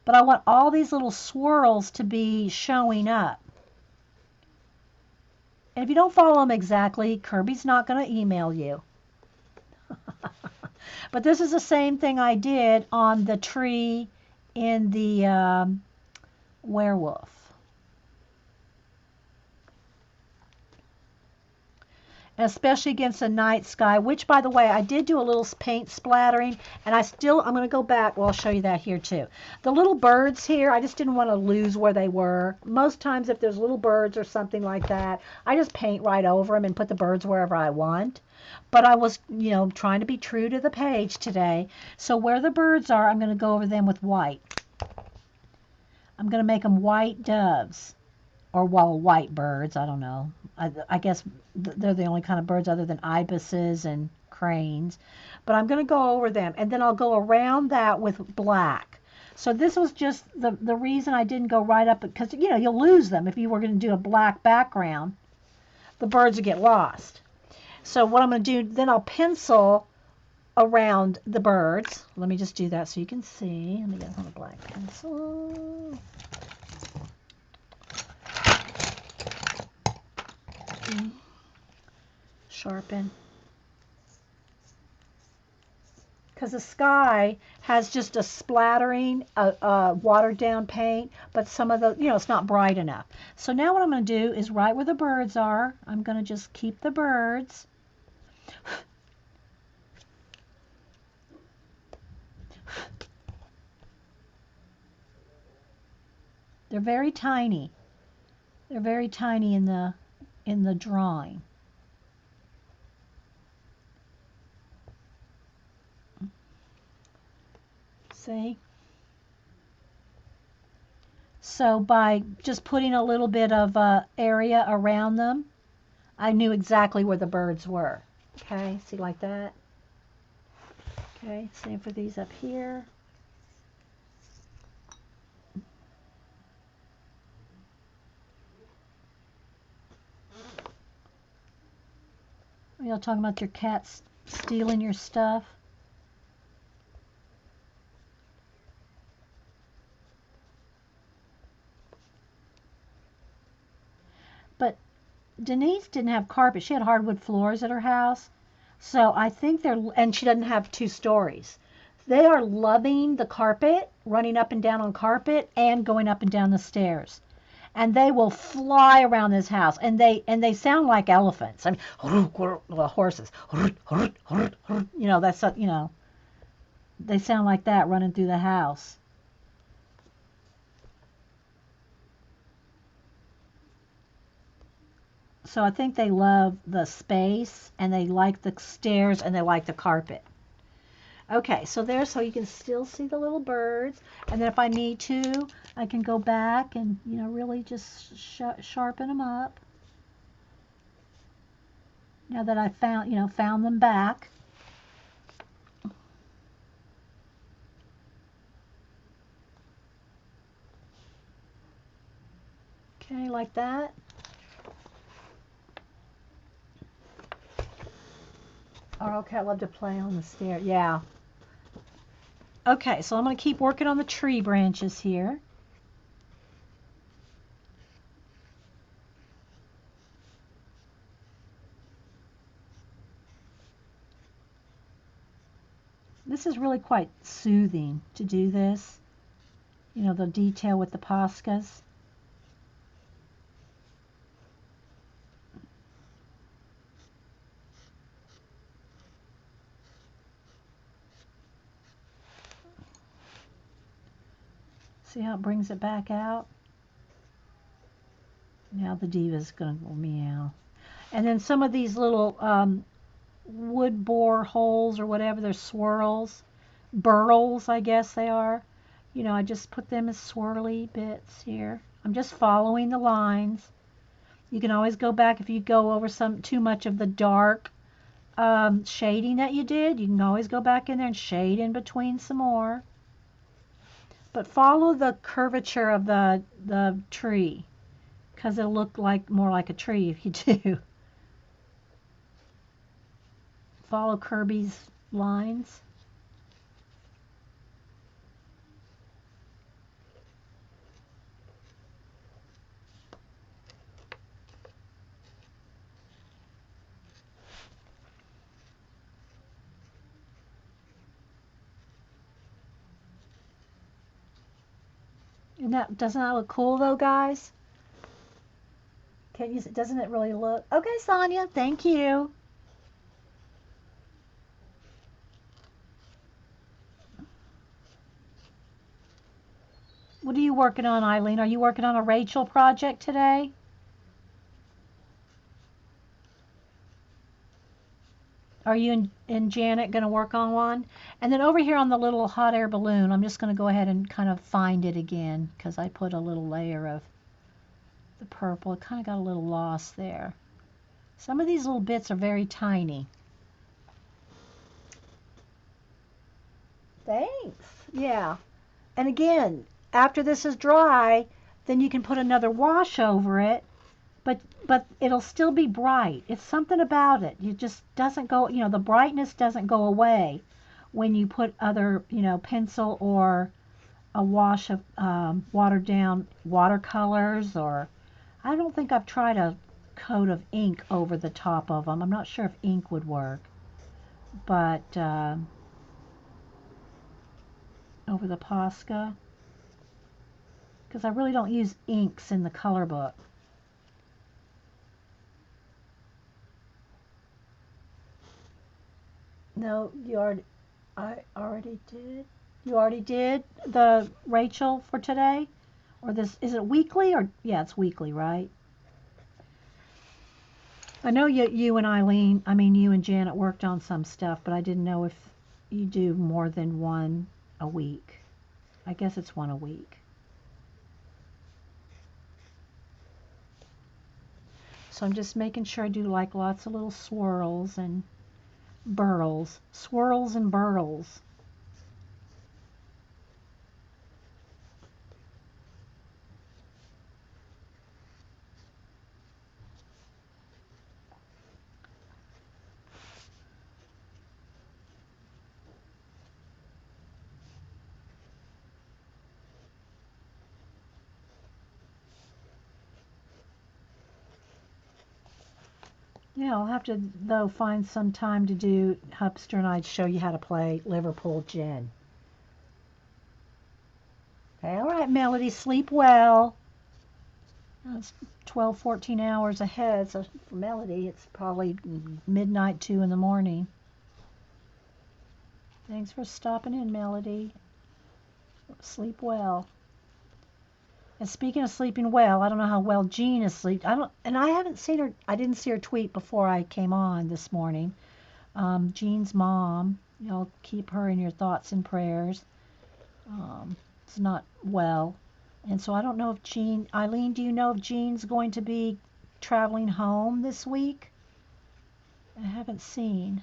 A: But I want all these little swirls to be showing up. And if you don't follow them exactly, Kirby's not going to email you. But this is the same thing I did on the tree in the werewolf. And especially against a night sky, which, by the way, I did do a little paint splattering, and I'm going to go back. Well, I'll show you that here, too. The little birds here, I just didn't want to lose where they were. Most times, if there's little birds or something like that, I just paint right over them and put the birds wherever I want. But I was, trying to be true to the page today. So where the birds are, I'm going to go over them with white. I'm going to make them white doves. Or, well, white birds. I don't know. I guess they're the only kind of birds other than ibises and cranes. But I'm going to go over them. And then I'll go around that with black. So this was just the reason I didn't go right up. Because, you'll lose them if you were going to do a black background. The birds would get lost. So what I'm going to do, then I'll pencil around the birds. Let me just do that so you can see. Let me get on a black pencil. Sharpen. Because the sky has just a splattering, watered down paint, but some of the, it's not bright enough. So now what I'm going to do is right where the birds are, I'm going to just keep the birds. They're very tiny. They're very tiny in the drawing. See? So by just putting a little bit of area around them, I knew exactly where the birds were. Okay, see like that? Okay, same for these up here. Are y'all talking about your cats stealing your stuff? But Denise didn't have carpet. She had hardwood floors at her house. So I think and she doesn't have 2 stories. They are loving the carpet, running up and down on carpet and going up and down the stairs. And they will fly around this house, and they sound like elephants. I mean, well, horses. That's they sound like that running through the house. So I think they love the space, and they like the stairs, and they like the carpet. Okay, so so you can still see the little birds, and then if I need to, I can go back and really just sharpen them up. Now that I found them back. Okay, like that. Oh, okay, I love to play on the stair. Yeah. Okay, so I'm going to keep working on the tree branches here. This is really quite soothing to do this. The detail with the Poscas. See how it brings it back out? Now the diva's going to go meow. And then some of these little wood bore holes or whatever, they're swirls, burls, I guess they are. I just put them as swirly bits here. I'm just following the lines. You can always go back if you go over too much of the dark shading that you did. You can always go back in there and shade in between some more. But follow the curvature of the tree, because it'll look more like a tree if you do. Follow Kerby's lines. And doesn't that look cool though, guys? Doesn't it really look? Okay, Sonia, thank you. What are you working on, Eileen? Are you working on a Rachel project today? Are you and Janet going to work on one? And then over here on the little hot air balloon, I'm just going to go ahead and kind of find it again, because I put a little layer of the purple. It kind of got a little lost there. Some of these little bits are very tiny. Thanks. Yeah. And again, after this is dry, then you can put another wash over it, but it'll still be bright. It's something about it. It just doesn't go, the brightness doesn't go away when you put other, pencil or a wash of watered down watercolors, or I don't think I've tried a coat of ink over the top of them. I'm not sure if ink would work, but over the Posca, because I really don't use inks in the color book. No, I already did. You already did the Rachel for today? Or is it weekly or, yeah, it's weekly, right? I know you and Eileen, you and Janet worked on some stuff, but I didn't know if you do more than one a week. I guess it's one a week. So I'm just making sure I do like lots of little swirls and burls. Swirls and burls. Yeah, I'll have to, though, find some time to do, Hupster and I'd show you how to play Liverpool Gin. Okay, all right, Melody, sleep well. It's 12, 14 hours ahead, so for Melody, it's probably midnight, 2 in the morning. Thanks for stopping in, Melody. Sleep well. And speaking of sleeping well, I don't know how well Jean is sleep. I haven't seen her. I didn't see her tweet before I came on this morning. Jean's mom, keep her in your thoughts and prayers. It's not well, and so I don't know if Jean. Eileen, do you know if Jean's going to be traveling home this week? I haven't seen.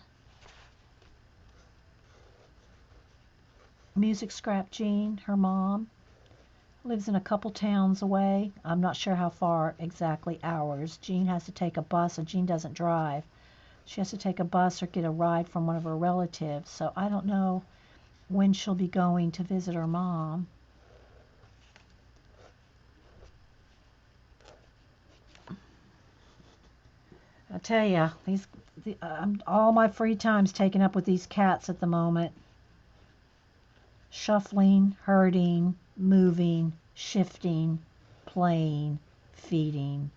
A: Music Scrap Jean, her mom, lives in a couple towns away. I'm not sure how far exactly hours. Jean has to take a bus, and Jean doesn't drive. She has to take a bus or get a ride from one of her relatives. So I don't know when she'll be going to visit her mom. I tell you, all my free time's taken up with these cats at the moment. Shuffling, herding, moving, shifting, playing, feeding.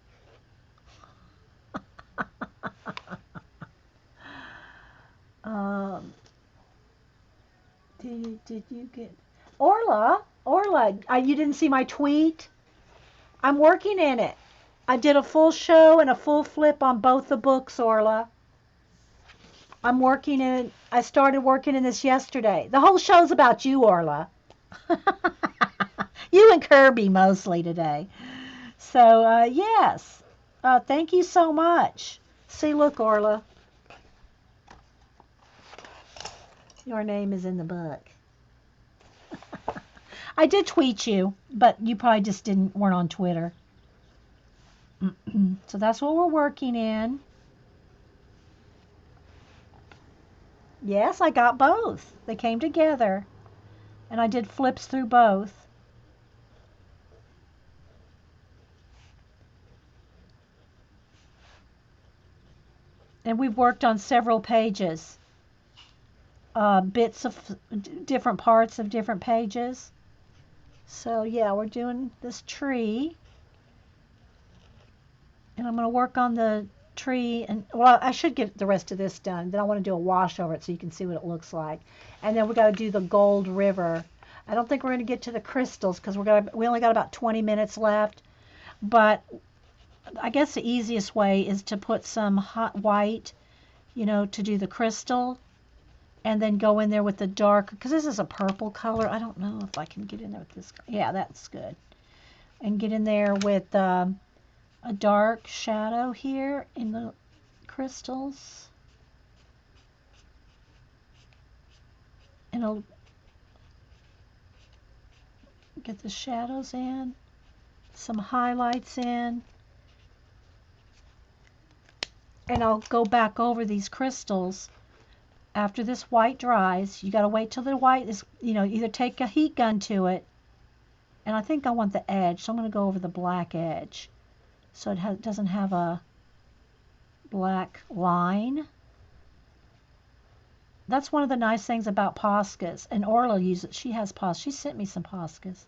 A: um, did you get Orla? You didn't see my tweet? I'm working in it. I did a full show and a full flip on both the books, Orla. I'm working in. I started working in this yesterday. The whole show's about you, Orla. You and Kerby mostly today. So yes, thank you so much. See, look, Orla, your name is in the book. I did tweet you, but you probably just weren't on Twitter. So that's what we're working in. Yes, I got both. They came together, and I did flips through both. And we've worked on several pages, bits of different parts of different pages. So yeah, we're doing this tree, and I'm going to work on the tree, and well, I should get the rest of this done. Then I want to do a wash over it so you can see what it looks like. And then we got to do the gold river. I don't think we're going to get to the crystals because we only got about 20 minutes left. But I guess the easiest way is to put some hot white, to do the crystal, and then go in there with the dark, because this is a purple color. I don't know if I can get in there with this. Yeah, that's good. And get in there with a dark shadow here in the crystals. And I'll get the shadows in, some highlights in. And I'll go back over these crystals. After this white dries, you got to wait till the white is, either take a heat gun to it. And I think I want the edge, so I'm going to go over the black edge. So it doesn't have a black line. That's one of the nice things about Poscas. And Orla uses it. She has Poscas. She sent me some Poscas.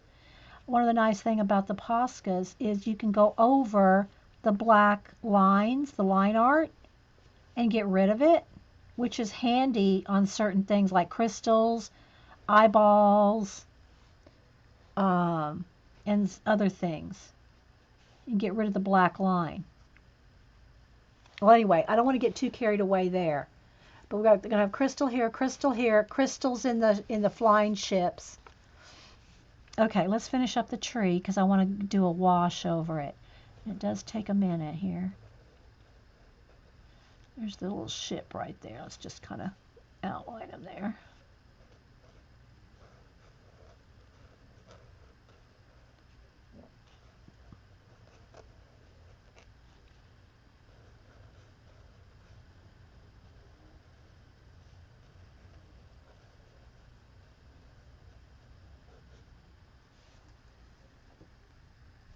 A: One of the nice things about the Poscas is you can go over the black lines, the line art, and get rid of it, which is handy on certain things like crystals, eyeballs, and other things. You can get rid of the black line. Well, anyway, I don't want to get too carried away there. But we're going to have crystal here, crystals in the flying ships. Okay, let's finish up the tree because I want to do a wash over it. It does take a minute here. There's the little ship right there. Let's just kind of outline them there.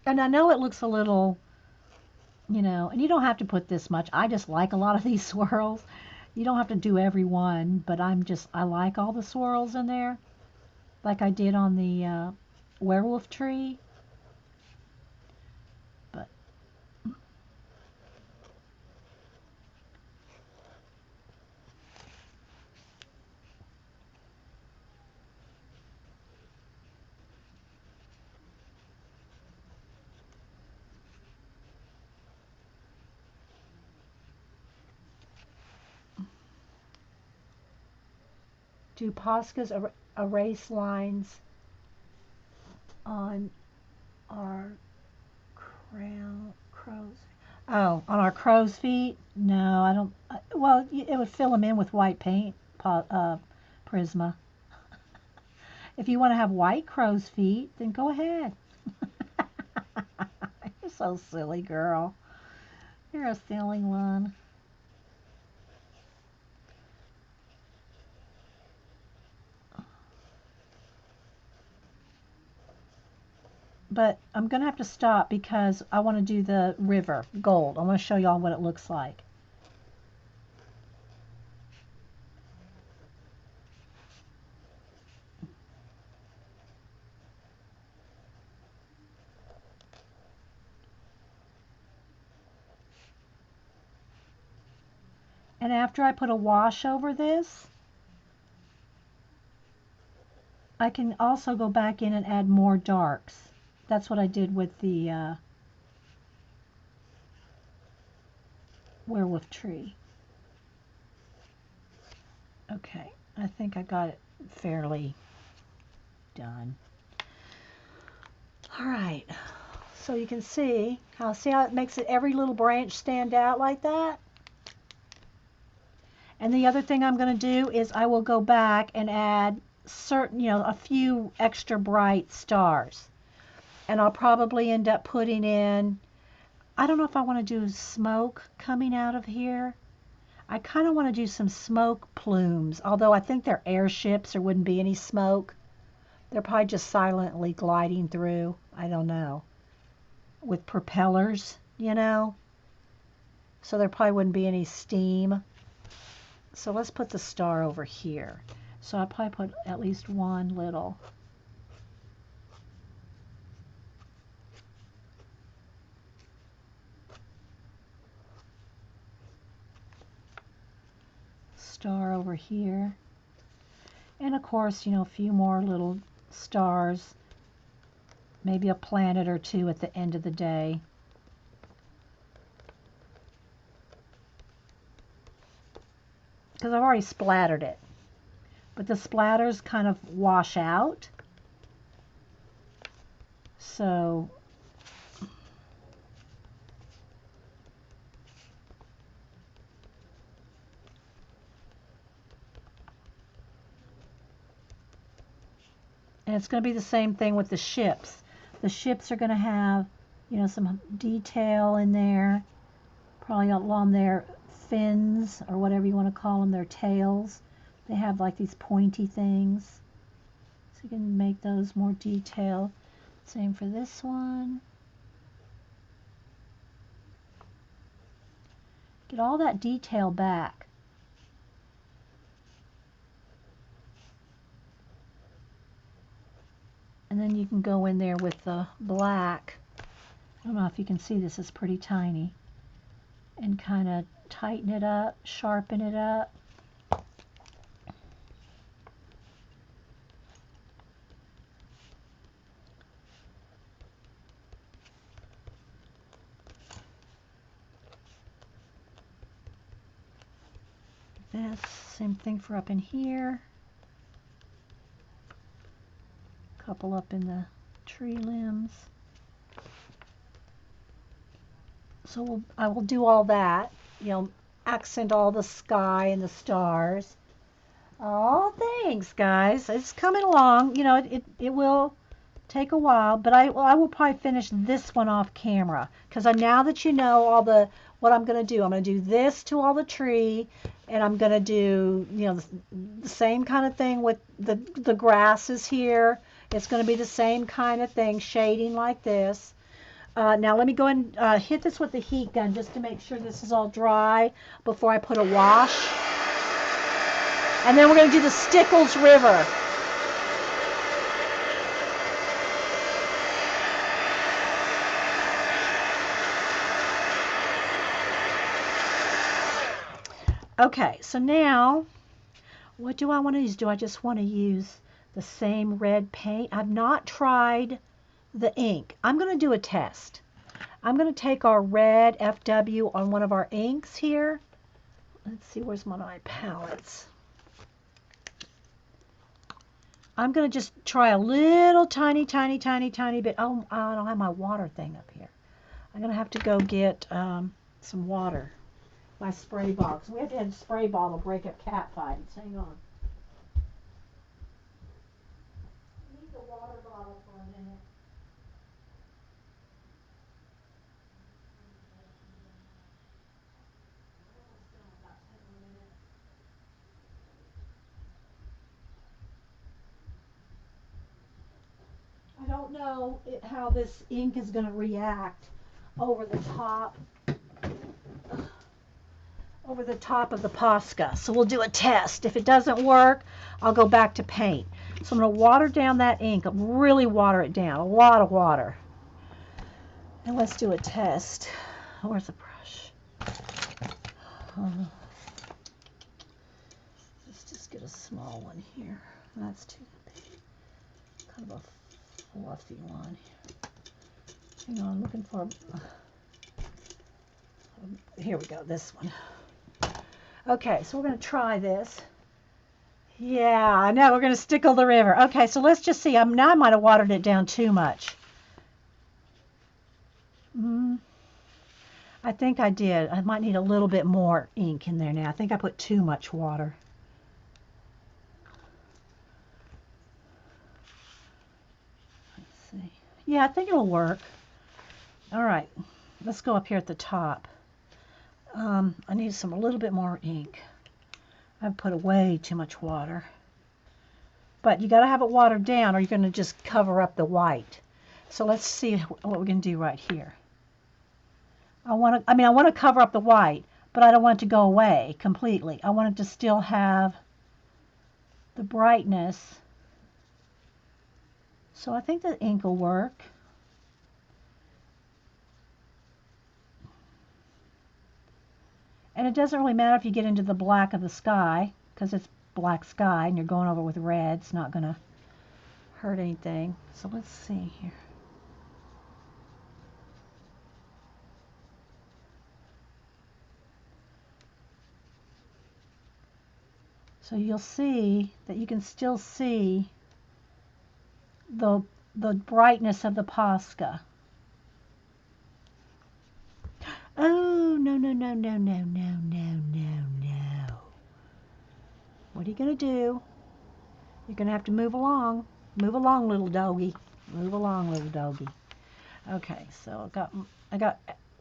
A: And I know it looks a little you know, and you don't have to put this much. I just like a lot of these swirls. You don't have to do every one, but I like all the swirls in there, like I did on the werewolf tree. But do Posca's erase lines on our crow's. Oh, on our crow's feet? No, I don't. Well, it would fill them in with white paint, Prisma. If you want to have white crow's feet, then go ahead. You're so silly, girl. You're a silly one. But I'm going to have to stop because I want to do the river gold. I want to show y'all what it looks like. And after I put a wash over this, I can also go back in and add more darks. That's what I did with the werewolf tree. Okay, I think I got it fairly done. All right, so you can see how it makes every little branch stand out like that. And the other thing I'm going to do is I will go back and add a few extra bright stars. And I'll probably end up putting in, I don't know if I want to do smoke coming out of here. I kind of want to do some smoke plumes, although I think they're airships, there wouldn't be any smoke. They're probably just silently gliding through, I don't know, with propellers, you know. So there probably wouldn't be any steam. So let's put the star over here. So I'll probably put at least one little star over here. And of course, a few more little stars, maybe a planet or two at the end of the day. Because I've already splattered it. But the splatters kind of wash out. So and it's going to be the same thing with the ships. The ships are going to have, some detail in there, probably along their fins or whatever you want to call them, their tails. They have like these pointy things. So you can make those more detailed. Same for this one. Get all that detail back. And then you can go in there with the black. I don't know if you can see this, is pretty tiny. And kind of tighten it up, sharpen it up. This, same thing for up in here. Couple up in the tree limbs. So I will do all that, accent all the sky and the stars. Oh, thanks, guys. It's coming along. It will take a while, but I will probably finish this one off camera because now that you know what I'm going to do. I'm going to do this to all the tree, and I'm going to do, the same kind of thing with the grasses here. It's going to be the same kind of thing, shading like this. Now let me go and hit this with the heat gun just to make sure this is all dry before I put a wash. And then we're going to do the Stickles River. Okay, so now, what do I want to use? Do I just want to use the same red paint? I've not tried the ink. I'm going to do a test. I'm going to take our red FW on one of our inks here. Let's see, where's my palettes? I'm going to just try a little tiny bit. Oh, I don't have my water thing up here. I'm going to have to go get some water. My spray bottle. We have to have a spray bottle to break up cat fights. Hang on. I need the water bottle for a minute. I don't know how this ink is going to react over the top of the Posca. So we'll do a test. If it doesn't work, I'll go back to paint. So I'm going to water down that ink, really water it down, a lot of water. And let's do a test. Where's the brush? Let's just get a small one here. That's too big. Kind of a fluffy one. Hang on, I'm looking for here we go, this one. Okay, so we're going to try this. Yeah, now we're going to stickle the river. Okay, so let's just see. Now I might have watered it down too much. I think I did. I might need a little bit more ink in there now. I think I put too much water. Let's see. Yeah, I think it'll work. All right, let's go up here at the top. I need a little bit more ink. I've put way too much water. But you got to have it watered down or you're going to just cover up the white. So let's see what we're going to do right here. I want to cover up the white, but I don't want it to go away completely. I want it to still have the brightness. So I think the ink will work. And it doesn't really matter if you get into the black of the sky, because it's black sky and you're going over with red. It's not going to hurt anything. So let's see here. So you'll see that you can still see the brightness of the Posca. Oh, no. What are you going to do? You're going to have to move along. Move along, little doggy. Move along, little doggy. Okay, so I got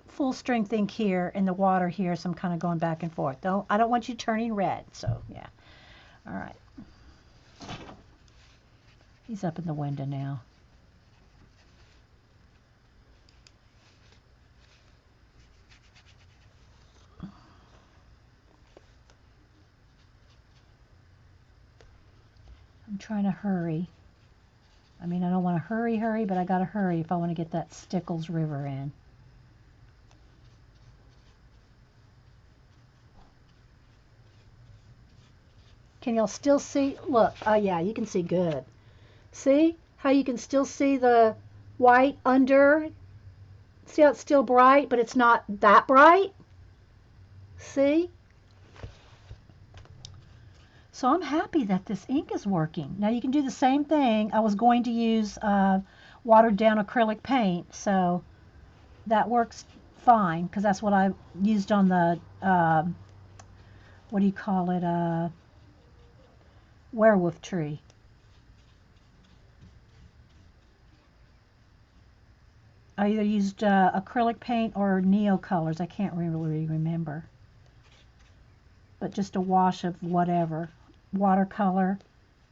A: full strength ink here and the water here, so I'm kind of going back and forth. I don't want you turning red, so yeah. All right. He's up in the window now. I'm trying to hurry. I mean, I don't want to hurry, but I got to hurry if I want to get that Stickles River in. Can y'all still see? Look, oh yeah, you can see good. See how you can still see the white under? See how it's still bright, but it's not that bright? See? So I'm happy that this ink is working. Now you can do the same thing. I was going to use watered down acrylic paint, so that works fine because that's what I used on the, what do you call it, werewolf tree. I either used acrylic paint or Neo colors. I can't really remember. But just a wash of whatever. Watercolor,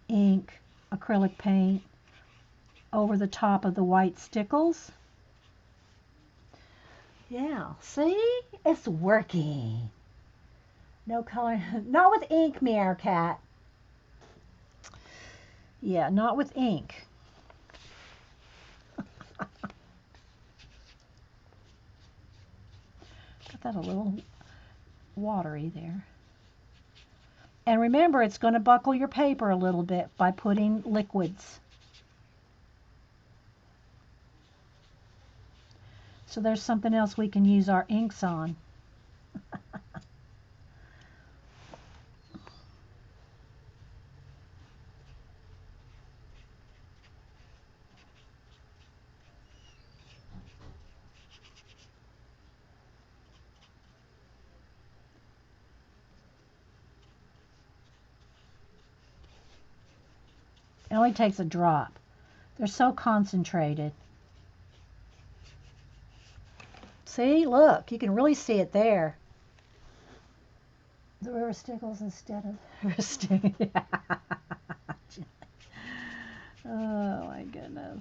A: ink, acrylic paint over the top of the white stickles. Yeah, see? It's working. No color. Not with ink, Meerkat. Yeah, not with ink. Got that a little watery there. And remember, it's going to buckle your paper a little bit by putting liquids. So there's something else we can use our inks on. It only takes a drop. They're so concentrated. See, look, you can really see it there. The river stickles instead of river stick. Oh my goodness.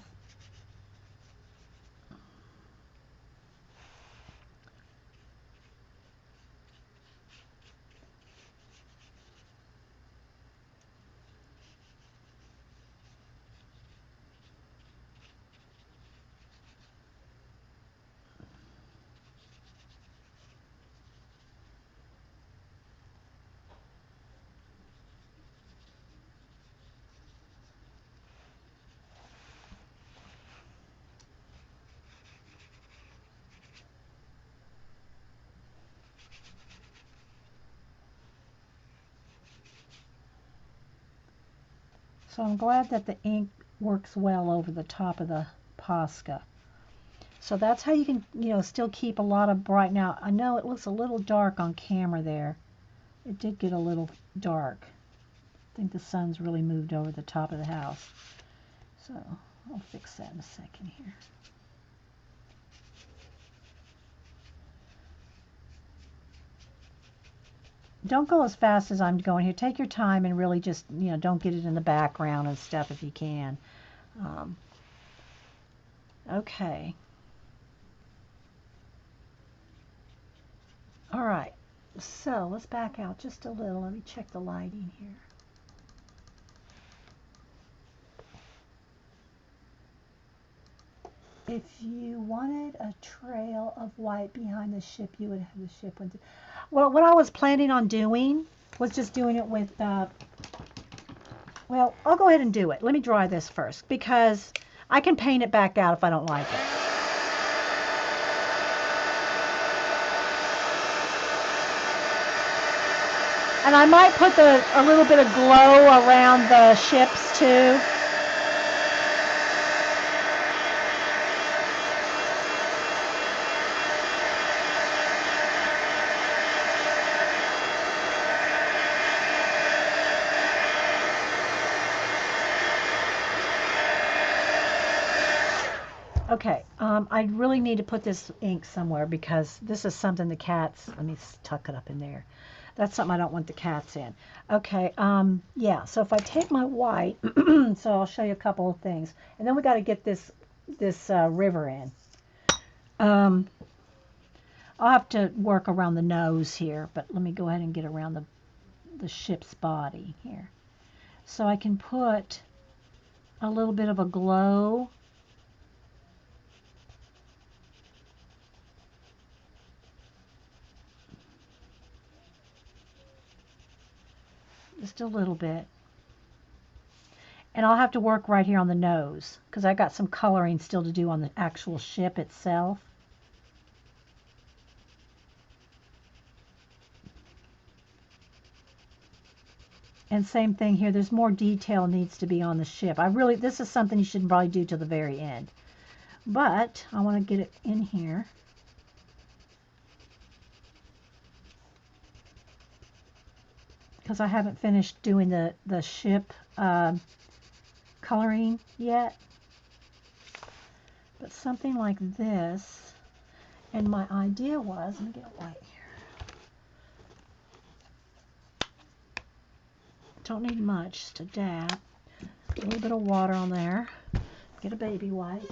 A: So I'm glad that the ink works well over the top of the Posca. So that's how you can, still keep a lot of bright. Now, I know it looks a little dark on camera there. It did get a little dark. I think the sun's really moved over the top of the house. So I'll fix that in a second here. Don't go as fast as I'm going here. Take your time and really just, don't get it in the background and stuff if you can. Okay. All right. So let's back out just a little. Let me check the lighting here. If you wanted a trail of white behind the ship, you would have the ship. Well, what I was planning on doing was just doing it with, well, I'll go ahead and do it. Let me dry this first because I can paint it back out if I don't like it. And I might put a little bit of glow around the ships too. Okay, I really need to put this ink somewhere because this is something the cats, let me tuck it up in there. That's something I don't want the cats in. Okay, yeah, so if I take my white, so I'll show you a couple of things. And then we got to get this river in. I'll have to work around the nose here, but let me go ahead and get around the ship's body here. So I can put a little bit of a glow. Just a little bit. And I'll have to work right here on the nose because I got some coloring still to do on the actual ship itself. And same thing here. There's more detail needs to be on the ship. This is something you should probably do till the very end. But I want to get it in here. Because I haven't finished doing the ship coloring yet. But something like this. And my idea was, let me get white here. Don't need much, just a dab. A little bit of water on there. Get a baby wipe.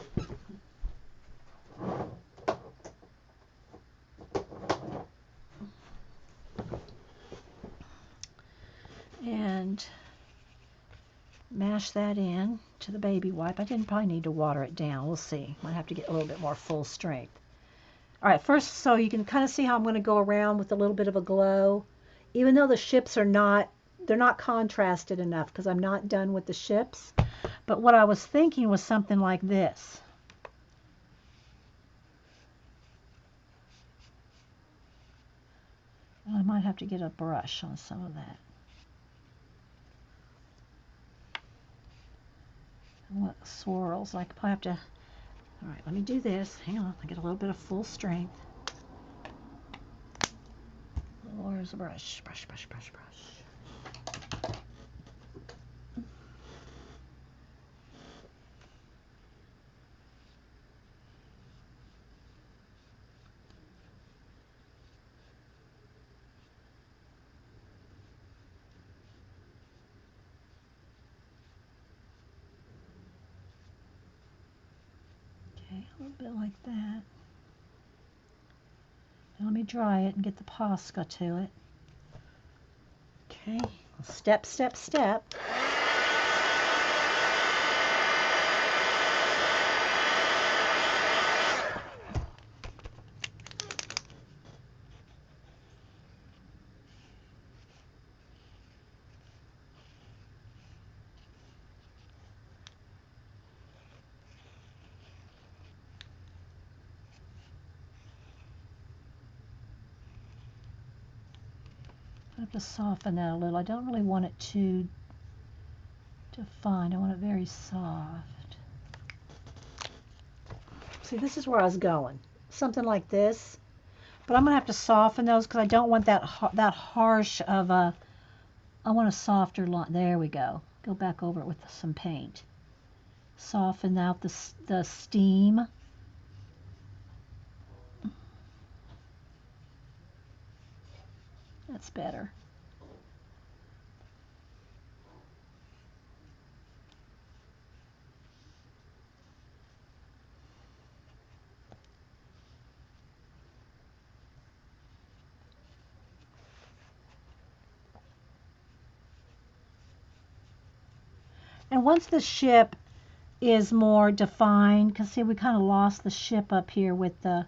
A: mash that in to the baby wipe. I didn't probably need to water it down. We'll see. Might have to get a little bit more full strength. All right, first, so you can kind of see how I'm going to go around with a little bit of a glow. Even though the ships are not, they're not contrasted enough because I'm not done with the ships. But what I was thinking was something like this. I might have to get a brush on some of that. What swirls, I probably have to, all right, let me do this. Hang on, I get a little bit of full strength. Where's the brush? Brush, brush, brush, brush. Okay, a little bit like that. Now let me dry it and get the Posca to it. Okay, step, step, step. I have to soften that a little. I don't really want it too defined. I want it very soft. See, this is where I was going. Something like this. But I'm going to have to soften those because I don't want that harsh of a, I want a softer line. There we go. Go back over it with some paint. Soften out the steam. That's better. And once the ship is more defined, because see, we kind of lost the ship up here with the,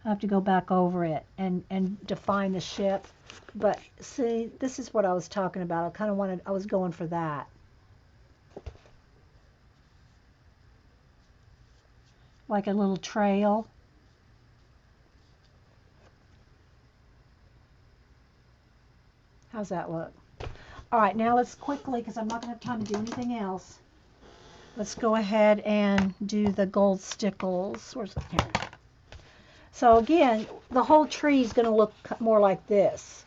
A: I have to go back over it and define the ship. But see, this is what I was talking about. I kind of wanted, I was going for that. Like a little trail. How's that look? All right, now let's quickly, because I'm not going to have time to do anything else. Let's go ahead and do the gold stickles. Where's the here? So again, the whole tree is going to look more like this.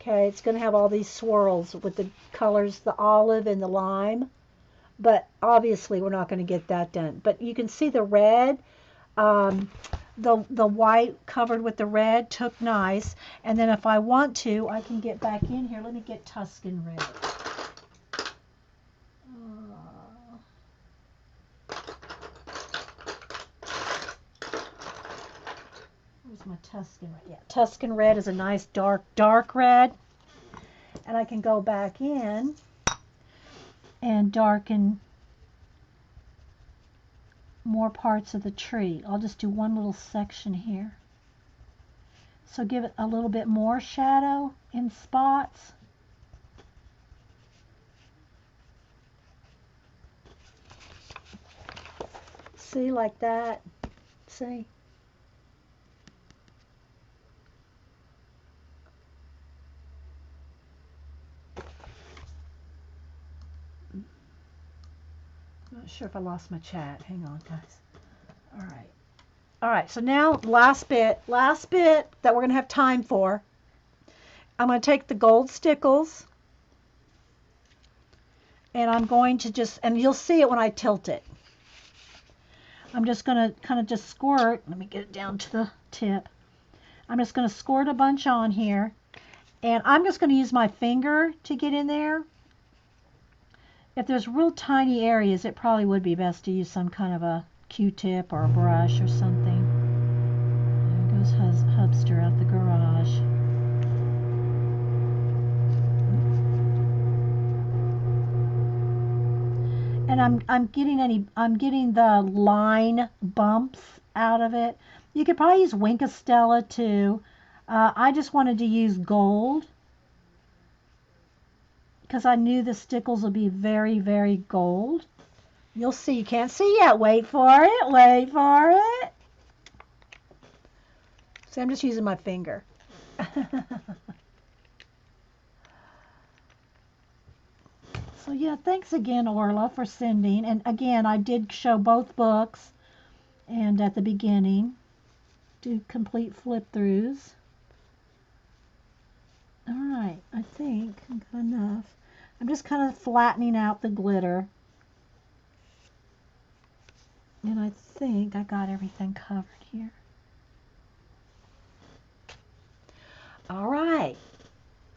A: Okay, it's going to have all these swirls with the colors, the olive and the lime. But obviously, we're not going to get that done. But you can see the red, the white covered with the red took nice. And then if I want to, I can get back in here. Let me get Tuscan red. Where's my Tuscan red? Yeah, Tuscan red is a nice dark red. And I can go back in and darken more parts of the tree. I'll just do one little section here. So give it a little bit more shadow in spots. See, like that. See? Not sure if I lost my chat. Hang on, guys. All right. All right, so now last bit that we're going to have time for. I'm going to take the gold stickles and I'm going to just, and you'll see it when I tilt it. I'm just going to kind of just squirt. Let me get it down to the tip. I'm just going to squirt a bunch on here. And I'm just going to use my finger to get in there. If there's real tiny areas, it probably would be best to use some kind of a Q-tip or a brush or something. There goes Hubster out the garage. and I'm getting the line bumps out of it. You could probably use Winkostella too. I just wanted to use gold because I knew the stickles would be very, very gold. You'll see. You can't see yet. Wait for it. Wait for it. See, I'm just using my finger. So yeah, thanks again, Orla, for sending. And again, I did show both books, and at the beginning, do complete flip throughs. All right, I think I've got enough. I'm just kind of flattening out the glitter. And I think I got everything covered here. All right.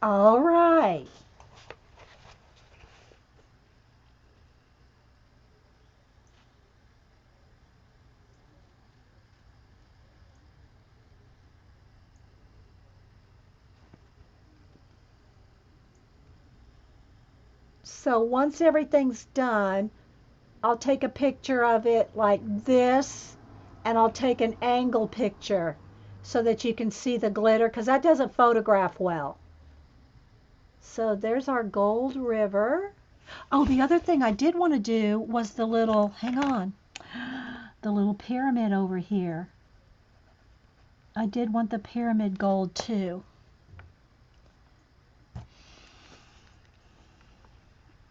A: All right. So once everything's done, I'll take a picture of it like this, and I'll take an angle picture so that you can see the glitter, because that doesn't photograph well. So there's our gold river. Oh, the other thing I did want to do was the little, hang on, the little pyramid over here. I did want the pyramid gold too.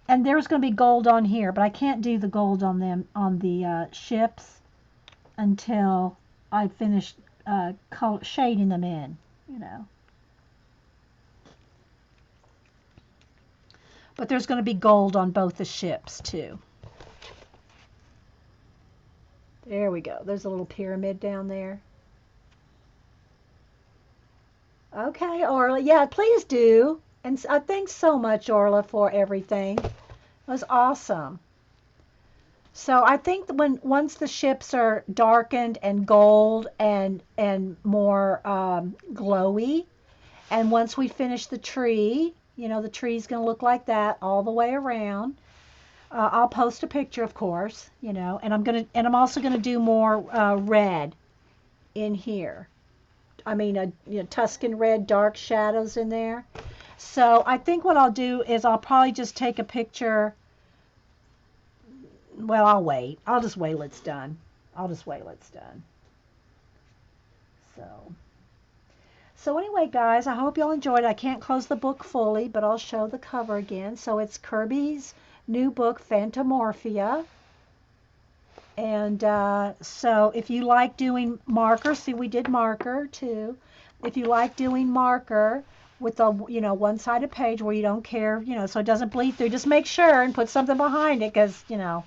A: And there's going to be gold on here, but I can't do the gold on them on the ships until I finish shading them in, you know. But there's going to be gold on both the ships too. There we go. There's a little pyramid down there. Okay, Orla. Yeah, please do. And thanks so much, Orla, for everything. It was awesome. So I think that once the ships are darkened and gold and more glowy, and once we finish the tree, you know, the tree's going to look like that all the way around. I'll post a picture, of course, you know, and I'm also gonna do more red in here. I mean, you know, Tuscan red, dark shadows in there. So I think what I'll do is I'll probably just take a picture. Well, I'll wait. I'll just wait till it's done. I'll just wait till it's done. So anyway, guys, I hope y'all enjoyed. I can't close the book fully, but I'll show the cover again. So it's Kerby's new book, Fantomorphia. And so if you like doing marker, see, we did marker too. If you like doing marker with a, you know, one-sided page where you don't care, you know, so it doesn't bleed through, just make sure and put something behind it, because, you know,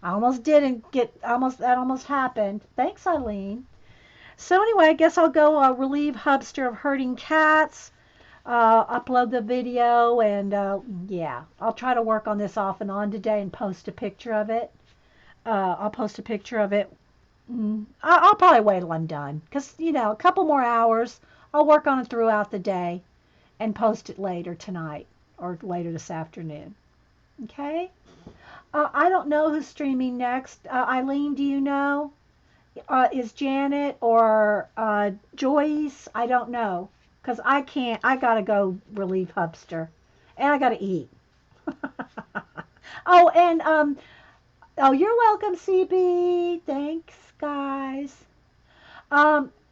A: I almost didn't get, that almost happened. Thanks, Eileen. So anyway, I guess I'll go relieve Hubster of hurting cats, upload the video, and yeah, I'll try to work on this off and on today and post a picture of it. I'll post a picture of it. I'll probably wait till I'm done, because, you know, a couple more hours. I'll work on it throughout the day and post it later tonight or later this afternoon. Okay? I don't know who's streaming next. Eileen, do you know? Is Janet or Joyce? I don't know, because I can't. I gotta go relieve Hubster, and I gotta eat. Oh, and oh, you're welcome, CB. Thanks, guys.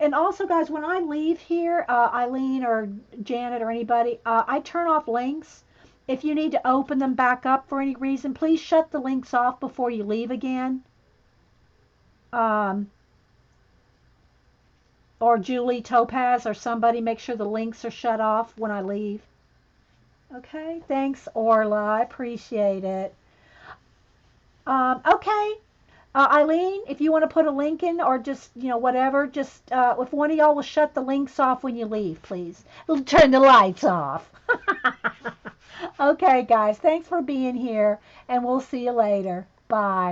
A: And also, guys, when I leave here, Eileen or Janet or anybody, I turn off links. If you need to open them back up for any reason, please shut the links off before you leave again. Or Julie Topaz or somebody, make sure the links are shut off when I leave. Okay, thanks, Orla. I appreciate it. Okay, Eileen, if you want to put a link in or just, you know, whatever, just if one of y'all will shut the links off when you leave, please. Turn the lights off. Okay, guys, thanks for being here, and we'll see you later. Bye.